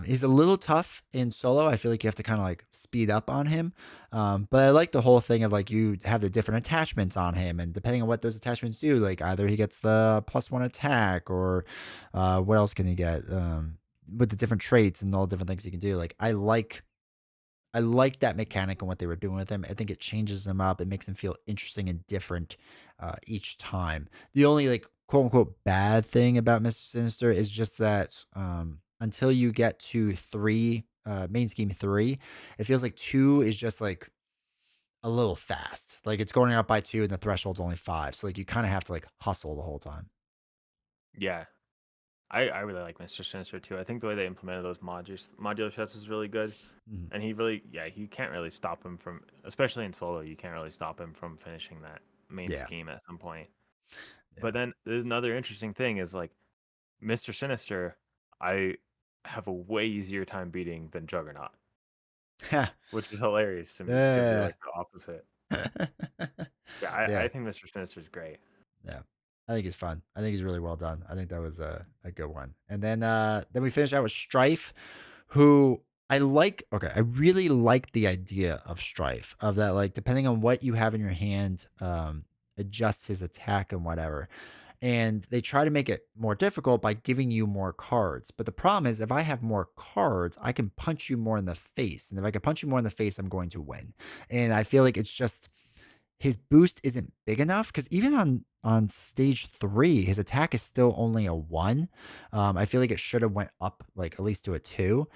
He's a little tough in solo. I feel like you have to kind of like speed up on him. But I like the whole thing of like you have the different attachments on him, and depending on what those attachments do, like either he gets the +1 attack or what else can he get? With the different traits and all the different things he can do. Like I like that mechanic and what they were doing with him. I think it changes him up. It makes him feel interesting and different each time. The only like quote unquote bad thing about Mr. Sinister is just that until you get to 3, main scheme 3, it feels like 2 is just like a little fast. Like it's going up by 2 and the threshold's only 5. So like you kind of have to like hustle the whole time. Yeah. I really like Mr. Sinister too. I think the way they implemented those modular sets is really good. Mhm. And he really yeah, you can't really stop him from especially in solo, you can't really stop him from finishing that main Yeah. scheme at some point. But Yeah. then there's another interesting thing is like Mr. Sinister, I have a way easier time beating than Juggernaut, which is hilarious to me because you're uh, like the opposite. Yeah, I yeah. think Mr. Sinister is great. Yeah. I think he's fun. I think he's really well done. I think that was a good one. And then we finish out with Strife, who I like. Okay, I really like the idea of Strife, of that like depending on what you have in your hand, adjust his attack and whatever. And they try to make it more difficult by giving you more cards. But the problem is if I have more cards, I can punch you more in the face. And if I can punch you more in the face, I'm going to win. And I feel like it's just his boost isn't big enough because even on stage 3 his attack is still only a 1. I feel like it should have went up like at least to a 2.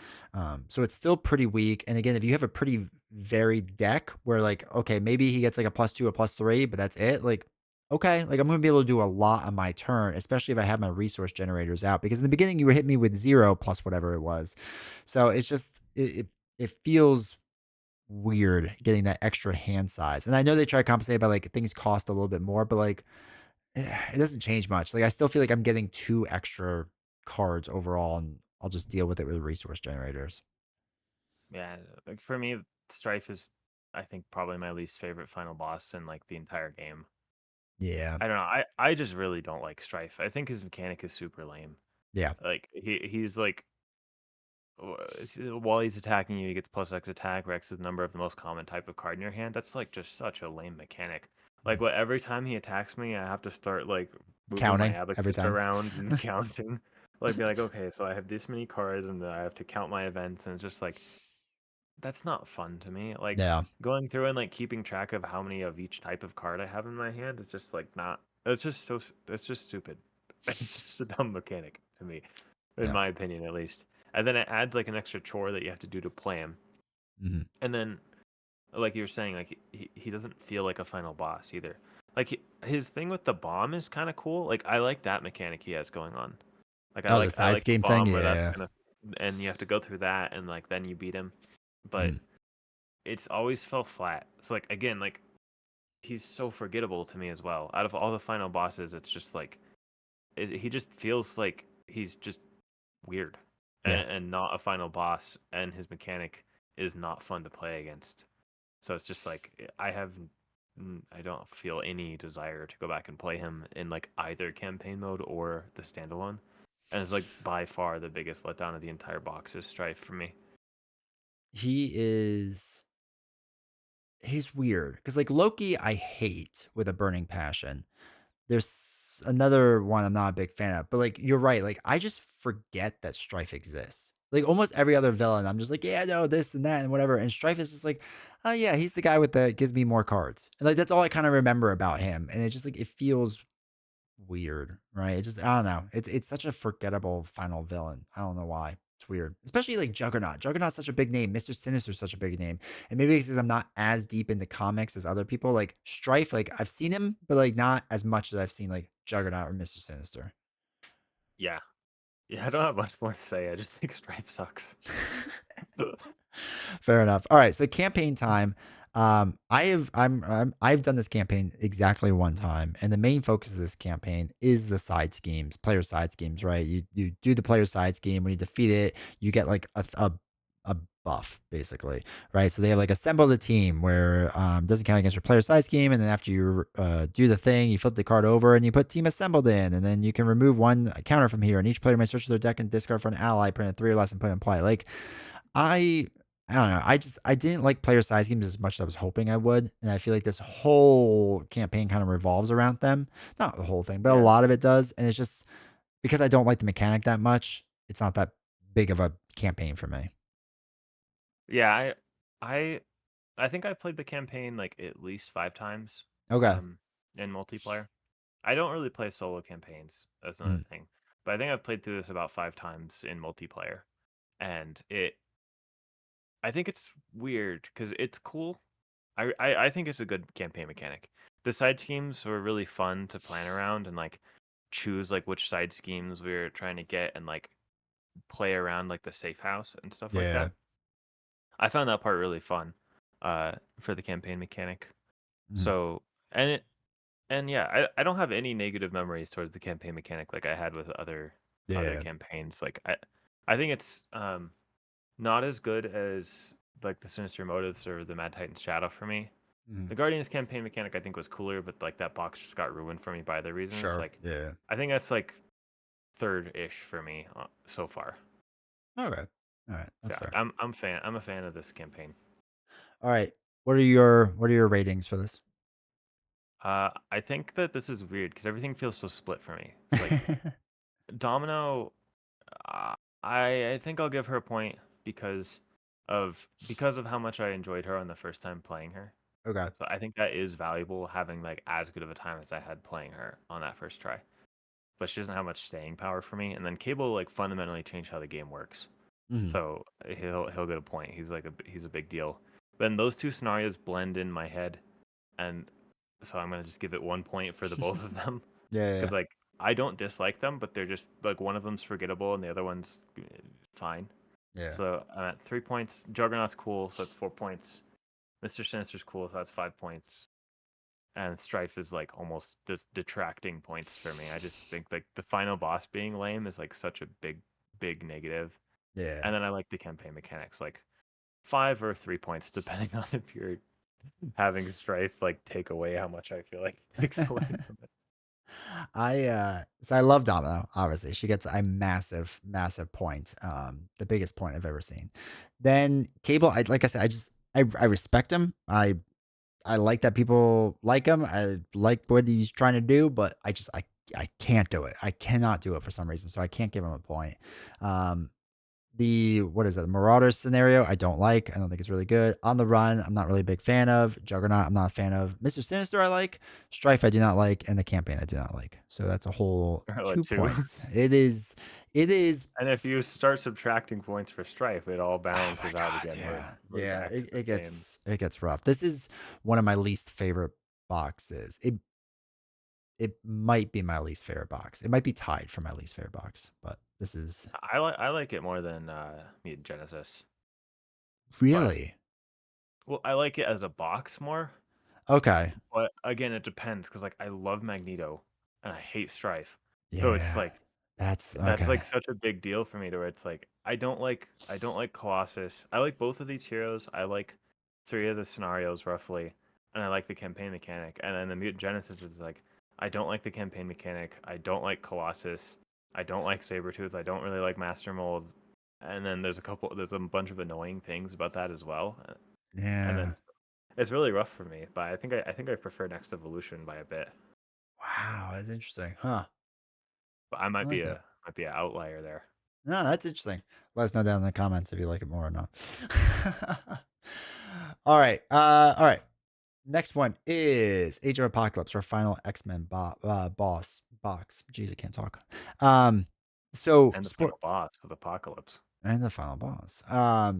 So it's still pretty weak, and again if you have a pretty varied deck where like okay maybe he gets like a +2 a +3 but that's it, like okay like I'm gonna be able to do a lot on my turn, especially if I have my resource generators out, because in the beginning you were hitting me with 0 plus whatever it was. So it's just it feels weird getting that extra hand size. And I know they try to compensate by like things cost a little bit more, but like it doesn't change much. Like I still feel like I'm getting 2 extra cards overall, and I'll just deal with it with resource generators. Yeah, like for me, Strife is I think probably my least favorite final boss in like the entire game. Yeah. I don't know. I just really don't like Strife. I think his mechanic is super lame. Yeah. Like he's like while he's attacking you, he gets plus X attack, where X is the number of the most common type of card in your hand. That's like just such a lame mechanic. Like Mhm. what every time he attacks me, I have to start like moving my Counting every abacus time. around and counting. Like be like, okay, so I have this many cards and then I have to count my events, and it's just like that's not fun to me. Like Yeah. going through and like keeping track of how many of each type of card I have in my hand is just like not. It's just so. It's just stupid. It's just a dumb mechanic to me, in Yeah. my opinion, at least. And then it adds like an extra chore that you have to do to play him. Mhm. And then, like you were saying, like he doesn't feel like a final boss either. Like his thing with the bomb is kind of cool. Like I like that mechanic he has going on. Like Oh, the I side like the scheme thing. bomb where that's Yeah. gonna and you have to go through that and like then you beat him. But Mm. it's always fell flat. It's like again, like he's so forgettable to me as well. Out of all the final bosses, it's just like he just feels like he's just weird Yeah. and not a final boss, and his mechanic is not fun to play against. So it's just like I don't feel any desire to go back and play him in like either campaign mode or the standalone. And it's like by far the biggest letdown of the entire box is Strife for me. He is. He's weird because like Loki, I hate with a burning passion. There's another one I'm not a big fan of, but like you're right. Like I just forget that Strife exists. Like almost every other villain, I'm just like, yeah, no, this and that and whatever. And Strife is just like, oh yeah, he's the guy with the gives me more cards. And like that's all I kind of remember about him. And it just like it feels weird, right? It just I don't know. It's such a forgettable final villain. I don't know why. It's weird. Especially like Juggernaut. Juggernaut's such a big name. Mr. Sinister's such a big name. And maybe it's because I'm not as deep into comics as other people. Like Strife, like I've seen him, but like not as much as I've seen like Juggernaut or Mr. Sinister. Yeah. Yeah, I don't have much more to say. I just think Strife sucks. Fair enough. All right, so campaign time. I've done this campaign exactly one time, and the main focus of this campaign is the side schemes, player side schemes. Right? You do the player side scheme. When you defeat it, you get like a buff basically, right? So they have like assemble the team where doesn't count against your player side scheme, and then after you do the thing, you flip the card over and you put team assembled in, and then you can remove one counter from here, and each player may search their deck and discard for an ally, put in three or less, and put in play. Like I I don't know. I didn't like player size games as much as I was hoping I would, and I feel like this whole campaign kind of revolves around them. Not the whole thing, but a Yeah. lot of it does, and it's just because I don't like the mechanic that much. It's not that big of a campaign for me. Yeah, I I think I've played the campaign like at least 5 times Okay. in multiplayer. I don't really play solo campaigns. That's another Mm. thing. But I think I've played through this about 5 times in multiplayer. And I think it's weird because it's cool. I think it's a good campaign mechanic. The side schemes were really fun to plan around and like choose like which side schemes we were trying to get and like play around like the safe house and stuff like Yeah. that. I found that part really fun for the campaign mechanic. Mm. So and yeah, I don't have any negative memories towards the campaign mechanic like I had with other Yeah. campaigns. Like I think it's not as good as like the Sinister Motives or the Mad Titan's Shadow for me. Mm. The Guardians campaign mechanic I think was cooler, but like that box just got ruined for me by other reasons. Sure. Like Yeah. I think that's like third-ish for me so far. Okay. All right. So That's fair. I'm a fan of this campaign. All right. What are your ratings for this? I think that this is weird because everything feels so split for me. It's like Domino. Uh, I think I'll give her a point because of how much I enjoyed her on the first time playing her. Okay. So I think that is valuable having like as good of a time as I had playing her on that first try. But she doesn't have much staying power for me. And then Cable like fundamentally changed how the game works. Mhm. So he'll get a point. He's a big deal. Then those two scenarios blend in my head, and so I'm gonna just give it 1 point for the both of them Yeah. because Yeah. like I don't dislike them, but they're just like one of them's forgettable and the other one's fine. Yeah. So I'm at 3 points. Juggernaut's cool, so that's 4 points. Mr. Sinister's cool, so that's 5 points. And Strife is like almost just detracting points for me. I just think like the final boss being lame is like such a big negative. Yeah. And then I like the campaign mechanics, like 5 or 3 points, depending on if you're having Strife like take away how much I feel like it takes away from it. I love Domino, obviously. She gets a massive, massive point. The biggest point I've ever seen. Then Cable, like I said, I respect him. I like that people like him. I like what he's trying to do, but I can't do it. I cannot do it for some reason. So I can't give him a point. Um, the what is it? The Marauders scenario, I don't like. I don't think it's really good. On the Run, I'm not really a big fan of. Juggernaut, I'm not a fan of. Mr. Sinister, I like. Strife, I do not like, and the campaign, I do not like. So that's a whole Or like 2. 2 points. It is. And if you start subtracting points for Strife, it all Oh my balances out god, again. yeah, We're yeah. back to the It same. gets it gets rough. This is one of my least favorite boxes. it might be my least favorite box. It might be tied for my least favorite box, but this is I like it more than Mutant Genesis, but really well, I like it as a box more. okay. But again, it depends because like I love Magneto and I hate Strife, so it's Yeah, like that's that's okay. like such a big deal for me to where it's like I don't like Colossus. I like both of these heroes. I like three of the scenarios roughly, and I like the campaign mechanic. And then the Mutant Genesis is like I don't like the campaign mechanic. I don't like Colossus. I don't like Sabretooth. I don't really like Master Mold. And then there's a bunch of annoying things about that as well. And Yeah. then it's really rough for me, but I think I prefer Next Evolution by a bit. Wow, that's interesting, huh? But I I like that. might be an outlier there. No, that's interesting. Let us know down in the comments if you like it more or not. All right. All right. Next one is Age of Apocalypse, our final X-Men boss box. Jeez, I can't talk. Um, so And the sport final boss of Apocalypse. and the final boss.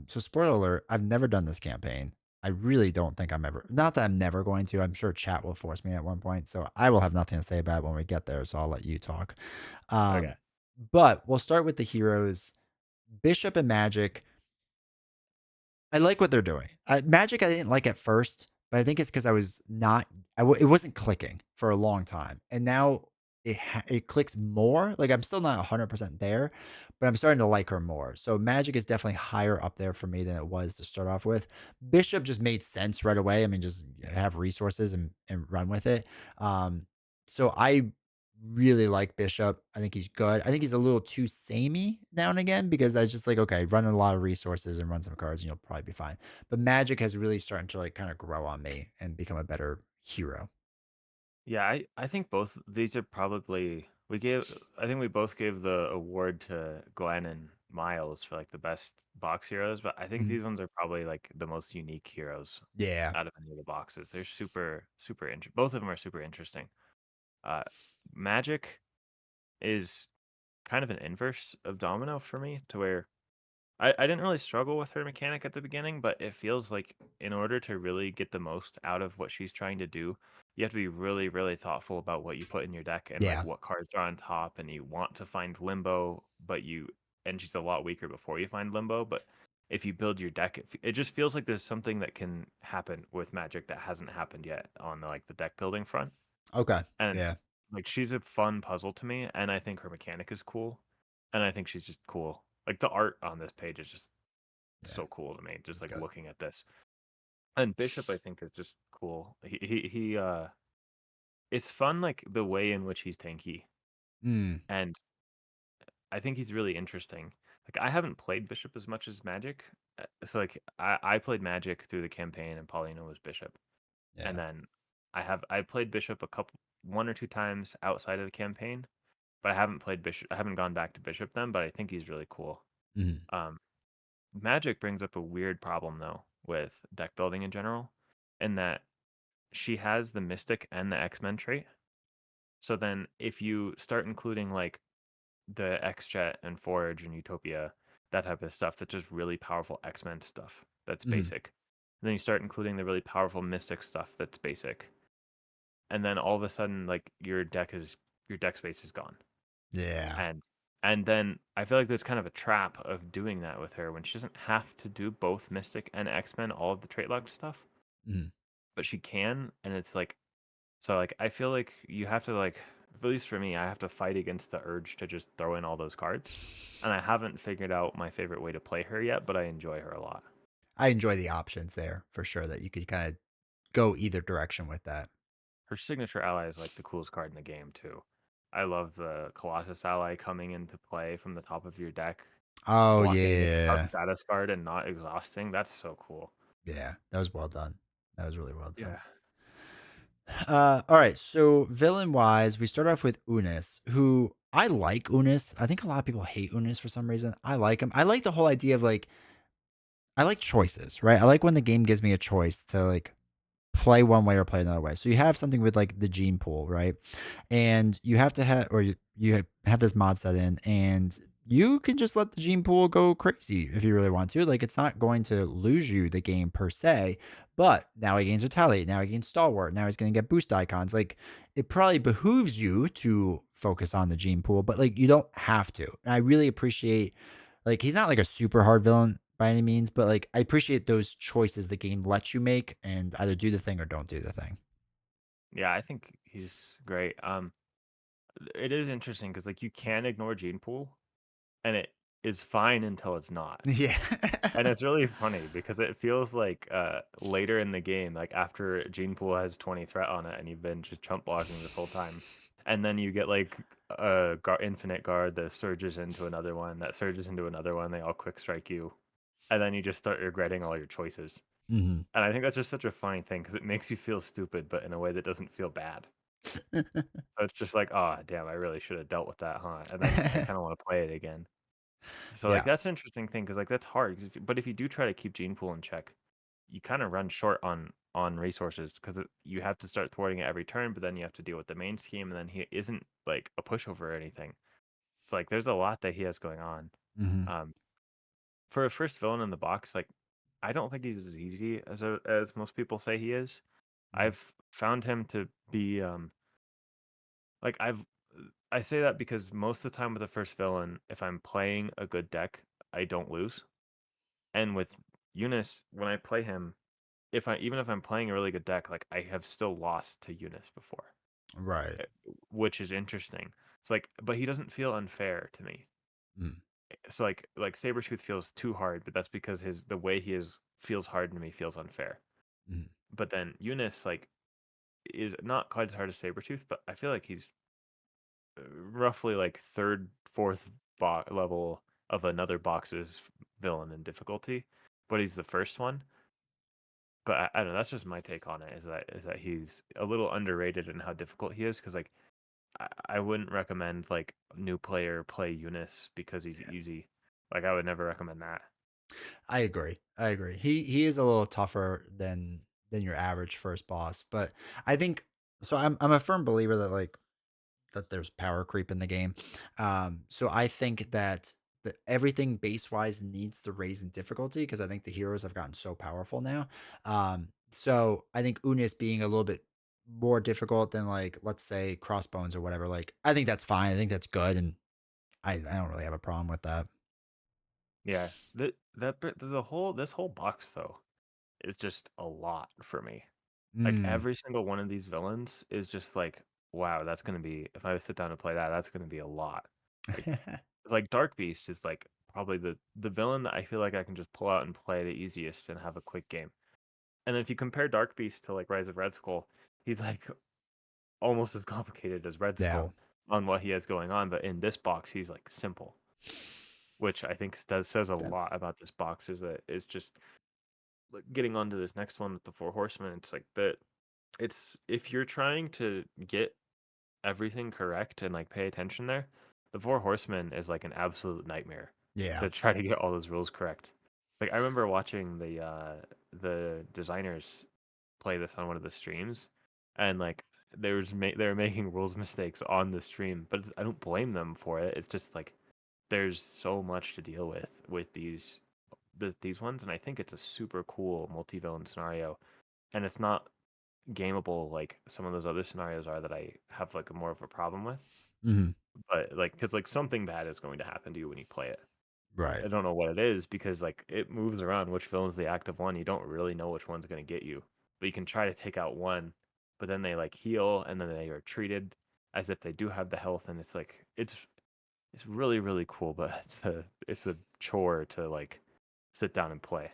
So spoiler alert, I've never done this campaign. I really don't think I'm ever, not that I'm never going to. I'm sure chat will force me at one point. So I will have nothing to say about it when we get there. So I'll let you talk. Okay. Um, but we'll start with the heroes. Bishop and Magic, I like what they're doing. Magic, I didn't like at first, but I think it's because I was not. It wasn't clicking for a long time, and now it clicks more. Like I'm still not 100% there, but I'm starting to like her more. So Magic is definitely higher up there for me than it was to start off with. Bishop just made sense right away. I mean, just have resources and run with it. Um, so I really like Bishop. I think he's good. I think he's a little too samey now and again because I was just like, okay, run a lot of resources and run some cards and you'll probably be fine. But Magic has really started to like kind of grow on me and become a better hero. Yeah, I think both these are probably we gave I think we both gave the award to Glenn and Miles for like the best box heroes, but I think Mhm. these ones are probably like the most unique heroes Yeah. out of any of the boxes. They're super interesting. Both of them are super interesting. Uh Magic is kind of an inverse of Domino for me to where I didn't really struggle with her mechanic at the beginning, but it feels like in order to really get the most out of what she's trying to do, you have to be really, really thoughtful about what you put in your deck and like Yeah. what cards are on top. And you want to find Limbo, and she's a lot weaker before you find Limbo. But if you build your deck, it just feels like there's something that can happen with Magic that hasn't happened yet on like the deck building front. Okay. And Yeah. like she's a fun puzzle to me, and I think her mechanic is cool, and I think she's just cool. Like the art on this page is just Yeah. so cool to me. Just That's like good. looking at this, and Bishop I think is just cool. It's fun like the way in which he's tanky, Mm. and I think he's really interesting. Like I haven't played Bishop as much as Magic, so like I played Magic through the campaign, and Paulina was Bishop, and Yeah. then I played Bishop a couple one or two times outside of the campaign, but I haven't played Bishop. I haven't gone back to Bishop then, but I think he's really cool. Mm. Um, Magic brings up a weird problem though with deck building in general, in that she has the Mystic and the X-Men trait. So then if you start including like the X-Jet and Forge and Utopia, that type of stuff, that's just really powerful X-Men stuff that's Mm. basic. And then you start including the really powerful Mystic stuff that's basic. And then all of a sudden like your deck space is gone. Yeah. And then I feel like there's kind of a trap of doing that with her when she doesn't have to do both Mystic and X-Men, all of the trait locked stuff, Mm. but she can, and it's like so like I feel like you have to like at least for me, I have to fight against the urge to just throw in all those cards. And I haven't figured out my favorite way to play her yet, but I enjoy her a lot. I enjoy the options there for sure that you could kind of go either direction with that. Her signature ally is like the coolest card in the game too. I love the Colossus ally coming into play from the top of your deck, Oh blocking the top yeah. status card and not exhausting. That's so cool. Yeah. That was well done. That was really well done. Yeah. All right. So villain wise, we start off with Unis, who I like Unis. I think a lot of people hate Unis for some reason. I like him. I like the whole idea of like I like choices, right? I like when the game gives me a choice to like play one way or play another way. So you have something with like the gene pool, right? And you have to have or you have this mod set in and you can just let the gene pool go crazy if you really want to. Like, it's not going to lose you the game per se, but now he gains retaliate. Now he gains stalwart. Now he's going to get boost icons. Like, it probably behooves you to focus on the gene pool, but like, you don't have to. And I really appreciate, like, he's not like a super hard villain by any means, but like, I appreciate those choices the game lets you make and either do the thing or don't do the thing. Yeah, I think he's great. It is interesting because like you can ignore gene pool, and it is fine until it's not. Yeah. And it's really funny because it feels like later in the game, like after gene pool has 20 threat on it, and you've been just chump blocking this whole time, and then you get like a infinite guard that surges into another one, that surges into another one. They all quick strike you, and then you just start regretting all your choices. Mhm. And I think that's just such a funny thing because it makes you feel stupid, but in a way that doesn't feel bad. So it's just like, oh damn, I really should have dealt with that, huh? And then I kind of want to play it again. So like Yeah. that's an interesting thing because like that's hard. But if you do try to keep gene pool in check, you kind of run short on resources because you have to start thwarting it every turn. But then you have to deal with the main scheme, and then he isn't like a pushover or anything. It's like there's a lot that he has going on. Mhm. Um, for a first villain in the box, like I don't think he's as easy as most people say he is. Mhm. I've found him to be like I say that because most of the time with the first villain, if I'm playing a good deck, I don't lose. And with Eunice, when I play him, if I even if I'm playing a really good deck, like I have still lost to Eunice before, Right. eh, which is interesting. It's like, but he doesn't feel unfair to me. Mm. So like Sabretooth feels too hard, but that's because the way he is feels hard to me feels unfair. Mhm. But then Eunice like is not quite as hard as Sabretooth, but I feel like he's roughly like third, fourth level of another box's villain in difficulty, but he's the first one. But I don't know. That's just my take on it. Is that he's a little underrated in how difficult he is? Because like I wouldn't recommend like new player play Eunice because he's Yeah. easy. Like I would never recommend that. I agree. I agree. He is a little tougher than your average first boss, but I think so. I'm a firm believer that like that there's power creep in the game. So I think that everything base wise needs to raise in difficulty because I think the heroes have gotten so powerful now. So I think Unis being a little bit more difficult than like let's say Crossbones or whatever. Like I think that's fine. I think that's good, and I don't really have a problem with that. Yeah. The whole this whole box though is just a lot for me. Like Mm. every single one of these villains is just like, wow, that's gonna be if I sit down to play that, that's gonna be a lot. Like Dark Beast is like probably the villain that I feel like I can just pull out and play the easiest and have a quick game. And then if you compare Dark Beast to like Rise of Red Skull, he's like almost as complicated as Red Yeah. Skull on what he has going on, but in this box he's like simple, which I think does says a That- lot about this box. Is that it's just like, getting onto this next one with the Four Horsemen. It's like that. It's if you're trying to get everything correct and like pay attention there, the Four Horsemen is like an absolute nightmare yeah. to try to get all those rules correct. Like I remember watching the designers play this on one of the streams, and like they were making rules mistakes on the stream, but I don't blame them for it. It's just like there's so much to deal with these ones, and I think it's a super cool multi-villain scenario, and it's not gameable like some of those other scenarios are that I have like a more of a problem with. Mhm. But like, because like something bad is going to happen to you when you play it. Right. I don't know what it is because like it moves around which villain's the active one. You don't really know which one's going to get you, but you can try to take out one, but then they like heal and then they are treated as if they do have the health, and it's like it's really really cool, but it's a chore to like sit down and play.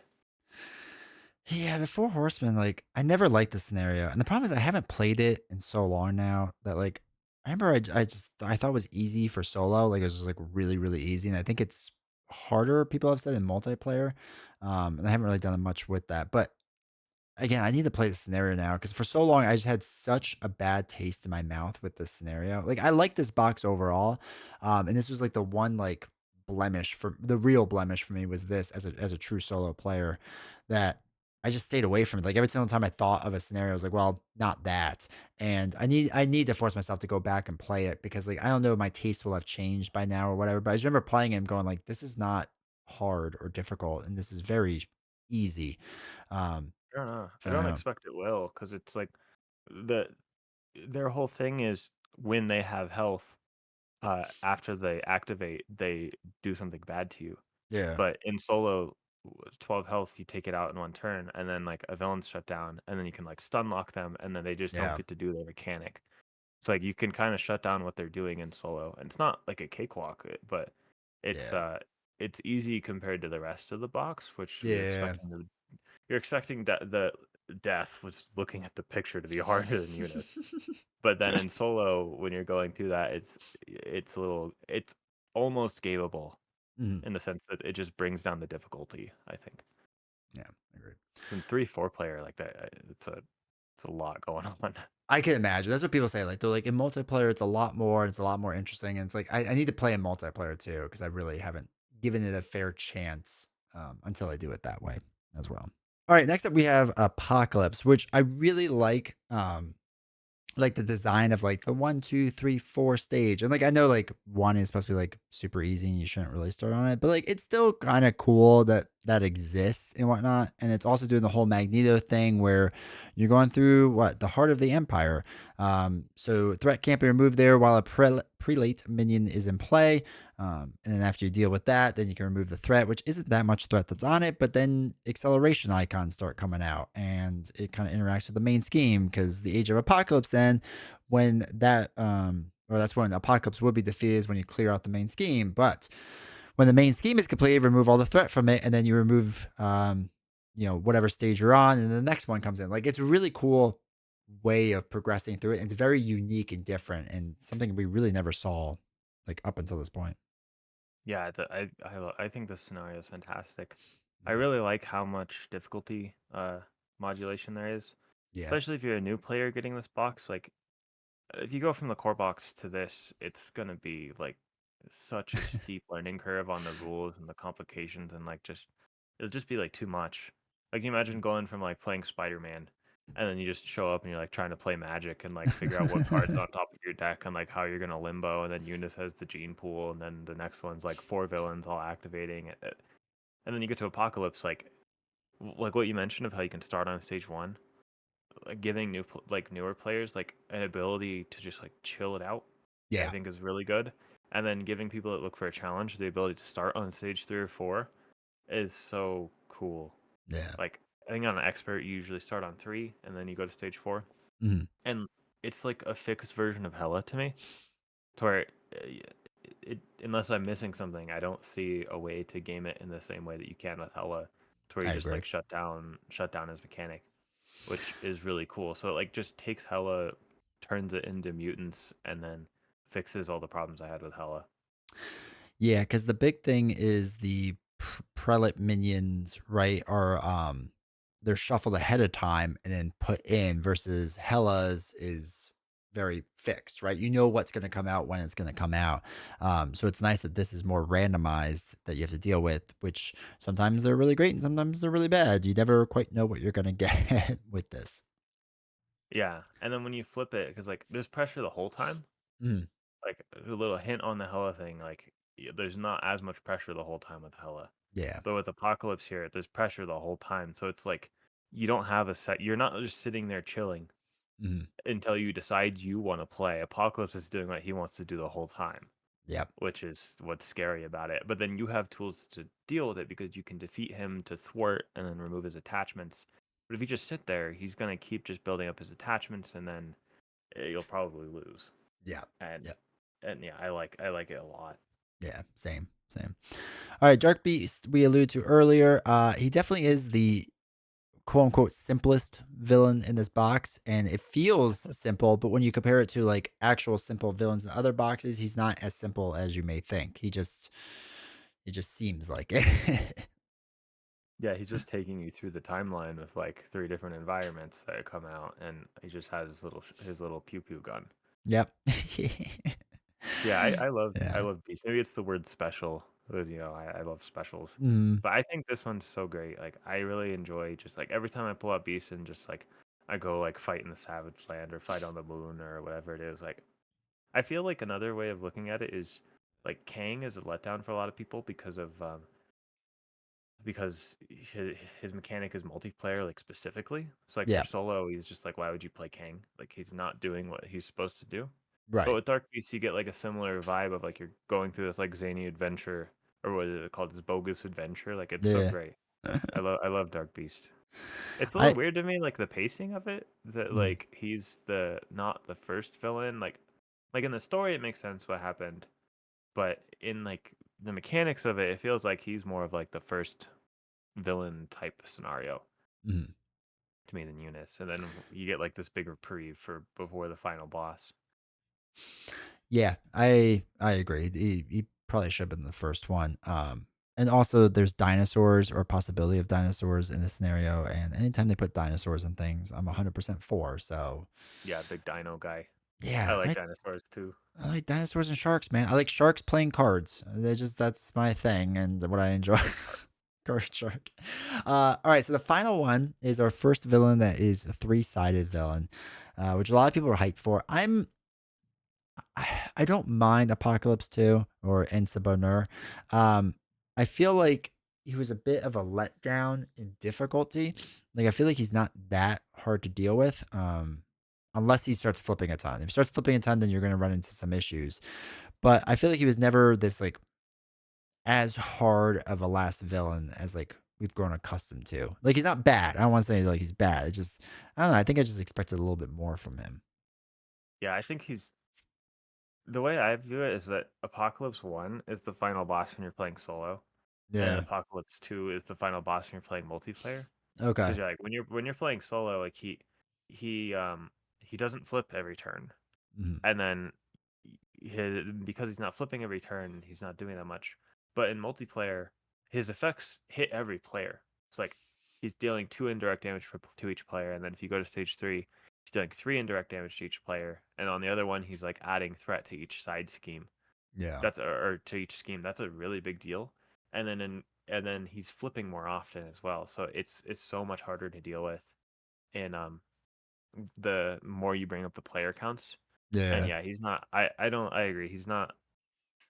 Yeah, the Four Horsemen, like, I never liked the scenario, and the problem is I haven't played it in so long now that, like, I remember I thought it was easy for solo, like, it was just, like, really, really easy, and I think it's harder, people have said, in multiplayer, and I haven't really done much with that, but again, I need to play the scenario now because for so long I just had such a bad taste in my mouth with this scenario. Like I like this box overall, and this was like the one like blemish for the real blemish for me was this as a true solo player that I just stayed away from it. Like every single time I thought of a scenario, I was like, well, not that. And I need to force myself to go back and play it because like I don't know, my taste will have changed by now or whatever. But I just remember playing it and going like, this is not hard or difficult, and this is very easy. Um, I don't know. I so I don't don't know. expect it will, because it's like the their whole thing is when they have health, after they activate, they do something bad to you. Yeah, But in solo, 12 health, you take it out in one turn, and then like a villain's shut down, and then you can like stun lock them, and then they just don't yeah, get to do their mechanic. It's like you can kind of shut down what they're doing in solo, and it's not like a cakewalk, but it's yeah, uh it's easy compared to the rest of the box, which yeah. you're expecting the death, was looking at the picture, to be harder than Eunice. But then in solo, when you're going through that, it's almost gameable Mhm. in the sense that it just brings down the difficulty, I think. Yeah, I agree. And 3, 4 player like that, it's a lot going on. I can imagine. That's what people say. Like they're like in multiplayer, it's a lot more. It's a lot more interesting. And it's like I need to play in multiplayer too because I really haven't given it a fair chance until I do it that way as well. All right, next up we have Apocalypse, which I really like the design of like the 1, 2, 3, 4 stage. And like I know like one is supposed to be like super easy and you shouldn't really start on it, but like it's still kind of cool that that exists and whatnot. And it's also doing the whole Magneto thing where you're going through what the heart of the Empire. So threat can't be removed there while a prelate minion is in play. And then after you deal with that, then you can remove the threat, which isn't that much threat that's on it. But then acceleration icons start coming out, and it kind of interacts with the main scheme because the Age of Apocalypse. Then, when that or that's when Apocalypse would be defeated is when you clear out the main scheme. But when the main scheme is completed, remove all the threat from it, and then you remove whatever stage you're on, and the next one comes in. Like it's a really cool way of progressing through it. And it's very unique and different, and something we really never saw like up until this point. Yeah, I think this scenario is fantastic. I Mhm. really like how much difficulty modulation there is, Yeah. especially if you're a new player getting this box. Like, if you go from the core box to this, it's gonna be like such a steep learning curve on the rules and the complications, and like just it'll just be like too much. Like, you imagine going from like playing Spider-Man, and then you just show up and you're like trying to play Magic and like figure out what cards on top of your deck and like how you're gonna limbo, and then Eunice has the gene pool, and then the next one's like 4 villains all activating it. And then you get to Apocalypse, like what you mentioned of how you can start on stage one, like giving newer players like an ability to just like chill it out, I Yeah. think is really good. And then giving people that look for a challenge the ability to start on stage 3 or 4 is so cool. Yeah. Like, I think on an expert you usually start on 3 and then you go to stage 4, Mhm. and it's like a fixed version of Hella to me, to where unless I'm missing something, I don't see a way to game it in the same way that you can with Hella, to where you I just agree. like shut down his mechanic, which is really cool. So it like just takes Hella, turns it into mutants, and then fixes all the problems I had with Hella. Yeah, because the big thing is the prelate minions, right, are they're shuffled ahead of time and then put in versus Hella's is very fixed, right? You know what's going to come out when it's going to come out. So it's nice that this is more randomized that you have to deal with, which sometimes they're really great and sometimes they're really bad. You never quite know what you're going to get with this. Yeah, and then when you flip it, because like there's pressure the whole time, Mhm. like a little hint on the Hella thing, like there's not as much pressure the whole time with Hella. Yeah. But with Apocalypse here, there's pressure the whole time. So it's like you don't have a set. You're not just sitting there chilling Mhm. until you decide you want to play. Apocalypse is doing what he wants to do the whole time, Yep. which is what's scary about it. But then you have tools to deal with it because you can defeat him to thwart and then remove his attachments. But if you just sit there, he's gonna keep just building up his attachments, and then you'll probably lose. Yeah. And Yeah. and yeah, I like it a lot. Yeah. Same. Same. All right, Dark Beast we alluded to earlier. He definitely is the quote unquote simplest villain in this box, and it feels simple, but when you compare it to like actual simple villains in other boxes, he's not as simple as you may think. It just seems like it. Yeah, he's just taking you through the timeline with like 3 different environments that come out, and he just has his little pew pew gun. Yep. Yeah, I love I Yeah. love Beast. Maybe it's the word special I love specials. Mm, But I think this one's so great. Like I really enjoy just like every time I pull out Beast and just like I go like fight in the Savage Land or fight on the moon or whatever it is. Like I feel like another way of looking at it is like Kang is a letdown for a lot of people because his mechanic is multiplayer, like specifically. So like for yeah, solo, he's just like, why would you play Kang? Like he's not doing what he's supposed to do. But right. with Dark Beast, you get like a similar vibe of like you're going through this like zany adventure, or what is it called? This bogus adventure. Like it's so Yeah. great. I love Dark Beast. It's a little I weird to me, like the pacing of it. That mm, like he's the not the first villain. Like in the story, it makes sense what happened, but in like the mechanics of it, it feels like he's more of like the first villain type scenario mm. to me than Eunice, and then you get like this big reprieve for before the final boss. Yeah, I agree. He probably should have been the first one. And also there's dinosaurs or possibility of dinosaurs in this scenario, and anytime they put dinosaurs in things, I'm 100% for. So Yeah, big dino guy. I yeah, like dinosaurs too. I like dinosaurs and sharks, man. I like sharks playing cards. That's my thing and what I enjoy. Card shark. Card shark. All right, so the final one is our first villain that is a three-sided villain, which a lot of people are hyped for. I don't mind Apocalypse 2 or Ensaboner. Um, I feel like he was a bit of a letdown in difficulty. Like I feel like he's not that hard to deal with. Unless he starts flipping a ton. If he starts flipping a ton, then you're gonna run into some issues. But I feel like he was never this like as hard of a last villain as like we've grown accustomed to. Like he's not bad. I don't want to say like he's bad. It just I don't know. I think I just expected a little bit more from him. Yeah, I think he's the way I view it is that Apocalypse 1 is the final boss when you're playing solo, and Yeah. Apocalypse 2 is the final boss when you're playing multiplayer. Okay. Because you're like when you're playing solo, like he he doesn't flip every turn, Mhm. and then because he's not flipping every turn, he's not doing that much. But in multiplayer, his effects hit every player. It's like he's dealing 2 indirect damage to each player, and then if you go to stage 3, he's dealing 3 indirect damage to each player, and on the other one, he's like adding threat to each side scheme. Yeah. Or to each scheme. That's a really big deal. And then he's flipping more often as well. So it's so much harder to deal with. And the more you bring up the player counts. And Yeah. yeah, he's not. I don't. I agree. He's not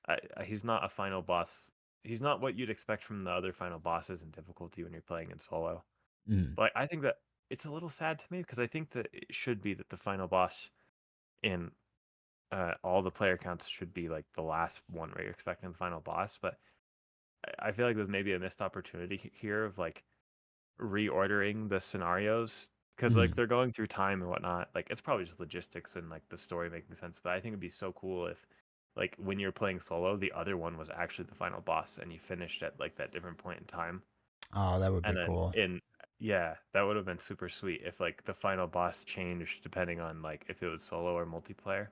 a final boss. He's not what you'd expect from the other final bosses in difficulty when you're playing in solo. Mm. But I think that it's a little sad to me because I think that it should be that the final boss in all the player counts should be like the last one where you're expecting the final boss. But I feel like there's maybe a missed opportunity here of like reordering the scenarios because like Mhm. they're going through time and whatnot. Like it's probably just logistics and like the story making sense. But I think it'd be so cool if like when you're playing solo, the other one was actually the final boss and you finished at like that different point in time. Oh, that would be And then cool. in yeah, that would have been super sweet if like the final boss changed depending on like if it was solo or multiplayer.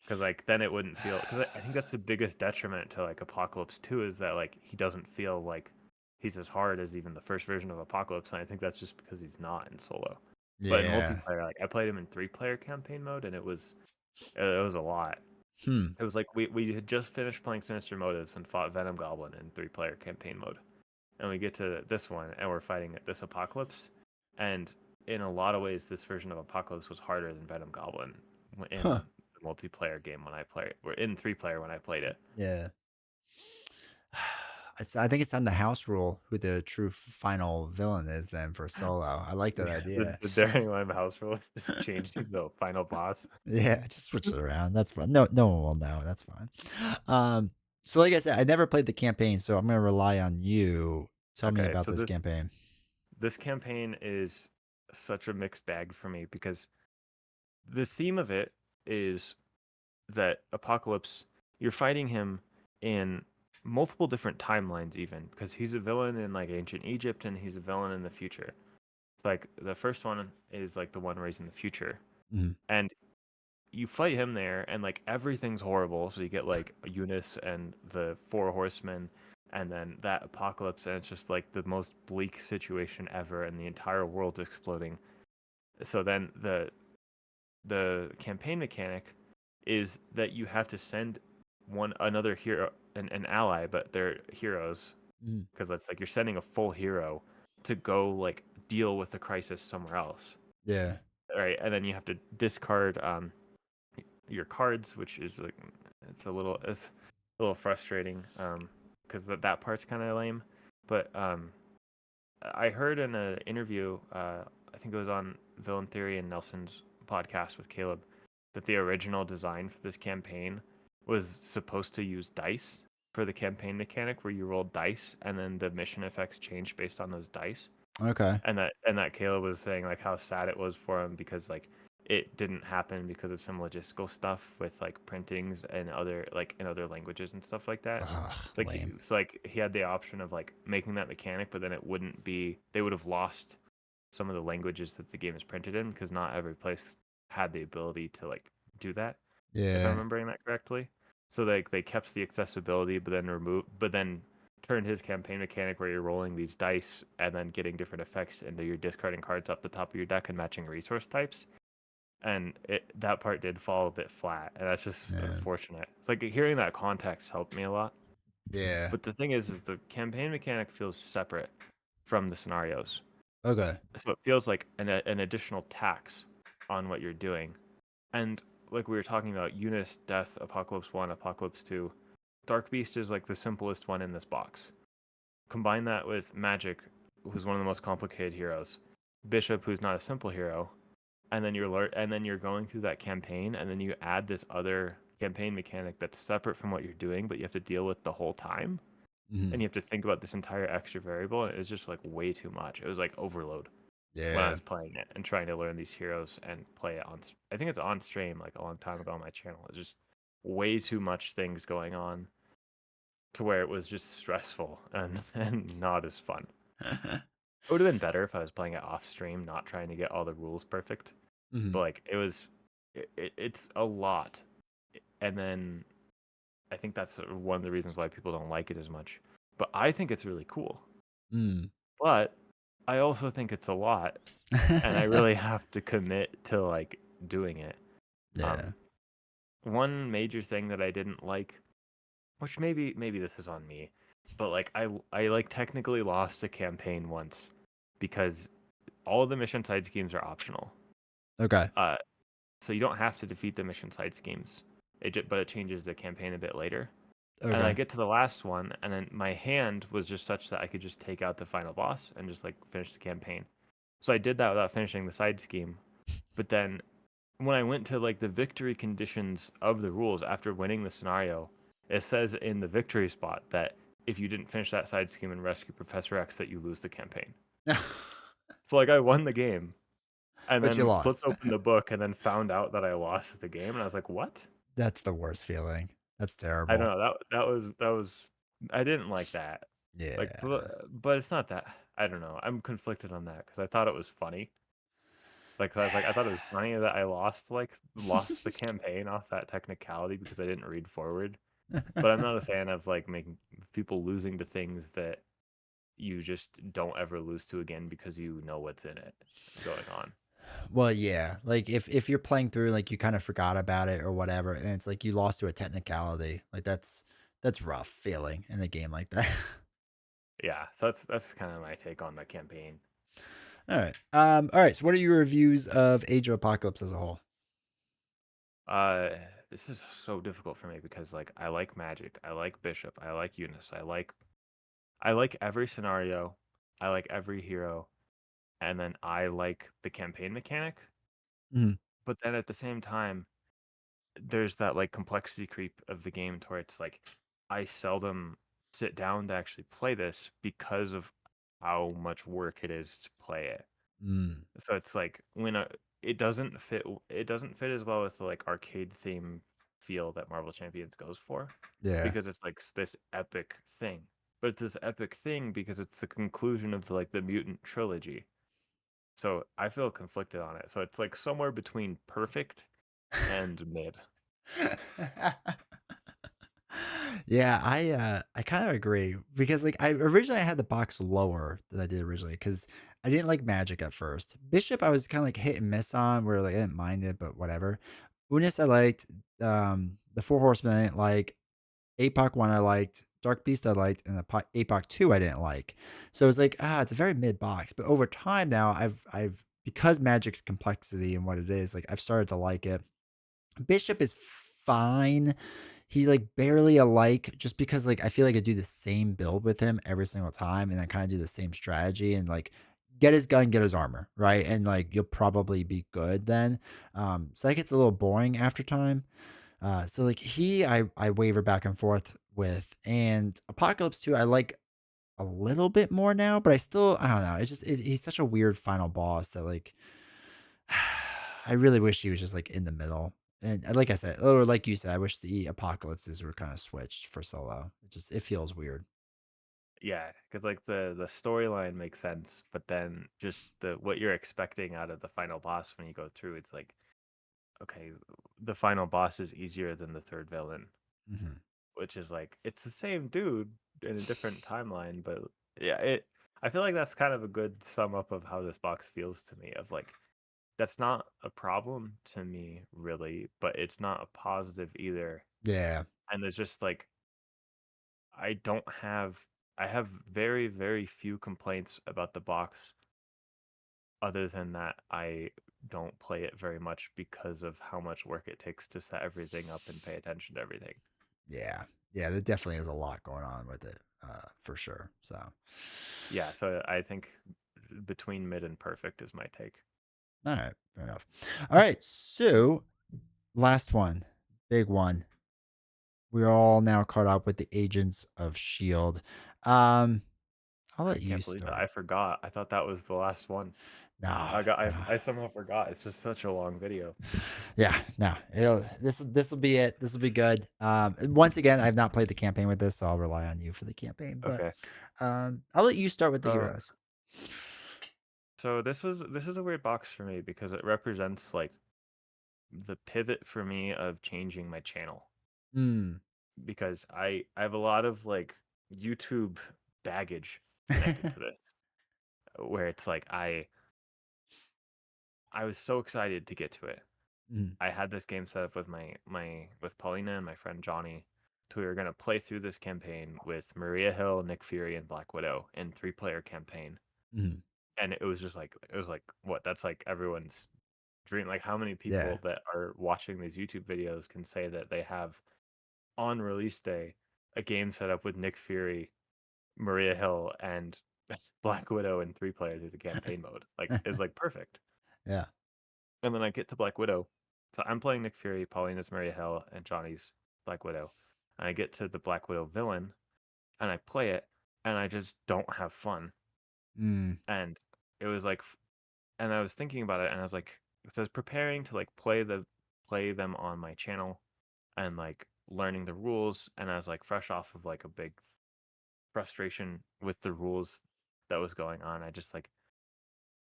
Because like then it wouldn't feel because I think that's the biggest detriment to like Apocalypse 2 is that like he doesn't feel like he's as hard as even the first version of Apocalypse, and I think that's just because he's not in solo. But in Yeah. multiplayer, like I played him in 3 player campaign mode, and it was a lot. Hmm. It was like we had just finished playing Sinister Motives and fought Venom Goblin in 3 player campaign mode, and we get to this one and we're fighting this Apocalypse, and in a lot of ways, this version of Apocalypse was harder than Venom Goblin Huh. in the multiplayer game when I played. We're in 3 player when I played it. Yeah. I think it's on the house rule who the true final villain is then for solo. I like that Yeah, the, idea. the Daring Lamb house rule just changed the final boss. Yeah, just switch it around. That's fine. No one will know. That's fine. Um, so like I said, I never played the campaign, so I'm gonna rely on you. Tell me Okay, about so this this campaign. this campaign is such a mixed bag for me because the theme of it is that Apocalypse, you're fighting him in multiple different timelines even because he's a villain in like ancient Egypt and he's a villain in the future. Like the first one is like the one where he's in the future. Mhm. And you fight him there and like everything's horrible. So you get like Eunice and the Four Horsemen and then that apocalypse and it's just like the most bleak situation ever and the entire world's exploding. So then the campaign mechanic is that you have to send one another hero an ally, but they're heroes Mm. because it's like you're sending a full hero to go like deal with the crisis somewhere else, Yeah. right? And then you have to discard your cards, which is like it's a little frustrating because that part's kind of lame. But I heard in an interview, I think it was on Villain Theory and Nelson's podcast with Caleb, that the original design for this campaign was supposed to use dice for the campaign mechanic, where you roll dice and then the mission effects change based on those dice. Okay. And that Caleb was saying like how sad it was for him because like it didn't happen because of some logistical stuff with like printings and other like in other languages and stuff like that. Ugh, lame. It's like he had the option of like making that mechanic, but then it wouldn't be. They would have lost some of the languages that the game is printed in because not every place had the ability to like do that. If I'm Yeah. remembering that correctly, so like they kept the accessibility, but then turned his campaign mechanic where you're rolling these dice and then getting different effects into your discarding cards off the top of your deck and matching resource types. And that part did fall a bit flat, and that's just Yeah. unfortunate. It's like hearing that context helped me a lot. Yeah. But the thing is the campaign mechanic feels separate from the scenarios, Okay. so it feels like an additional tax on what you're doing. And like we were talking about, Eunice, Death, Apocalypse 1, Apocalypse 2, Dark Beast is like the simplest one in this box. Combine that with Magic, who's one of the most complicated heroes, Bishop, who's not a simple hero, and then you're going through that campaign, and then you add this other campaign mechanic that's separate from what you're doing, but you have to deal with the whole time, and Mhm. you have to think about this entire extra variable, and it was just like way too much. It was like overload when I Yeah. was playing it and trying to learn these heroes and play it on. I think it's on stream like a long time ago on my channel. It's just way too much things going on to where it was just stressful and and not as fun. It would have been better if I was playing it off stream, not trying to get all the rules perfect. But Mhm. like it's a lot, and then I think that's one of the reasons why people don't like it as much. But I think it's really cool. Mm. But I also think it's a lot, and I really have to commit to like doing it. Yeah. Um, One major thing that I didn't like, which maybe this is on me, but like I like technically lost a campaign once because all of the mission side schemes are optional. Okay. Uh, so you don't have to defeat the mission side schemes. But it changes the campaign a bit later. And I Okay. get to the last one, and then my hand was just such that I could just take out the final boss and just like finish the campaign. So I did that without finishing the side scheme. But then when I went to like the victory conditions of the rules after winning the scenario, it says in the victory spot that if you didn't finish that side scheme and rescue Professor X, that you lose the campaign. So like I won the game and But you then flipped lost. open the book and then found out that I lost the game, and I was like, "What?" That's the worst feeling. That's I don't terrible. know. That was I didn't like that. Like, Yeah. but it's not that. I don't know. I'm conflicted on that because I thought it was funny. Like, I was like, I thought it was funny that I lost the campaign off that technicality because I didn't read forward. But I'm not a fan of like making people losing to things that you just don't ever lose to again because you know what's in it going on. Well, yeah. Like if you're playing through like you kind of forgot about it or whatever, and it's like you lost to a technicality, like that's rough feeling in a game like that. Yeah, so that's kind of my take on the campaign. All right. All right. So what are your reviews of Age of Apocalypse as a whole? Uh, this is so difficult for me because like I like Magic, I like Bishop, I like Eunice, I like every scenario, I like every hero, and then I like the campaign mechanic. Mhm. But then at the same time, there's that like complexity creep of the game to where it's like I seldom sit down to actually play this because of how much work it is to play it. Mm. So it's like it doesn't fit as well with the like arcade theme feel that Marvel Champions goes for Yeah. because it's like this epic thing. But it's this epic thing because it's the conclusion of like the mutant trilogy. So I feel conflicted on it. So it's like somewhere between perfect and mid. Yeah, I kind of agree because like I originally I had the box lower than I did originally because I didn't like Magic at first. Bishop I was kind of like hit and miss on where like I didn't mind it, but whatever. Unis I liked. The Four Horsemen I didn't like. APOC 1 I liked, Dark Beast I liked, and APOC 2 I didn't like. So it was like, it's a very mid box. But over time now, I've because Magic's complexity and what it is, like I've started to like it. Bishop is fine. He's like barely alike just because like I feel like I do the same build with him every single time and I kind of do the same strategy and like get his gun, get his armor, right? And like you'll probably be good then. So that gets a little boring after time. So like I waver back and forth with, and Apocalypse 2 I like a little bit more now, but I don't know. It's just he's such a weird final boss that like I really wish he was just like in the middle. And like I said, or like you said, I wish the apocalypses were kind of switched for solo. It feels weird. Yeah, because like the storyline makes sense, but then just the what you're expecting out of the final boss when you go through, it's like, okay, the final boss is easier than the third villain, Hmm. which is like it's the same dude in a different timeline, but yeah, it. I feel like that's kind of a good sum up of how this box feels to me. Of like, that's not a problem to me really, but it's not a positive either. Yeah, And there's just like I don't have I have very, very few complaints about the box. Other than that, I don't play it very much because of how much work it takes to set everything up and pay attention to everything. yeah, yeah. There definitely is a lot going on with it, for sure. So, Yeah, so I think between mid and perfect is my take. all right, fair enough. All right, so last one, big one. We're all now caught up with the Agents of Shield. Um, I'll I let you can't believe that. start. I forgot. I thought that was the last one. No, no. I somehow forgot. It's just such a long video. Yeah, no. This will be it. This will be good. Once again, I've not played the campaign with this, so I'll rely on you for the campaign. But Okay. I'll let you start with the So heroes. so this is a weird box for me because it represents like the pivot for me of changing my channel Hmm. because I have a lot of like YouTube baggage connected to this where it's like I was so excited to get to it. Mm, I had this game set up with with Paulina and my friend Johnny. We were gonna play through this campaign with Maria Hill, Nick Fury, and Black Widow in 3-player campaign. mm, And it was like what that's like everyone's dream. Like how many yeah. people that are watching these YouTube videos can say that they have on release day a game set up with Nick Fury, Maria Hill, and Black Widow in 3 player through the campaign mode. Like is like perfect. Yeah. And then I get to Black Widow. So I'm playing Nick Fury, Paulina's Maria Hill, and Johnny's Black Widow. And I get to the Black Widow villain and I play it and I just don't have fun. Mm, And it was like and I was thinking about it and I was like so I was preparing to like play them on my channel and like learning the rules and I was like fresh off of like a big frustration with the rules that was going on. I just like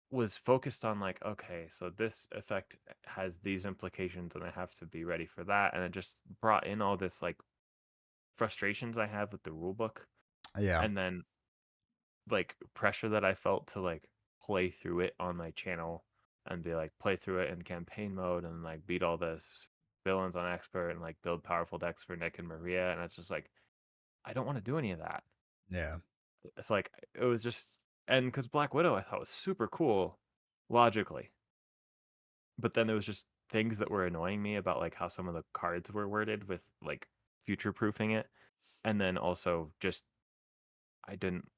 was focused on like okay so this effect has these implications and I have to be ready for that and it just brought in all this like frustrations I have with the rule book yeah. and then like pressure that I felt to like play through it on my channel and be like play through it in campaign mode and like beat all this villains on expert and like build powerful decks for Nick and Maria and it's just like I don't want to do any of that. Yeah. It's like it was just and because Black Widow I thought was super cool logically, but then there was just things that were annoying me about like how some of the cards were worded with like future proofing it, and then also just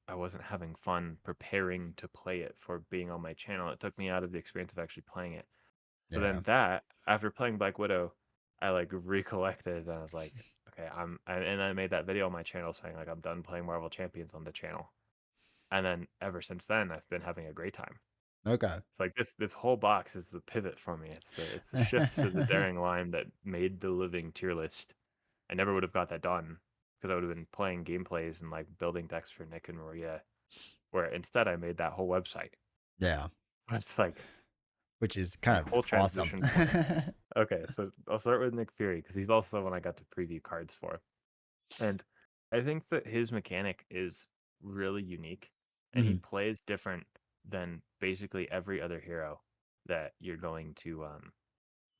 I wasn't having fun preparing to play it for being on my channel. It took me out of the experience of actually playing it. So Yeah. then that after playing Black Widow, I like recollected and I was like, okay, and I made that video on my channel saying like I'm done playing Marvel Champions on the channel. And then ever since then, I've been having a great time. Okay. It's like this whole box is the pivot for me. It's the shift to the Daring Lime that made the living tier list. I never would have got that done because I would have been playing gameplays and like building decks for Nick and Maria, where instead I made that whole website. Yeah. It's like Which is the kind of whole awesome. transition point. Okay, so I'll start with Nick Fury because he's also the one I got to preview cards for. And I think that his mechanic is really unique and he Hmm. plays different than basically every other hero that you're going to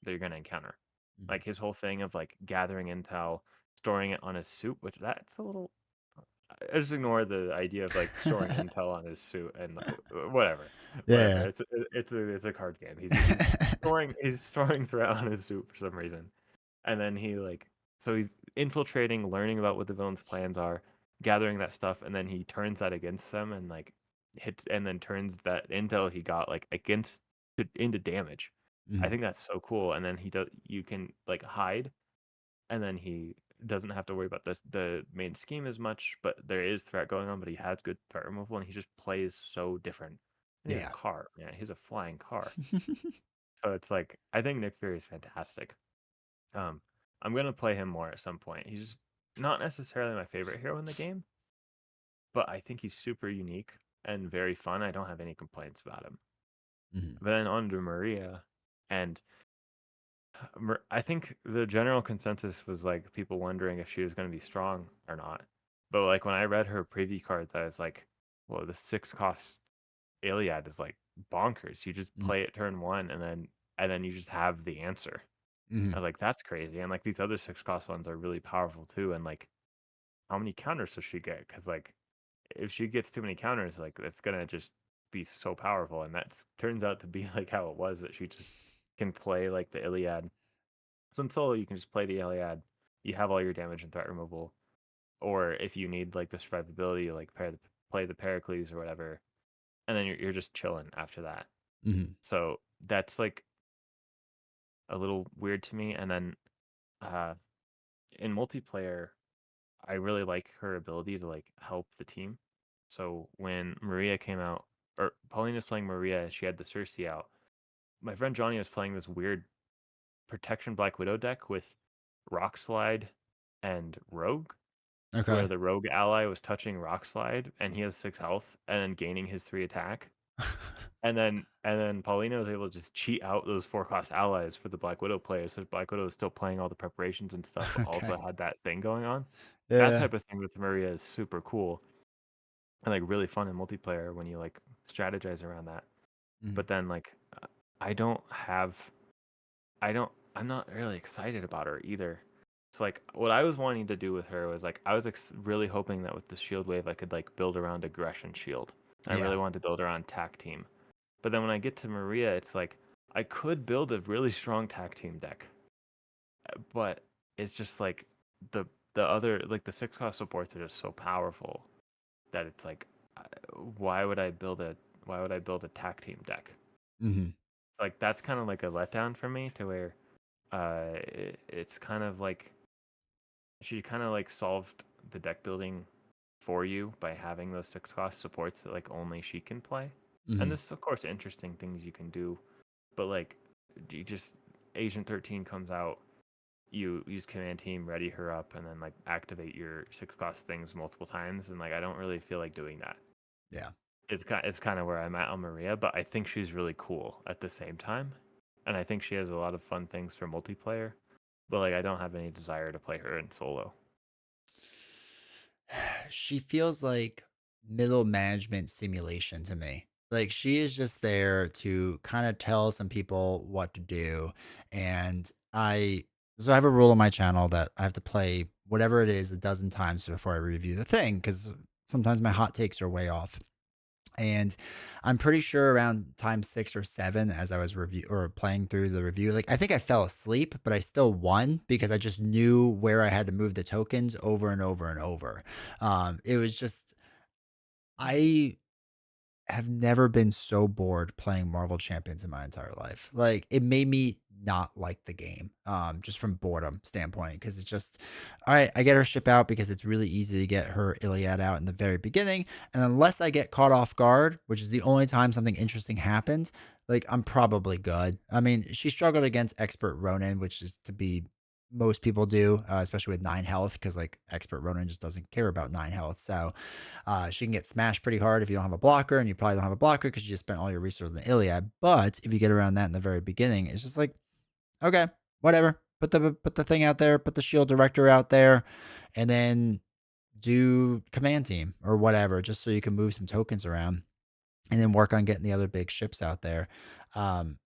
encounter. Hmm. Like his whole thing of like gathering intel storing it on his suit, which that's a little. I just ignore the idea of like storing intel on his suit and whatever, whatever. Yeah. It's a card game. He's storing threat on his suit for some reason, and then he's infiltrating, learning about what the villain's plans are, gathering that stuff, and then he turns that against them and like hits and then turns that intel he got like against into damage. I Mhm. think that's so cool. And then he does you can like hide, and then he doesn't have to worry about the main scheme as much, but there is threat going on, but he has good threat removal and he just plays so different. And he's a Yeah. car, man. He's a flying car. So it's like I think Nick Fury is fantastic. Um, I'm gonna play him more at some point. He's just not necessarily my favorite hero in the game, but I think he's super unique and very fun. I don't have any complaints about him. Mhm. But then on to Maria, and I think the general consensus was like people wondering if she was going to be strong or not. But like when I read her preview cards, I was like, "Well, the 6 cost Iliad is like bonkers. You just Mhm. play it turn one, and then you just have the answer." I Mhm. was like, "That's crazy." And like these other 6 cost ones are really powerful too. And like, how many counters does she get? Because like, if she gets too many counters, like that's gonna just be so powerful. And that turns out to be like how it was that she just can play like the Iliad. So in solo, you can just play the Iliad. You have all your damage and threat removal. Or if you need like the survivability, you like play the Pericles or whatever, and then you're just chilling after that. Mhm. So that's like a little weird to me. And then uh, in multiplayer, I really like her ability to like help the team. So when Maria came out, or Pauline was playing Maria, she had the Cersei out. My friend Johnny was playing this weird protection Black Widow deck with Rock Slide and Rogue, Okay. where the rogue ally was touching rock slide and he has 6 health and then gaining his 3 attack. And then Paulina was able to just cheat out those 4 cost allies for the Black Widow players. So Black Widow was still playing all the preparations and stuff, but also Okay. had that thing going on. That Yeah. type of thing with Maria is super cool and like really fun in multiplayer when you like strategize around that. Mhm. But then like I don't have I don't I'm not really excited about her either. It's like what I was wanting to do with her was like I was really hoping that with the shield wave I could like build around aggression shield. I Yeah. really wanted to build around tac team. But then when I get to Maria, it's like I could build a really strong tac team deck, but it's just like the the other like the 6 cost supports are just so powerful that it's like why would I build a tac team deck? Mhm. It's like that's kind of like a letdown for me to where it's kind of like she kind of like solved the deck building for you by having those 6 cost supports that like only she can play. And Mhm. there's of course interesting things you can do, but like you just Agent 13 comes out, you use command team, ready her up, and then like activate your 6 cost things multiple times, and like I don't really feel like doing that. Yeah. It's kind of where I'm at on Maria, but I think she's really cool at the same time, and I think she has a lot of fun things for multiplayer. But like I don't have any desire to play her in solo. She feels like middle management simulation to me. Like she is just there to kind of tell some people what to do. And so I have a rule on my channel that I have to play whatever it is a dozen times before I review the thing because sometimes my hot takes are way off. And I'm pretty sure around time 6 or 7, as I was review or playing through the review, like I think I fell asleep, but I still won because I just knew where I had to move the tokens over and over and over. It was just I have never been so bored playing Marvel Champions in my entire life. Like it made me not like the game, just from boredom standpoint, because it's just, all right, I get her ship out because it's really easy to get her Iliad out in the very beginning, and unless I get caught off guard, which is the only time something interesting happens, like I'm probably good. I mean, she struggled against Expert Ronin, which is to be most people do, especially with 9 health, because like Expert Ronin just doesn't care about 9 health. So she can get smashed pretty hard if you don't have a blocker, and you probably don't have a blocker because you just spent all your resources in the Iliad. But if you get around that in the very beginning, it's just like, okay, whatever. Put the thing out there, put the shield director out there, and then do command team or whatever, just so you can move some tokens around, and then work on getting the other big ships out there. Um,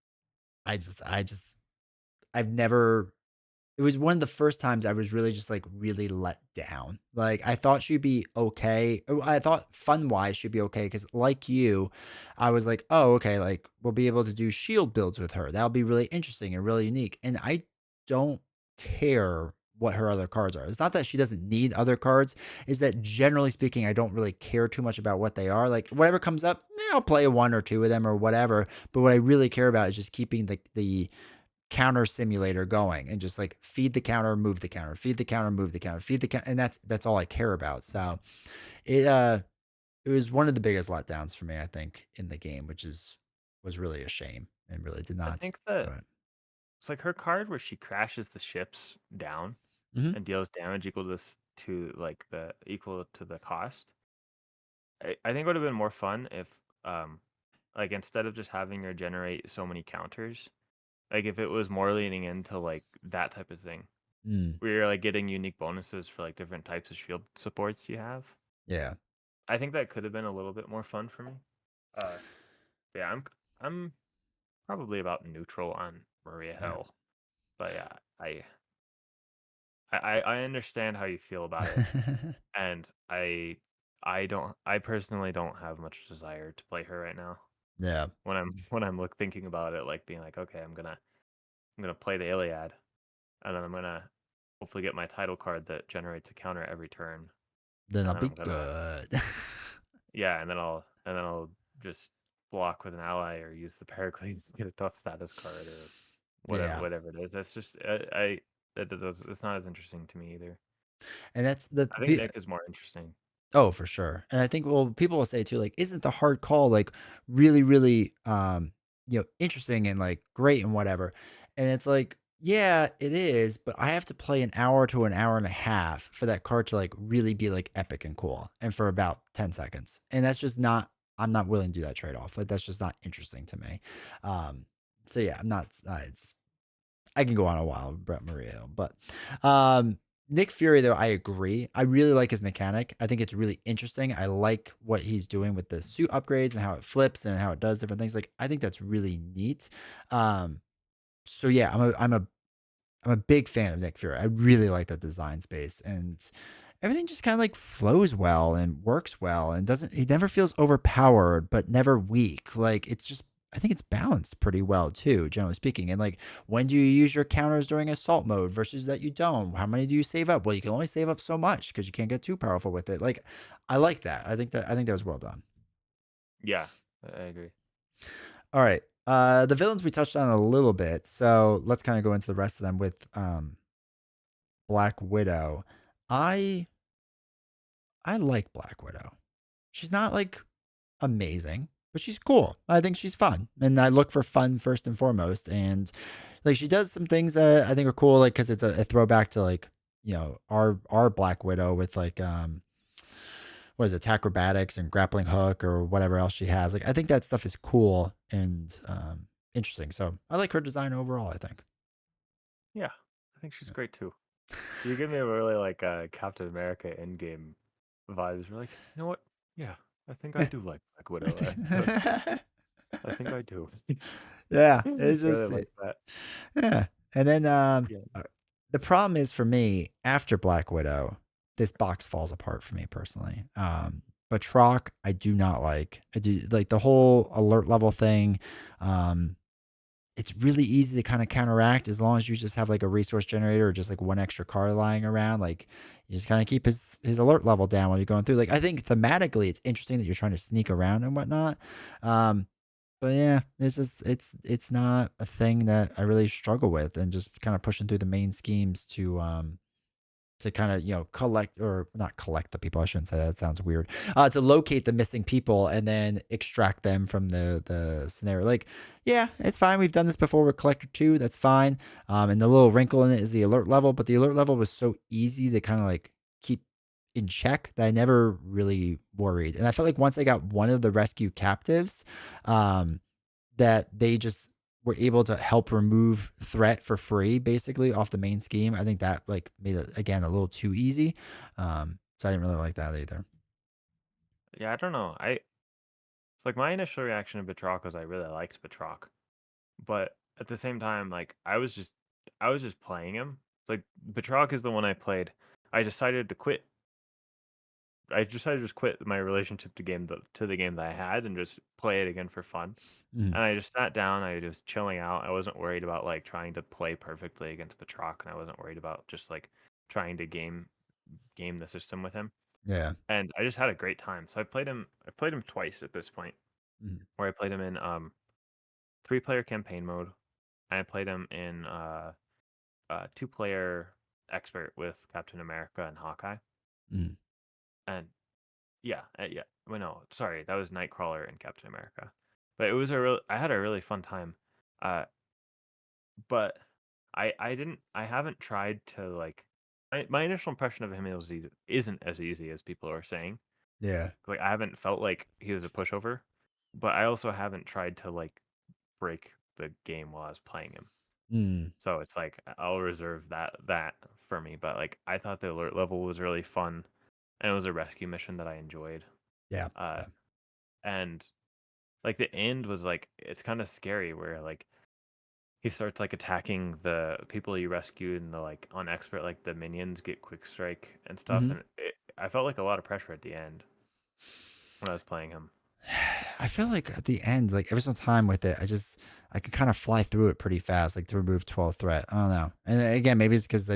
I've never it was one of the first times I was really just like really let down. Like I thought she'd be okay. I thought fun wise she'd be okay because like you, I was like, oh okay, like we'll be able to do shield builds with her. That'll be really interesting and really unique. And I don't care what her other cards are. It's not that she doesn't need other cards. Is that generally speaking, I don't really care too much about what they are. Like whatever comes up, I'll play one or two of them or whatever. But what I really care about is just keeping the counter simulator going and just like feed the counter, move the counter, feed the counter, move the counter, feed the counter, and that's all I care about. So it was one of the biggest letdowns for me, I think, in the game, which is was really a shame and really did I not think that enjoy it. it's like her card where she crashes the ships down Mhm. and deals damage equal to this to like the equal to the cost. I think it would have been more fun if like instead of just having her generate so many counters, like if it was more leaning into like that type of thing. Mm, Where you're like getting unique bonuses for like different types of shield supports you have. yeah. I think that could have been a little bit more fun for me. Uh yeah, I'm probably about neutral on Maria Yeah. Hill. But yeah, I understand how you feel about it. And I personally don't have much desire to play her right now. Yeah. When I'm look thinking about it, like being like, okay, I'm gonna play the Iliad, and then I'm gonna hopefully get my title card that generates a counter every turn, Then and I'll then I'm be gonna good. yeah, and then I'll just block with an ally or use the Pericles to get a tough status card or Yeah. whatever it is. That's just it's not as interesting to me either. And that's the I think Nick is more interesting. oh, for sure. And I think well, people will say too, like, isn't the hard call like really, really interesting and like great and whatever. And it's like, yeah, it is, but I have to play an hour to an hour and a half for that card to like really be like epic and cool and for about 10 seconds. And that's just not I'm not willing to do that trade-off. Like that's just not interesting to me. Um so yeah, I'm not it's I can go on a while with Brett Murillo, but Nick Fury though I agree. I really like his mechanic. I think it's really interesting. I like what he's doing with the suit upgrades and how it flips and how it does different things. Like I think that's really neat. Um, so yeah, I'm a big fan of Nick Fury. I really like that design space and everything just kind of like flows well and works well and doesn't he never feels overpowered but never weak. Like it's just I think it's balanced pretty well too, generally speaking. And like when do you use your counters during assault mode versus that you don't? How many do you save up? Well, you can only save up so much because you can't get too powerful with it. Like I like that. I think that was well done. Yeah, I agree. All right. The villains we touched on a little bit, so let's kind of go into the rest of them with Black Widow. I I like Black Widow. She's not like amazing, but she's cool. I think she's fun, and I look for fun first and foremost. And like she does some things that I think are cool, like because it's a throwback to like our Black Widow with like what is it, acrobatics and grappling hook or whatever else she has. Like I think that stuff is cool and interesting. So I like her design overall. I think. Yeah, I think she's great too. You give me a really like Captain America Endgame vibes. We're like, you know what? Yeah, I think I Yeah. do like Black Widow. I think I do. Yeah, it's Really just like that. yeah. And then Yeah. the problem is for me after Black Widow, this box falls apart for me personally. Batroc, I do not like. I do like the whole alert level thing. Um, it's really easy to kind of counteract as long as you just have like a resource generator or just like one extra card lying around. Like you just kind of keep his alert level down while you're going through. Like I think thematically it's interesting that you're trying to sneak around and whatnot. Um, but yeah, it's just it's not a thing that I really struggle with and just kind of pushing through the main schemes to kind of collect or not collect the people. I shouldn't say that, that sounds weird. To locate the missing people and then extract them from the scenario. Like yeah, it's fine, we've done this before with collector 2, that's fine. And the little wrinkle in it is the alert level, but the alert level was so easy to kind of like keep in check that I never really worried. And I felt like once I got one of the rescue captives, um that they just were able to help remove threat for free basically off the main scheme. I think that like made it again a little too easy. So I didn't really like that either. Yeah, I don't know. It's like my initial reaction to Batroc was I really liked Batroc, but at the same time, like I was just playing him, Like Batroc is the one I played. I decided to quit. I decided to just quit my relationship to the game that I had and just play it again for fun. Mm, And I just sat down. I was chilling out. I wasn't worried about like trying to play perfectly against Batroc, and I wasn't worried about just like trying to game the system with him. yeah. And I just had a great time. So I played him. I played him twice at this point, Mm, where I played him in 3-player campaign mode, and I played him in 2-player expert with Captain America and Hawkeye. mm, And yeah. Well, no, sorry, that was Nightcrawler and Captain America. But it was a real. I had a really fun time. Uh, but I haven't tried to like. My initial impression of him isn't as easy as people are saying. yeah. Like I haven't felt like he was a pushover, but I also haven't tried to like break the game while I was playing him. Mm, So it's like I'll reserve that for me. But like I thought the alert level was really fun, and it was a rescue mission that I enjoyed. yeah. Uh, Yeah. and like the end was like it's kind of scary where like he starts like attacking the people he rescued and the like on expert like the minions get quick strike and stuff Hmm. and I felt like a lot of pressure at the end when I was playing him. I feel like at the end, like every single time with it, I could kind of fly through it pretty fast, like to remove 12 threat. I don't know. And again, maybe it's because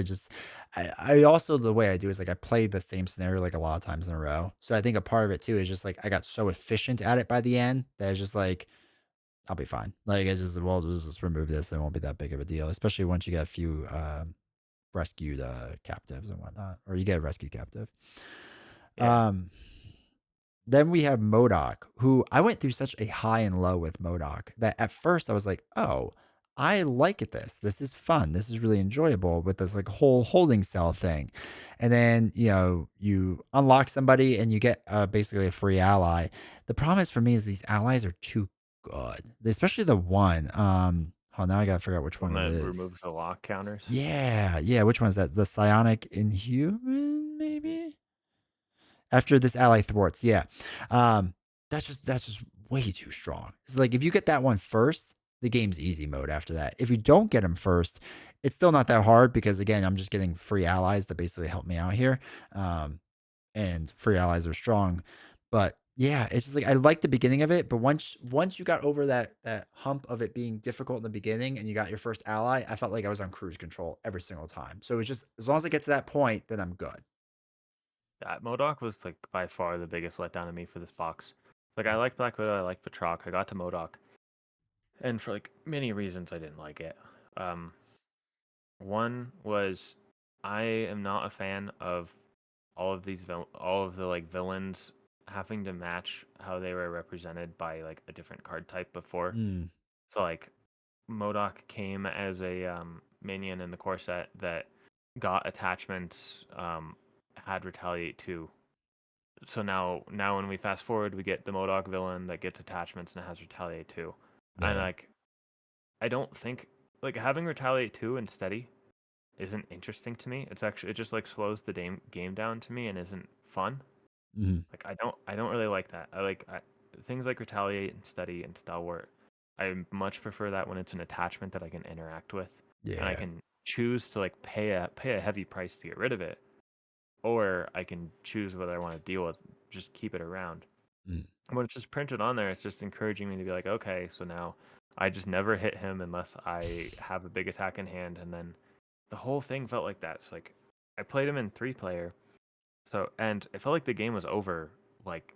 I also, the way I do is like I play the same scenario like a lot of times in a row. So I think a part of it too is just like I got so efficient at it by the end that it's just like, I'll be fine. Like it's just, well, just remove this. It won't be that big of a deal, especially once you get a few rescued captives and whatnot, or you get a rescue captive. Yeah, Um, then we have Modoc, who I went through such a high and low with Modoc that at first I was like, oh, I like this. This is fun. This is really enjoyable with this like whole holding cell thing. And then, you unlock somebody and you get basically a free ally. The problem is for me is these allies are too good, especially the one. Oh, now I got to figure out which one one it that is. removes the lock counters. Yeah. Yeah. Which one is that? The psionic inhuman, maybe? After this ally thwarts. Yeah. Um, that's just way too strong. It's like if you get that one first, the game's easy mode after that. If you don't get them first, it's still not that hard because again, I'm just getting free allies to basically help me out here. And free allies are strong. But yeah, it's just like I like the beginning of it, but once you got over that hump of it being difficult in the beginning and you got your first ally, I felt like I was on cruise control every single time. So it's just as long as I get to that point, then I'm good. That Modoc was like by far the biggest letdown of me for this box. Like I like Black Widow, I like Batroc. I got to Modoc, and for like many reasons I didn't like it. Um, One was I am not a fan of all of the like villains having to match how they were represented by like a different card type before. Mm, So like Modoc came as a minion in the core set that got attachments, had retaliate too. So now when we fast forward, we get the Modoc villain that gets attachments and has retaliate too. And yeah. like I don't think like having retaliate too and steady isn't interesting to me. It just like slows the game down to me and isn't fun. Mhm. Like I don't really like that. Things like retaliate and steady and stalwart. I much prefer that when it's an attachment that I can interact with and I Yeah. can choose to like pay a heavy price to get rid of it, or I can choose whether I want to deal with just keep it around. Mm. When it's just printed on there, it's just encouraging me to be like, okay, so now I just never hit him unless I have a big attack in hand, and then the whole thing felt like that. It's like I played him in 3-player, so and it felt like the game was over like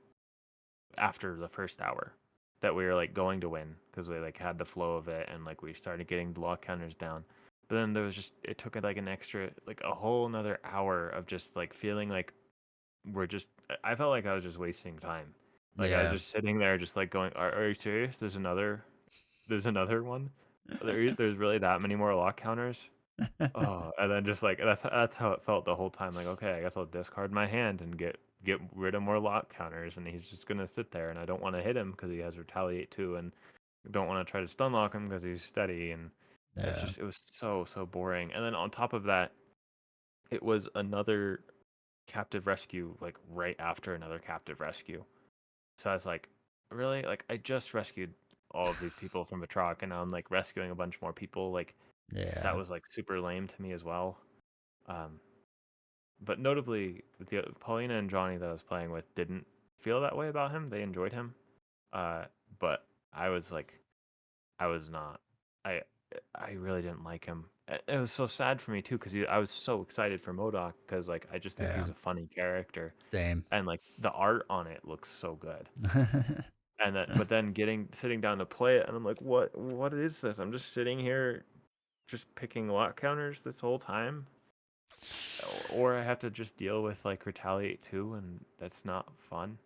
after the first hour that we were like going to win because we like had the flow of it and like we started getting the lock counters down. But then there was just it took like an extra like a whole another hour of just like feeling like we're just I felt like I was just wasting time. Like I was Yeah. just sitting there just like going, are you serious? There's another one? There's really that many more lock counters? Oh, and then just like that's how it felt the whole time. Like, okay, I guess I'll discard my hand and get rid of more lock counters, and he's just gonna sit there, and I don't want to hit him because he has retaliate too, and don't want to try to stun lock him because he's steady, and Yeah. it was so boring. And then on top of that, it was another captive rescue like right after another captive rescue. So I was like, really? Like I just rescued all of these people from Batroc, and now I'm like rescuing a bunch more people. Like that Yeah. was like super lame to me as well. Um, but notably, the Paulina and Johnny that I was playing with didn't feel that way about him. They enjoyed him. Uh, but I was like, I was not. I I really didn't like him. It was so sad for me too because I was so excited for Modoc because like I just think Yeah, he's a funny character same. and like the art on it looks so good. And that, but then sitting down to play it, and I'm like, what is this? I'm just sitting here, just picking lot counters this whole time, or I have to just deal with like retaliate too, and that's not fun.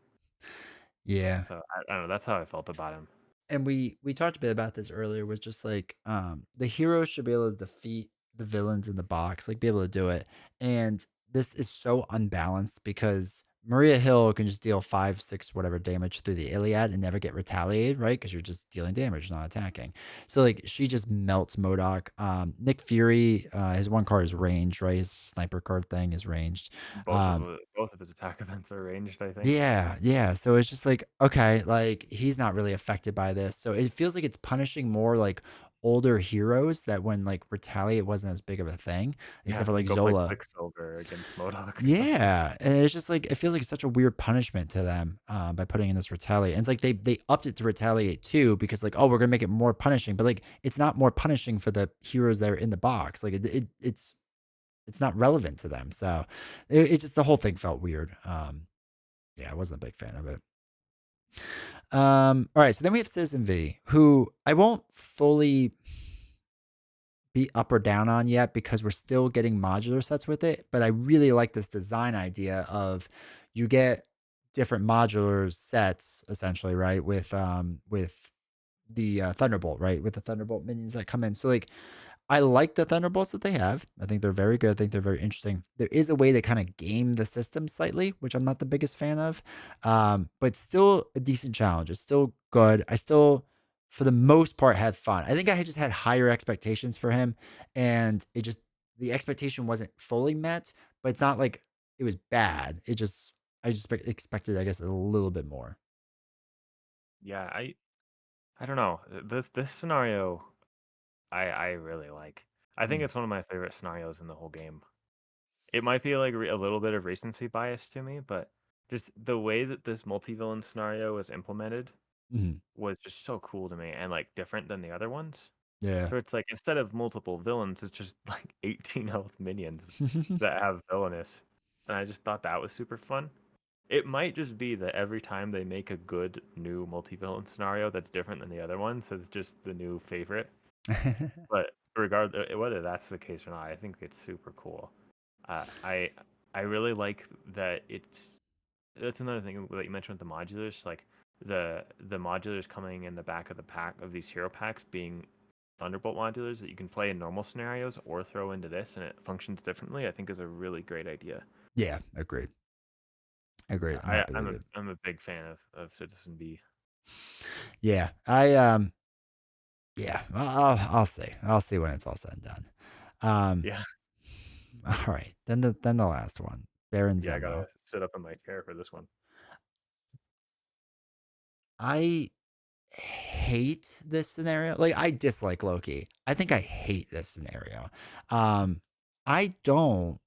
Yeah. So I don't know. That's how I felt about him. And we talked a bit about this earlier, was just like the heroes should be able to defeat the villains in the box, like be able to do it. And this is so unbalanced because Maria Hill can just deal 5 6 whatever damage through the Iliad and never get retaliated, right? Because you're just dealing damage, not attacking. So like she just melts Modoc. Nick Fury, his one card is ranged, right? His sniper card thing is ranged. Um, Both of his attack events are ranged, I think. yeah, yeah. So it's just like, okay, like he's not really affected by this. So it feels like it's punishing more like older heroes that when like Retaliate wasn't as big of a thing, except Yeah, for like go play Zola. Quicksilver against Modoc or something. Yeah. And it's just like it feels like such a weird punishment to them by putting in this Retaliate. And it's like they upped it to Retaliate too, because like, oh, we're gonna make it more punishing. But like it's not more punishing for the heroes that are in the box. Like it's not relevant to them. So it just the whole thing felt weird. Yeah, I wasn't a big fan of it. All right, so then we have Citizen V, who I won't fully be up or down on yet because we're still getting modular sets with it. But I really like this design idea of you get different modular sets essentially, right? With the Thunderbolt, right? With the Thunderbolt minions that come in. So like I like the Thunderbolts that they have. I think they're very good. I think they're very interesting. There is a way to kind of game the system slightly, which I'm not the biggest fan of, but still a decent challenge. It's still good. I still, for the most part, had fun. I think I had just had higher expectations for him, and it just the expectation wasn't fully met. But it's not like it was bad. It just I just expected, I guess, a little bit more. Yeah, I don't know. This scenario I really like. I think Mm, it's one of my favorite scenarios in the whole game. It might be like a little bit of recency bias to me, but just the way that this multi-villain scenario was implemented mhm. was just so cool to me and like different than the other ones. Yeah. So it's like instead of multiple villains, it's just like 18 health minions that have villainous. And I just thought that was super fun. It might just be that every time they make a good new multi-villain scenario that's different than the other ones, it's just the new favorite. But whether that's the case or not, I think it's super cool. Uh, I I really like that it's that's another thing that you mentioned with the modulars, like the modulars coming in the back of the pack of these hero packs being Thunderbolt modulars that you can play in normal scenarios or throw into this and it functions differently, I think is a really great idea. Yeah, agreed. Agreed. Yeah, I'm happy they did. I'm a big fan of Citizen B. Yeah, yeah, I'll see. I'll see when it's all said and done. Um, Yeah, all right. Then the last one, Baron yeah, I gotta Zemo. sit up in my chair for this one. I hate this scenario. Like I dislike Loki. I think I hate this scenario. Um, I don't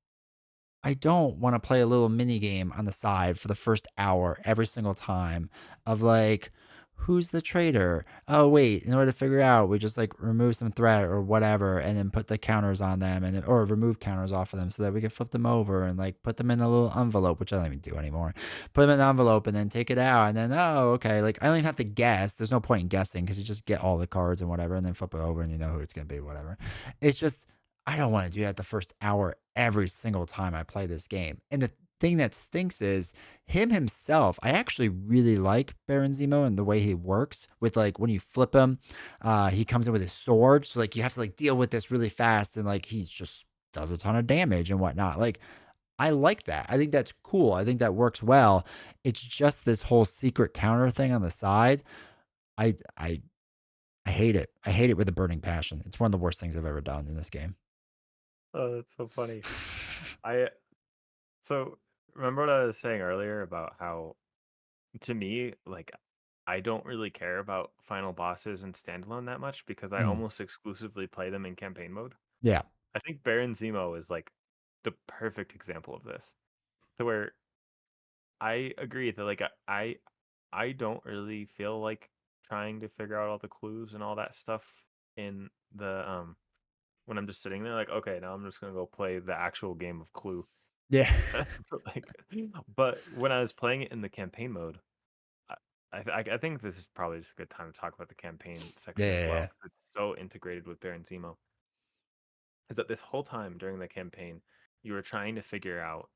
I don't want to play a little mini game on the side for the first hour every single time of like, who's the traitor? Oh wait, in order to figure out, we just like remove some threat or whatever, and then put the counters on them, and then, or remove counters off of them so that we can flip them over and like put them in a little envelope, which I don't even do anymore. Put them in an envelope and then take it out, and then oh okay, like I don't even have to guess. There's no point in guessing because you just get all the cards and whatever, and then flip it over and you know who it's gonna be, whatever. It's just I don't want to do that the first hour every single time I play this game. And the thing that stinks is him himself. I actually really like Baron Zemo and the way he works with like when you flip him, he comes in with his sword. So like you have to like deal with this really fast and like he just does a ton of damage and whatnot. Like I like that. I think that's cool. I think that works well. It's just this whole secret counter thing on the side. I I I hate it. I hate it with a burning passion. It's one of the worst things I've ever done in this game. Oh, that's so funny. I so remember what I was saying earlier about how to me, like I don't really care about final bosses and standalone that much because I Mm, almost exclusively play them in campaign mode. yeah. I think Baron Zemo is like the perfect example of this. To where I agree that like I don't really feel like trying to figure out all the clues and all that stuff in the when I'm just sitting there like, okay, now I'm just gonna go play the actual game of Clue. Yeah. like, but when I was playing it in the campaign mode, I, I think this is probably just a good time to talk about the campaign Yeah, section as yeah, well yeah. because it's so integrated with Baron Zemo. Is that this whole time during the campaign, you were trying to figure out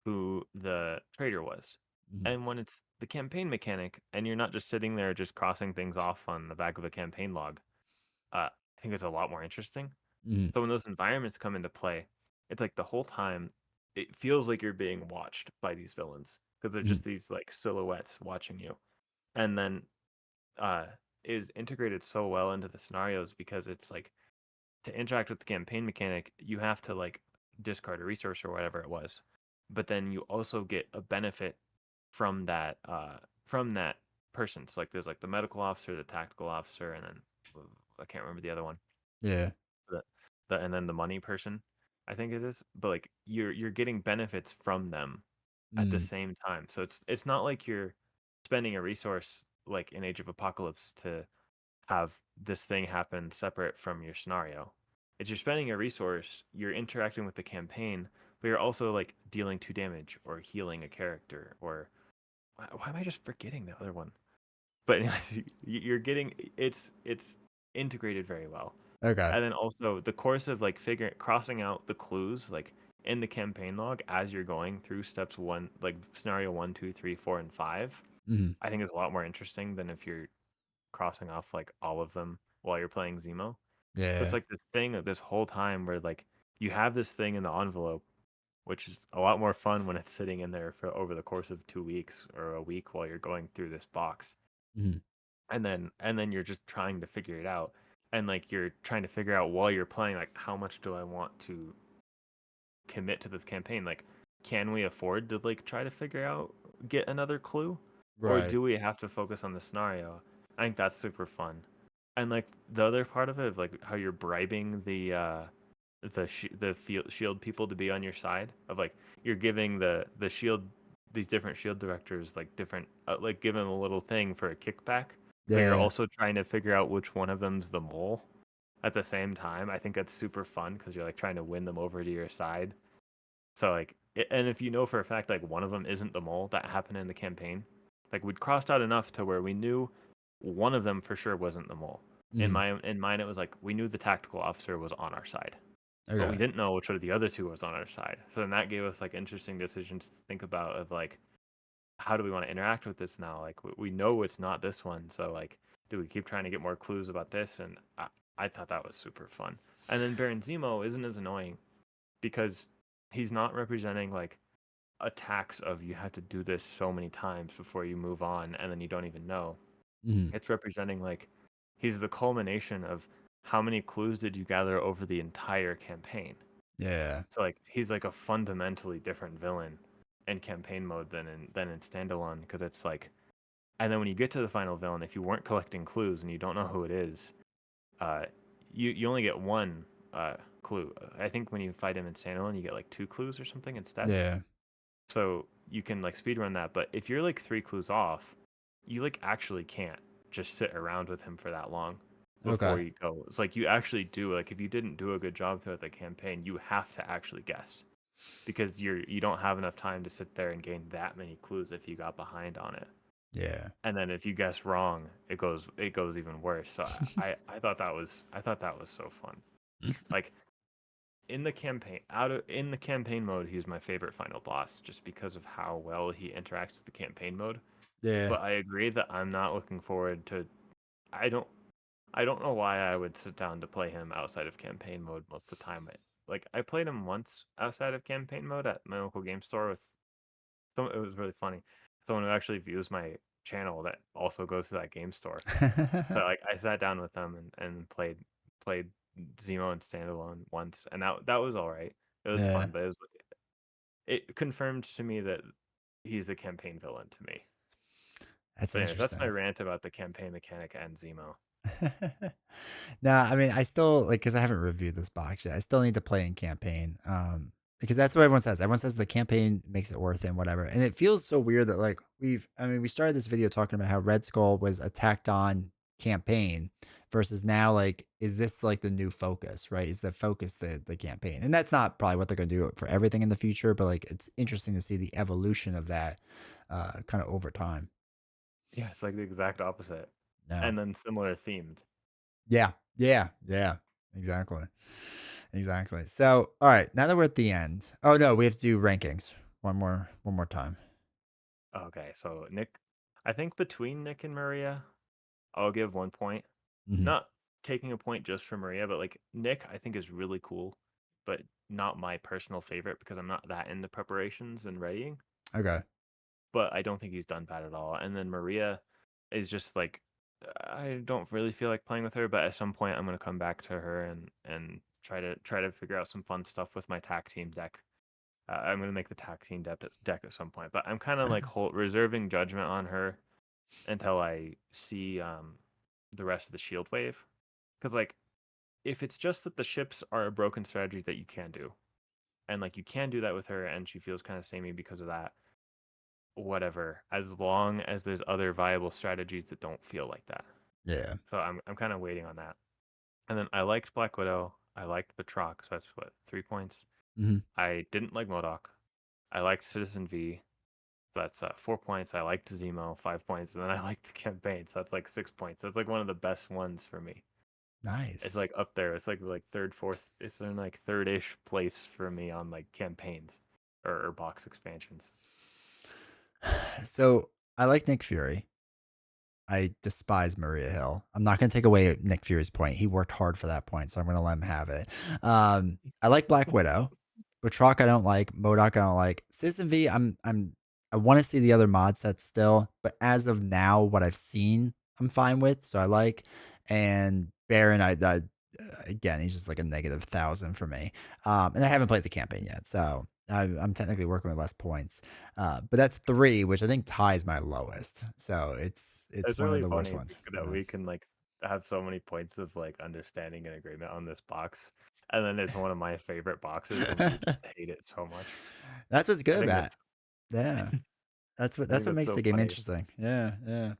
who the traitor was. Mhm. And when it's the campaign mechanic, and you're not just sitting there just crossing things off on the back of a campaign log, I think it's a lot more interesting. Mhm. So when those environments come into play, it's like the whole time it feels like you're being watched by these villains because they're Mhm. just these like silhouettes watching you. And then uh is integrated so well into the scenarios because it's like to interact with the campaign mechanic, you have to like discard a resource or whatever it was. But then you also get a benefit from that person. So like there's like the medical officer, the tactical officer, and then I can't remember the other one. Yeah. The, and then the money person, I think it is. But like you're getting benefits from them at the Mhm. same time. So it's not like you're spending a resource like in Age of Apocalypse to have this thing happen separate from your scenario. If you're spending a resource, you're interacting with the campaign, but you're also like dealing 2 damage or healing a character or why am I just forgetting the other one? But anyways, you're getting it's integrated very well. Okay. And then also the course of like figuring crossing out the clues like in the campaign log as you're going through steps one like scenario 1, 2, 3, 4, and 5. Mhm. I think is a lot more interesting than if you're crossing off like all of them while you're playing Zemo. So it's Yeah. like this thing of this whole time where like you have this thing in the envelope, which is a lot more fun when it's sitting in there for over the course of 2 weeks or a week while you're going through this box. Mhm. And then you're just trying to figure it out. And like you're trying to figure out while you're playing, like how much do I want to commit to this campaign? Like, can we afford to like try to figure out get another clue? Or Right. do we have to focus on the scenario? I think that's super fun. And like the other part of it, like how you're bribing the shield people to be on your side of like you're giving the shield these different shield directors like different like give them a little thing for a kickback, but you're Yeah. also trying to figure out which one of them's the mole at the same time. I think that's super fun because you're like trying to win them over to your side. So like, and if you know for a fact like one of them isn't the mole, that happened in the campaign. Like we'd crossed out enough to where we knew one of them for sure wasn't the mole. Mhm. In mine, it was like we knew the tactical officer was on our side, but we Okay. didn't know which of the other two was on our side. So then that gave us like interesting decisions to think about of like how do we want to interact with this now? Like we know it's not this one, so like do we keep trying to get more clues about this? And I thought that was super fun. And then Baron Zemo isn't as annoying because he's not representing like attacks of you have to do this so many times before you move on and then you don't even know. Mhm. It's representing like he's the culmination of how many clues did you gather over the entire campaign. Yeah. So like he's like a fundamentally different villain in campaign mode than in standalone because it's like and then when you get to the final villain, if you weren't collecting clues and you don't know who it is, uh, you only get one clue. I think when you fight him in standalone, you get like 2 clues or something instead. Yeah. So you can like speedrun that, but if you're like 3 clues off, you like actually can't just sit around with him for that long Okay. before you go. It's like you actually do like if you didn't do a good job throughout the campaign, you have to actually guess because you don't have enough time to sit there and gain that many clues if you got behind on it. Yeah. And then if you guess wrong, it goes even worse. So I thought that was so fun. Like in the campaign mode, he's my favorite final boss just because of how well he interacts with the campaign mode. Yeah. But I agree that I'm not looking forward to I don't I don't know why I would sit down to play him outside of campaign mode most of the time. Like I played him once outside of campaign mode at my local game store with it was really funny. Someone who actually views my channel that also goes to that game store. So like I sat down with them and played Zemo and standalone once, and that was all right. It was Yeah. fun, but it confirmed to me that he's a campaign villain to me. That's But anyways, that's my interesting. rant about the campaign mechanic and Zemo. No, I mean, I still like because I haven't reviewed this box yet. I still need to play in campaign. because that's what everyone says. Everyone says the campaign makes it worth it and whatever. And it feels so weird that like we started this video talking about how Red Skull was a tacked on campaign versus now like is this like the new focus, right? Is the focus the campaign? And that's not probably what they're going to do for everything in the future, but like it's interesting to see the evolution of that kind of over time. Yeah, it's like the exact opposite, No. and then similar themed. Yeah. Yeah. Yeah. Exactly. Exactly. So, all right, now that we're at the end. Oh no, we have to do rankings. One more time. Okay, so Nick, I think between Nick and Maria, I'll give 1 point. Mhm. Not taking a point just for Maria, but like Nick, I think is really cool, but not my personal favorite because I'm not that into preparations and readying. Okay. But I don't think he's done bad at all. And then Maria is just like I don't really feel like playing with her, but at some point I'm gonna come back to her and try to figure out some fun stuff with my tack team deck. I'm gonna make the tack team deck at some point, but I'm kind of like reserving judgment on her until I see the rest of the shield wave. Because like if it's just that the ships are a broken strategy that you can do, and like you can do that with her, and she feels kind of samey because of that, whatever, as long as there's other viable strategies that don't feel like that. Yeah. So I'm kind of waiting on that. And then I liked Black Widow. I liked Batroc, so that's what, 3 points. Mhm. I didn't like Modoc. I liked Citizen V, so that's 4 points. I liked Zemo, 5 points, and then I liked the campaign, so that's like 6 points. That's like one of the best ones for me. It's Nice. like up there. It's like third, fourth. It's in like third-ish place for me on like campaigns or box expansions. So, I like Nick Fury. I despise Maria Hill. I'm not going to take away Nick Fury's point. He worked hard for that point, so I'm going to let him have it. I like Black Widow. Batroc I don't like. Modoc I don't like. Citizen V I want to see the other mod sets still, but as of now, what I've seen, I'm fine with. So I like. And Baron, I again, he's just like a -1,000 for me. And I haven't played the campaign yet, so I'm technically working with less points. But that's 3, which I think ties my lowest. So it's It's one of really the worst funny ones. that we can like have so many points of like understanding and agreement on this box, and then it's one of my favorite boxes, and we Yeah. just hate it so much. That's what's I good think about it. that's Yeah. I think That's what that's makes so the game funny. interesting. Yeah, yeah.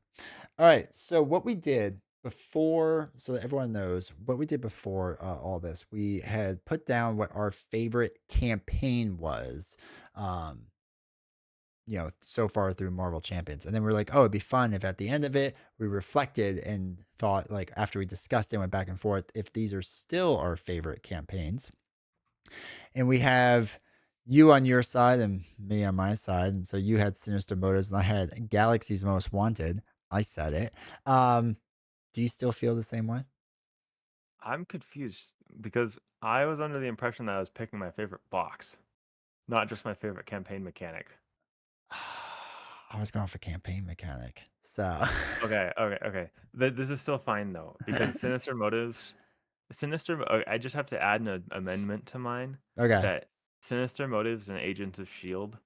All right. So what we did before, so that everyone knows what we did before all this, we had put down what our favorite campaign was. Um, so far through Marvel Champions. And then we are like, oh, it'd be fun if at the end of it, we reflected and thought, like, after we discussed and went back and forth, if these are still our favorite campaigns. And we have you on your side and me on my side. And so you had Sinister Motives and I had Galaxies Most Wanted. I said it. Do you still feel the same way? I'm confused because I was under the impression that I was picking my favorite box, not just my favorite campaign mechanic. I was going for campaign mechanic. So, Okay. This is still fine though because I just have to add an amendment to mine okay. that Sinister Motives and Agents of Shield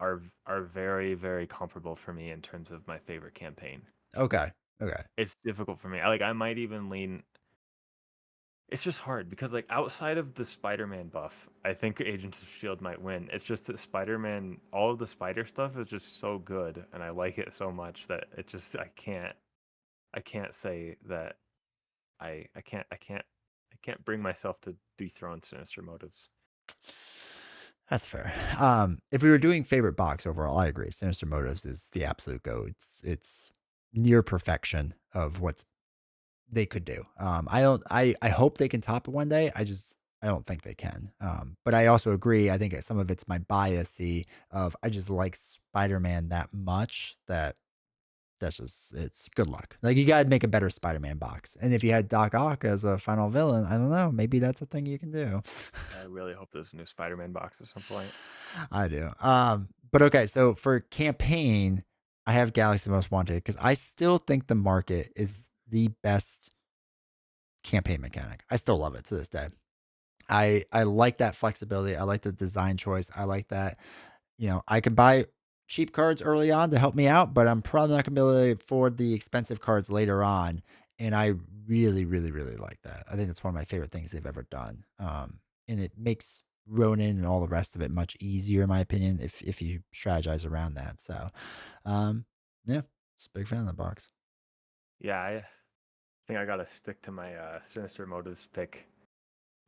are very very comparable for me in terms of my favorite campaign. Okay. Okay. It's difficult for me. I might even lean. It's just hard because like outside of the Spider-Man buff, I think Agents of Shield might win. It's just that Spider-Man, all of the spider stuff is just so good, and I like it so much that it just I can't say that I can't bring myself to dethrone Sinister Motives. That's fair. If we were doing favorite box overall, I agree. Sinister Motives is the absolute go. It's near perfection of what they could do. I don't. I hope they can top it one day. I don't think they can. But I also agree. I think some of it's my biasy of I just like Spider Man that much that that's just it's good luck. Like you gotta make a better Spider Man box. And if you had Doc Ock as a final villain, I don't know. Maybe that's a thing you can do. I really hope there's a new Spider-Man box at some point. I do. But okay, so for campaign, I have Galaxy Most Wanted because I still think the market is the best campaign mechanic. I still love it to this day. I like that flexibility. I like the design choice. I like that, I can buy cheap cards early on to help me out, but I'm probably not gonna be able to afford the expensive cards later on. And I really, really, really like that. I think that's one of my favorite things they've ever done. And it makes Ronin and all the rest of it much easier, in my opinion, if you strategize around that. So, um, yeah, just a big fan of the box. Yeah, I think I gotta stick to my Sinister Motives pick.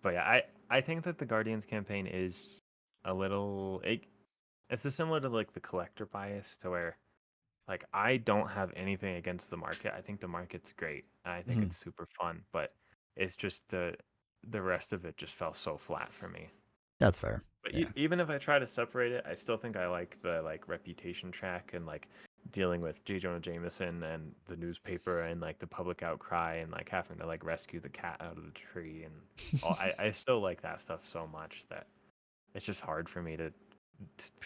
But yeah, I think that the Guardians campaign is a little it's similar to like the collector bias to where like I don't have anything against the market. I think the market's great. And I think Mhm. it's super fun, but it's just the rest of it just fell so flat for me. That's fair. But Yeah. even if I try to separate it, I still think I like the like reputation track and like dealing with J. Jonah Jameson and the newspaper and like the public outcry and like having to like rescue the cat out of the tree and all. I still like that stuff so much that it's just hard for me to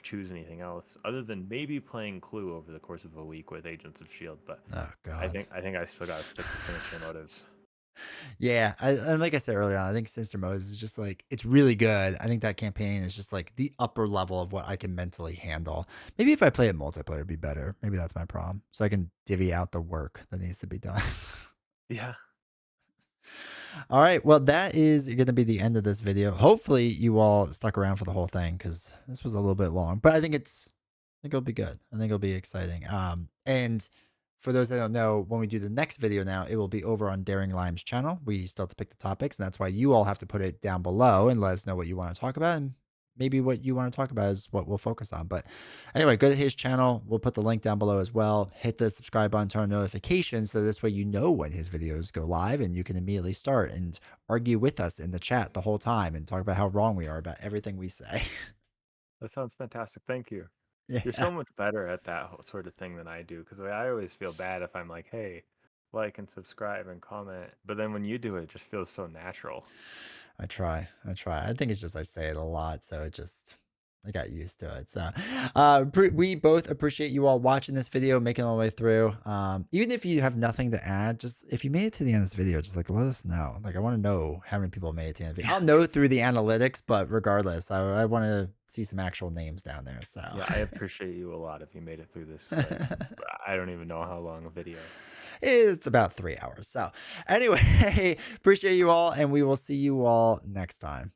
choose anything else other than maybe playing Clue over the course of a week with Agents of Shield. But Oh I God. think I think I still gotta stick to Sinister Motives. Yeah, and like I said earlier on, I think Sinister Modes is just like it's really good. I think that campaign is just like the upper level of what I can mentally handle. Maybe if I play it multiplayer, it'd be better. Maybe that's my problem. So I can divvy out the work that needs to be done. Yeah, All right. Well, that is going to be the end of this video. Hopefully, you all stuck around for the whole thing because this was a little bit long, but I think it'll be good. I think it'll be exciting. And for those that don't know, when we do the next video now, it will be over on Daring Lime's channel. We still have to pick the topics, and that's why you all have to put it down below and let us know what you want to talk about. And maybe what you want to talk about is what we'll focus on. But anyway, go to his channel. We'll put the link down below as well. Hit the subscribe button, turn on notifications so this way you know when his videos go live and you can immediately start and argue with us in the chat the whole time and talk about how wrong we are about everything we say. that sounds fantastic. Thank you. You're Yeah. so much better at that sort of thing than I do because I always feel bad if I'm like, hey, like and subscribe and comment. But then when you do it, it just feels so natural. I try. I try. I think it's just I say it a lot, so it just I got used to it. So, we both appreciate you all watching this video, making it all the way through. Even if you have nothing to add, just if you made it to the end of this video, just like let us know. Like I want to know how many people made it to the end of the video. Yeah. I'll know through the analytics, but regardless, I want to see some actual names down there. So. Yeah, I appreciate you a lot if you made it through this. Like, I don't even know how long a video. It's about 3 hours. So, anyway, appreciate you all, and we will see you all next time.